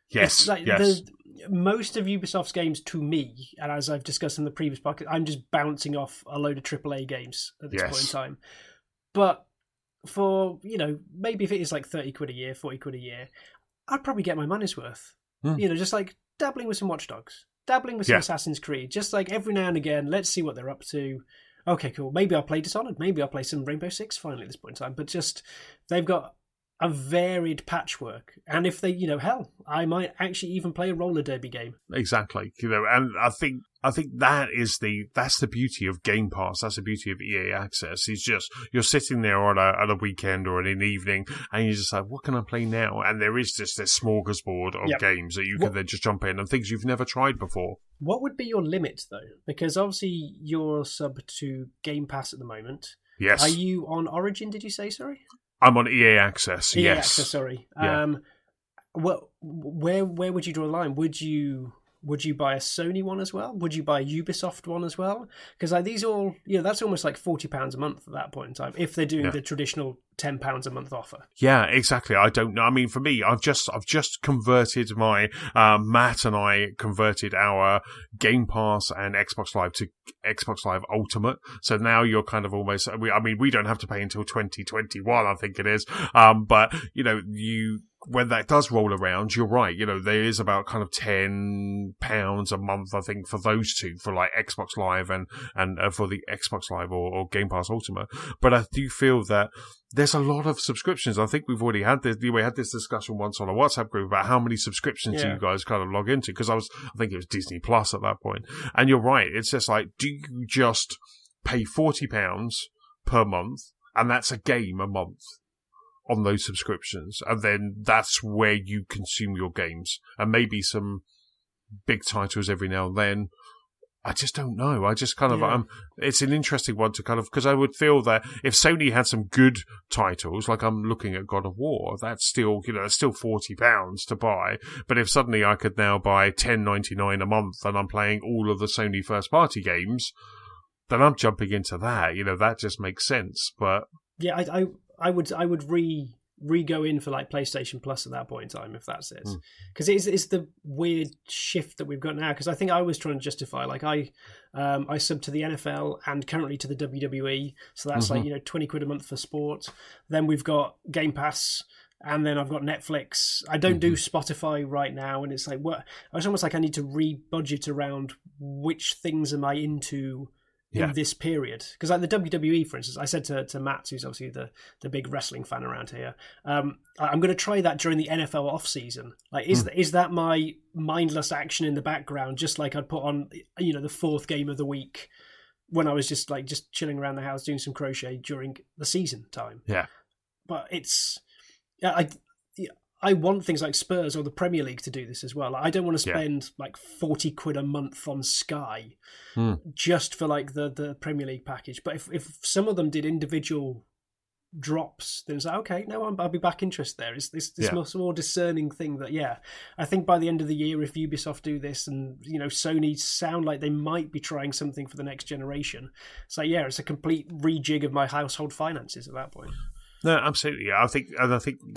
Yes, yes. Most of Ubisoft's games, to me, and as I've discussed in the previous podcast, I'm just bouncing off a load of AAA games at this point in time. But for, maybe if it is like 30 quid a year, 40 quid a year, I'd probably get my money's worth. Just like dabbling with some Watch Dogs, dabbling with some Assassin's Creed, just like every now and again, let's see what they're up to. Okay, cool. Maybe I'll play Dishonored. Maybe I'll play some Rainbow Six finally at this point in time. But just, they've got a varied patchwork. And if they, hell, I might actually even play a roller derby game. Exactly. And I think that's the beauty of Game Pass. That's the beauty of EA Access. It's just, you're sitting there on a weekend or an evening, and you're just like, what can I play now? And there is just this smorgasbord of games that you can then just jump in, and things you've never tried before. What would be your limit, though? Because obviously you're sub to Game Pass at the moment. Yes. Are you on Origin, did you say, sorry? I'm on EA Access, EA yes. Access, sorry. Yeah. Where would you draw the line? Would you buy a Sony one as well? Would you buy a Ubisoft one as well? Because these all, that's almost like £40 a month at that point in time, if they're doing the traditional £10 a month offer. Yeah, exactly. I don't know. I mean, for me, I've just converted my Matt and I converted our Game Pass and Xbox Live to Xbox Live Ultimate. So now you're kind of almost. We don't have to pay until 2021, I think it is. But when that does roll around, you're right. There is about kind of £10 a month, I think, for those two, for like Xbox Live and for the Xbox Live or Game Pass Ultimate. But I do feel that there's a lot of subscriptions. I think we've already had this. We had this discussion once on a WhatsApp group about how many subscriptions do you guys kind of log into? Because I think it was Disney Plus at that point. And you're right. It's just like, do you just pay £40 per month, and that's a game a month on those subscriptions, and then that's where you consume your games, and maybe some big titles every now and then. I just don't know. I just kind of, it's an interesting one to kind of, because I would feel that if Sony had some good titles, like I'm looking at God of War, that's still, it's still £40 to buy. But if suddenly I could now buy $10.99 a month and I'm playing all of the Sony first party games, then I'm jumping into that. That just makes sense. But yeah, I would re-go in for like PlayStation Plus at that point in time, if that's it, because it's the weird shift that we've got now. Because I think I was trying to justify, like I sub to the NFL and currently to the WWE, so that's like 20 quid a month for sport. Then we've got Game Pass, and then I've got Netflix. I don't do Spotify right now, and it's like it's almost like I need to re-budget around which things am I into in this period. Because like the WWE, for instance, I said to Matt, who's obviously the big wrestling fan around here, I'm going to try that during the NFL off season. Like, is that my mindless action in the background, just like I'd put on the fourth game of the week when I was just chilling around the house doing some crochet during the season time. Yeah, but it's I want things like Spurs or the Premier League to do this as well. I don't want to spend like 40 quid a month on Sky just for like the Premier League package. But if some of them did individual drops, then it's like, okay, no, I'll be back interested there. It's this more discerning thing that, I think by the end of the year, if Ubisoft do this and, Sony sound like they might be trying something for the next generation, so it's a complete rejig of my household finances at that point. No, absolutely. I think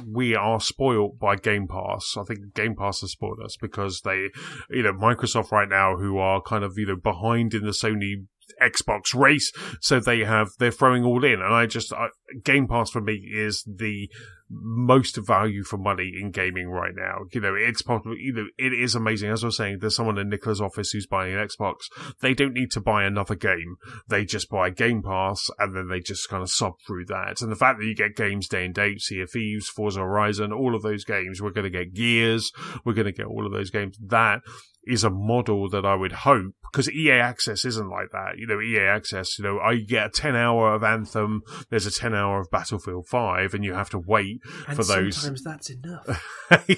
we are spoiled by Game Pass. I think Game Pass has spoiled us because they, Microsoft right now, who are kind of, behind in the Sony Xbox race, so they're throwing all in, and Game Pass for me is the most value for money in gaming right now. It's possible, it is amazing. As I was saying, there's someone in Nicola's office who's buying an Xbox. They don't need to buy another game. They just buy Game Pass, and then they just kind of sub through that. And the fact that you get games day and date, Sea of Thieves, Forza Horizon, all of those games, we're going to get Gears, we're going to get all of those games. That is a model that I would hope, because EA Access isn't like that. EA Access, I get a 10-hour of Anthem, there's a 10-hour of Battlefield 5, and you have to wait for those. Sometimes that's enough.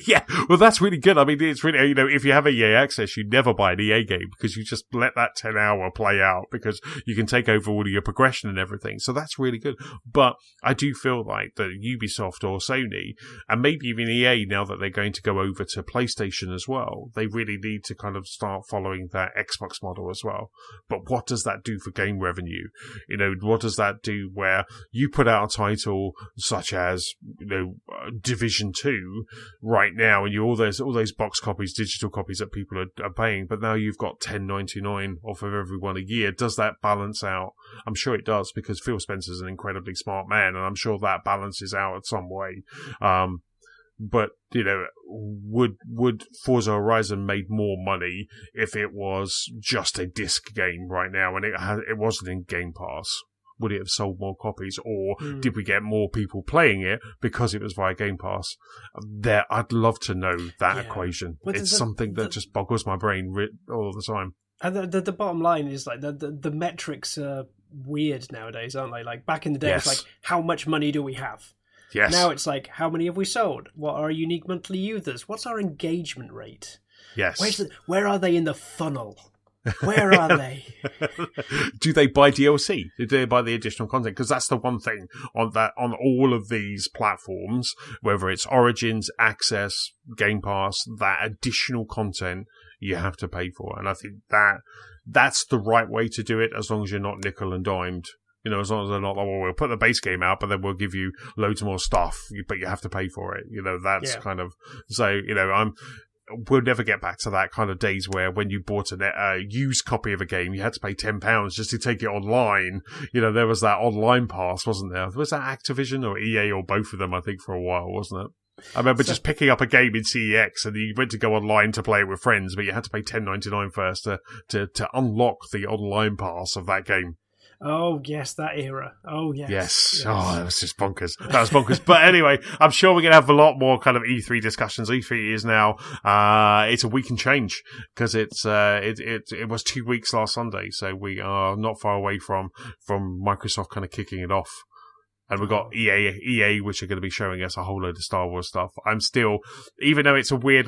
Yeah, well, that's really good. I mean, it's really, if you have a EA Access, you never buy an EA game because you just let that 10-hour play out because you can take over all of your progression and everything. So that's really good. But I do feel like that Ubisoft or Sony, and maybe even EA, now that they're going to go over to PlayStation as well, they really need to kind of start following that Xbox model as well. But what does that do for game revenue? What does that do where you put out a title such as, Division 2 right now, and all those box copies, digital copies that people are paying, but now you've got $10.99 off of every one a year. Does that balance out? I'm sure it does, because Phil Spencer's an incredibly smart man, and I'm sure that balances out in some way. But, would Forza Horizon made more money if it was just a disc game right now and it wasn't in Game Pass? Would it have sold more copies, or did we get more people playing it because it was via Game Pass? I'd love to know that equation. But it's something that just boggles my brain all the time. And the bottom line is like the metrics are weird nowadays, aren't they? Like back in the day, It's like, how much money do we have? Yes. Now it's like, how many have we sold? What are our unique monthly users? What's our engagement rate? Yes. Where are they in the funnel? Where are they? Do they buy DLC? Do they buy the additional content? Because that's the one thing on all of these platforms, whether it's Origins, Access, Game Pass, that additional content you have to pay for. And I think that's the right way to do it, as long as you're not nickel and dimed. As long as they're not like, well, we'll put the base game out, but then we'll give you loads more stuff, but you have to pay for it. That's kind of, so, we'll never get back to that kind of days where when you bought a used copy of a game, you had to pay £10 just to take it online. There was that online pass, wasn't there? Was that Activision or EA or both of them, I think, for a while, wasn't it? I remember just picking up a game in CEX, and you went to go online to play it with friends, but you had to pay $10.99 first to unlock the online pass of that game. Oh, yes, that era. Oh, yes. Yes. Oh, that was just bonkers. That was bonkers. But anyway, I'm sure we're going to have a lot more kind of E3 discussions. E3 is now, it's a week and change, because it was 2 weeks last Sunday. So we are not far away from Microsoft kind of kicking it off. And we've got EA, which are going to be showing us a whole load of Star Wars stuff. I'm still, even though it's a weird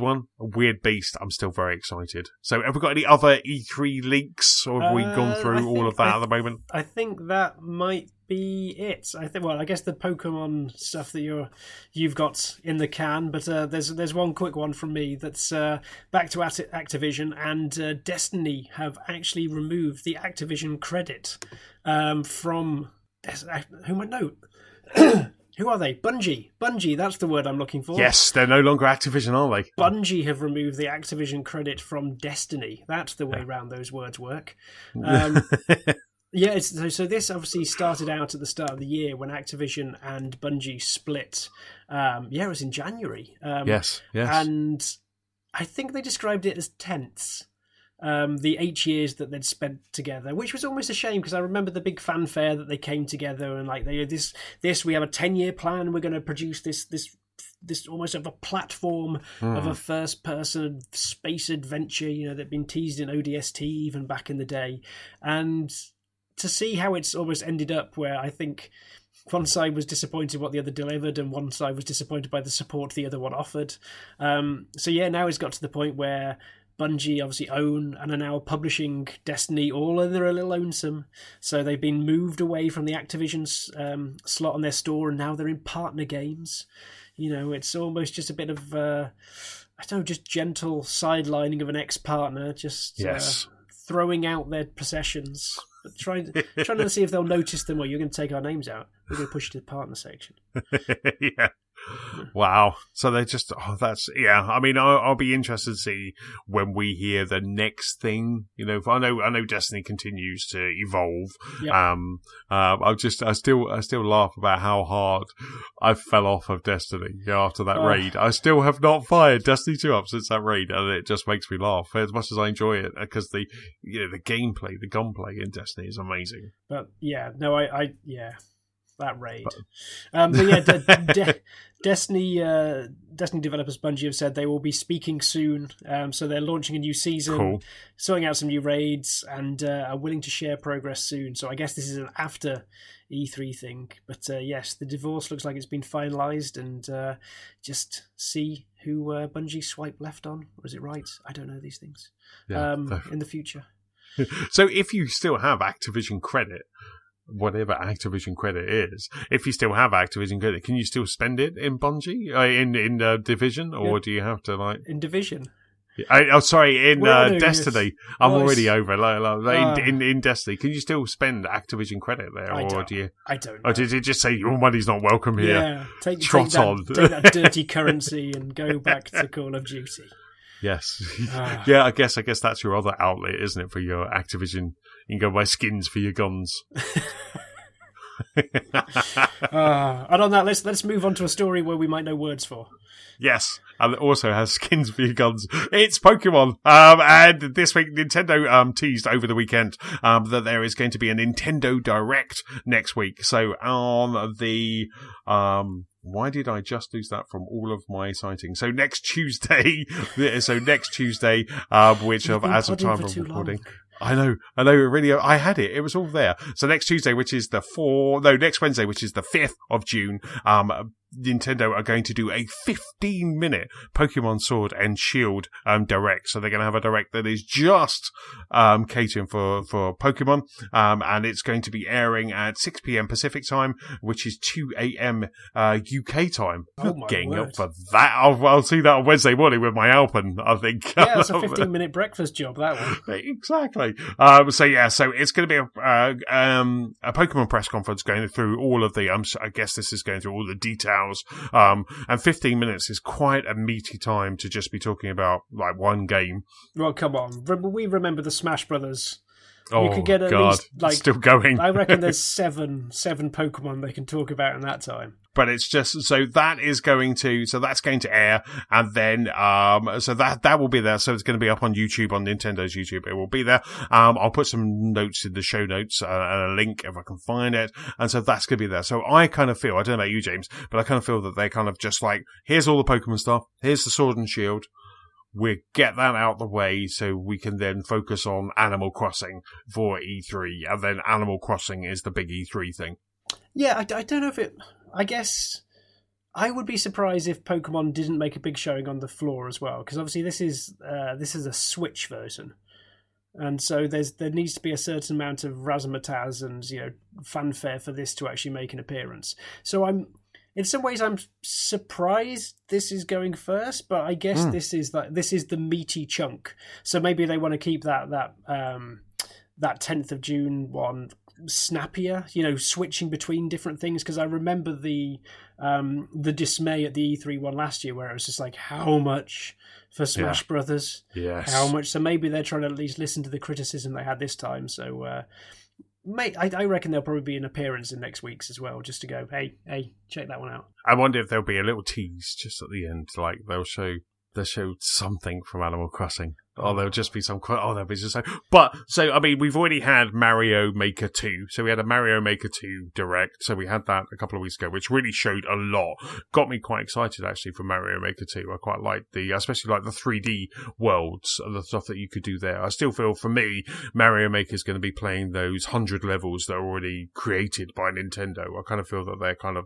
beast, I'm still very excited. So have we got any other E3 links, or have we gone through all of that at the moment? I think that might be it. I guess the Pokemon stuff that you've got in the can, but there's one quick one from me that's back to Activision, and Destiny have actually removed the Activision credit from... Who might know? Who are they? Bungie, that's the word I'm looking for. Yes, they're no longer Activision, are they? Bungie have removed the Activision credit from Destiny. That's the way around those words work. So this obviously started out at the start of the year when Activision and Bungie split. It was in January. Yes. And I think they described it as tense. The 8 years that they'd spent together, which was almost a shame, because I remember the big fanfare that they came together and like we have a 10-year plan. We're going to produce this almost of a platform of a first-person space adventure. That'd been teased in ODST even back in the day, and to see how it's almost ended up, where I think one side was disappointed what the other delivered, and one side was disappointed by the support the other one offered. Now it's got to the point where Bungie obviously own and are now publishing Destiny all in their little lonesome. So they've been moved away from the Activision slot on their store, and now they're in partner games. It's almost just a bit of, just gentle sidelining of an ex-partner, just throwing out their possessions, but trying to see if they'll notice them. Well, you're going to take our names out. We're going to push to the partner section. Yeah. Wow. So they just, I mean, I'll be interested to see when we hear the next thing. I know Destiny continues to evolve. Yeah. I still laugh about how hard I fell off of Destiny after that raid. I still have not fired Destiny 2 up since that raid, and it just makes me laugh as much as I enjoy it, because the gameplay, the gunplay in Destiny is amazing. But that raid. Destiny developers Bungie have said they will be speaking soon. So they're launching a new season, sorting out some new raids, and are willing to share progress soon. So I guess this is an after E3 thing. But yes, the divorce looks like it's been finalised, and just see who Bungie swipe left on. Or is it right? I don't know these things. In the future. So if you still have Activision credit, whatever Activision credit is, if you still have Activision credit, can you still spend it in Bungie, in Division, or do you have to in Division? Sorry, in Destiny. Yes. I'm already over. In Destiny, can you still spend Activision credit there, or do you? I don't know. Or did it just say your money's not welcome here? Yeah, take on. Take that dirty currency and go back to Call of Duty. Yes. Yeah, I guess that's your other outlet, isn't it, for your Activision? You can go buy skins for your guns. And on that, let's move on to a story where we might know words for. Yes, and it also has skins for your guns. It's Pokemon. And this week, Nintendo teased over the weekend that there is going to be a Nintendo Direct next week. So on the... why did I just lose that from all of my sightings? So next Tuesday, which as of time of recording... I know, really, I had it. It was all there. So next Tuesday, next Wednesday, which is the 5th of June, Nintendo are going to do a 15-minute Pokemon Sword and Shield direct. So they're going to have a direct that is just catering for Pokemon, and it's going to be airing at 6 p.m. Pacific time, which is 2 a.m. UK time. Oh my Getting word. up for that. I'll see that on Wednesday morning with my Alpen, I think. Yeah, it's a 15-minute breakfast job, that one. Exactly. So it's going to be a Pokemon press conference going through all of the. I guess this is going through all the details. And 15 minutes is quite a meaty time to just be talking about like one game. Well, come on. We remember the Smash Brothers. Oh, you could get at least still going. I reckon there's seven Pokemon they can talk about in that time. But it's just that's going to air, and then that will be there. So it's going to be up on YouTube, on Nintendo's YouTube. It will be there. I'll put some notes in the show notes and a link if I can find it. And so that's going to be there. So I kind of feel, I don't know about you, James, but I kind of feel that they kind of just like, here's all the Pokemon stuff. Here's the Sword and Shield. We'll get that out of the way so we can then focus on Animal Crossing for E3. And then Animal Crossing is the big E3 thing. Yeah, I don't know if it... I guess I would be surprised if Pokemon didn't make a big showing on the floor as well, because obviously this is a Switch version, and so there needs to be a certain amount of razzmatazz and fanfare for this to actually make an appearance. So in some ways I'm surprised this is going first, but I guess this is the meaty chunk. So maybe they want to keep that 10th of June one snappier, switching between different things, because I remember the dismay at the E3 one last year where it was just like, how much for Smash Brothers? Yes. How much? So maybe they're trying to at least listen to the criticism they had this time. So I reckon there'll probably be an appearance in next week's as well, just to go, hey, check that one out. I wonder if there'll be a little tease just at the end, like they'll show something from Animal Crossing. Oh, there'll just be there'll be just so. But, I mean, we've already had Mario Maker 2. So we had a Mario Maker 2 Direct. So we had that a couple of weeks ago, which really showed a lot. Got me quite excited, actually, for Mario Maker 2. I quite liked especially like the 3D worlds and the stuff that you could do there. I still feel, for me, Mario Maker is going to be playing those 100 levels that are already created by Nintendo. I kind of feel that they're kind of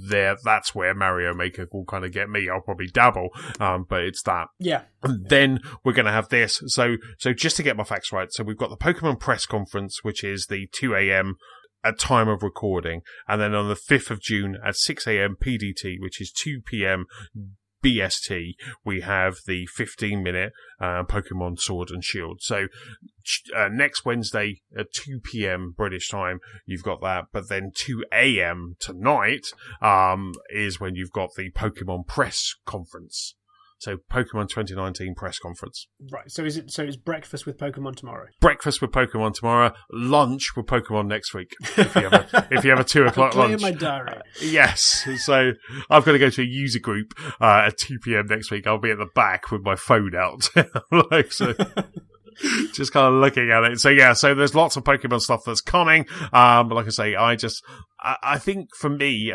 there. That's where Mario Maker will kind of get me. I'll probably dabble, but it's that. Yeah. And then we're going to have this. So just to get my facts right, so we've got the Pokemon press conference, which is the 2 a.m. at time of recording, and then on the 5th of June at 6 a.m. PDT, which is 2 p.m. BST, we have the 15-minute Pokemon Sword and Shield. So next Wednesday at 2 p.m. British time, you've got that. But then 2 a.m. tonight is when you've got the Pokemon press conference. So Pokemon 2019 press conference. Right. So it's breakfast with Pokemon tomorrow. Breakfast with Pokemon tomorrow. Lunch with Pokemon next week. If you have a 2 o'clock lunch. Clear my diary. Yes. So I've got to go to a user group at 2 p.m. next week. I'll be at the back with my phone out. Just kind of looking at it. So there's lots of Pokemon stuff that's coming. Like I say, I think for me,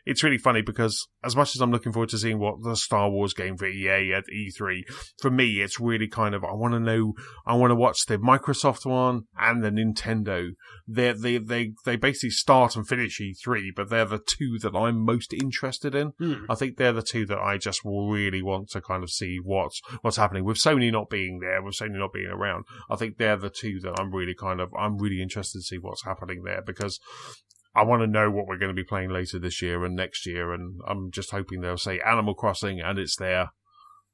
it's really funny because as much as I'm looking forward to seeing what the Star Wars game for EA at E3, for me, it's really kind of, I want to watch the Microsoft one and the Nintendo. They basically start and finish E3, but they're the two that I'm most interested in. I think they're the two that I just will really want to kind of see what's happening. With Sony not being there, with Sony not being around, I think they're the two that I'm really interested to see what's happening there, because I want to know what we're going to be playing later this year and next year, and I'm just hoping they'll say Animal Crossing and it's there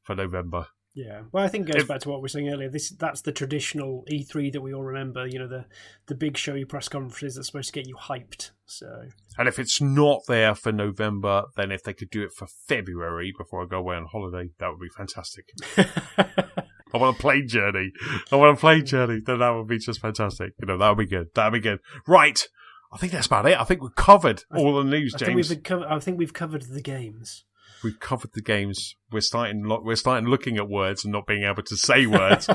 for November. Yeah, well, I think it goes back to what we were saying earlier. That's the traditional E3 that we all remember. The big showy press conferences that's supposed to get you hyped. So, and if it's not there for November, then if they could do it for February before I go away on holiday, that would be fantastic. I want a plane journey. Then that would be just fantastic. That would be good. That'd be good. Right. I think that's about it. I think we've covered all the news, James. I think we've covered the games. We've covered the games. We're starting looking at words and not being able to say words.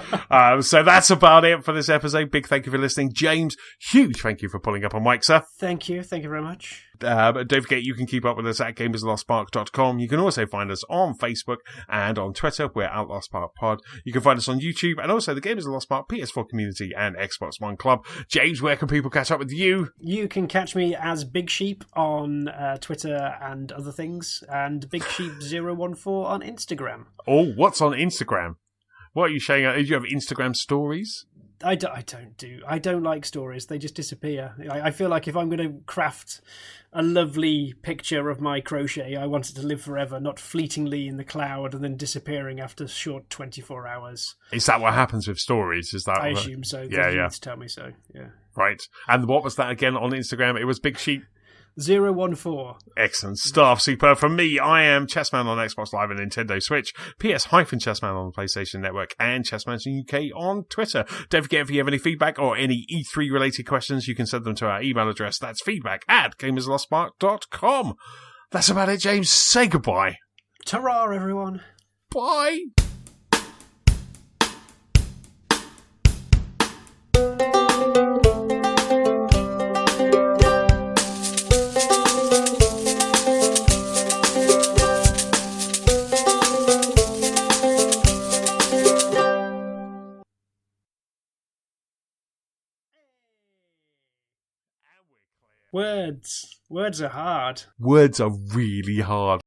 So that's about it for this episode. Big thank you for listening. James, huge thank you for pulling up a mic, sir. Thank you. Thank you very much. But don't forget, you can keep up with us at gamerslostspark.com. You can also find us on Facebook and on Twitter. We're at Lost Spark Pod. You can find us on YouTube and also the Gamers of Lost Spark PS4 community and Xbox One Club. James, where can people catch up with you? You can catch me as Big Sheep on Twitter and other things, and Big Sheep 014 on Instagram. Oh, what's on Instagram? What are you showing? Do you have Instagram stories? I don't like stories. They just disappear. I feel like if I'm going to craft a lovely picture of my crochet, I want it to live forever, not fleetingly in the cloud and then disappearing after a short 24 hours. Is that what happens with stories? Is that? I assume so. Yeah. To tell me so. Yeah. Right. And what was that again on Instagram? It was Big Sheep 014. Excellent stuff. Superb. From me, I am Chessman on Xbox Live and Nintendo Switch, PS-Chessman on the PlayStation Network, and Chessman UK on Twitter. Don't forget, if you have any feedback or any E3 related questions, you can send them to our email address. That's feedback@gamerslostspark.com. That's about it, James. Say goodbye. Ta-ra, everyone. Bye. Words are hard. Words are really hard.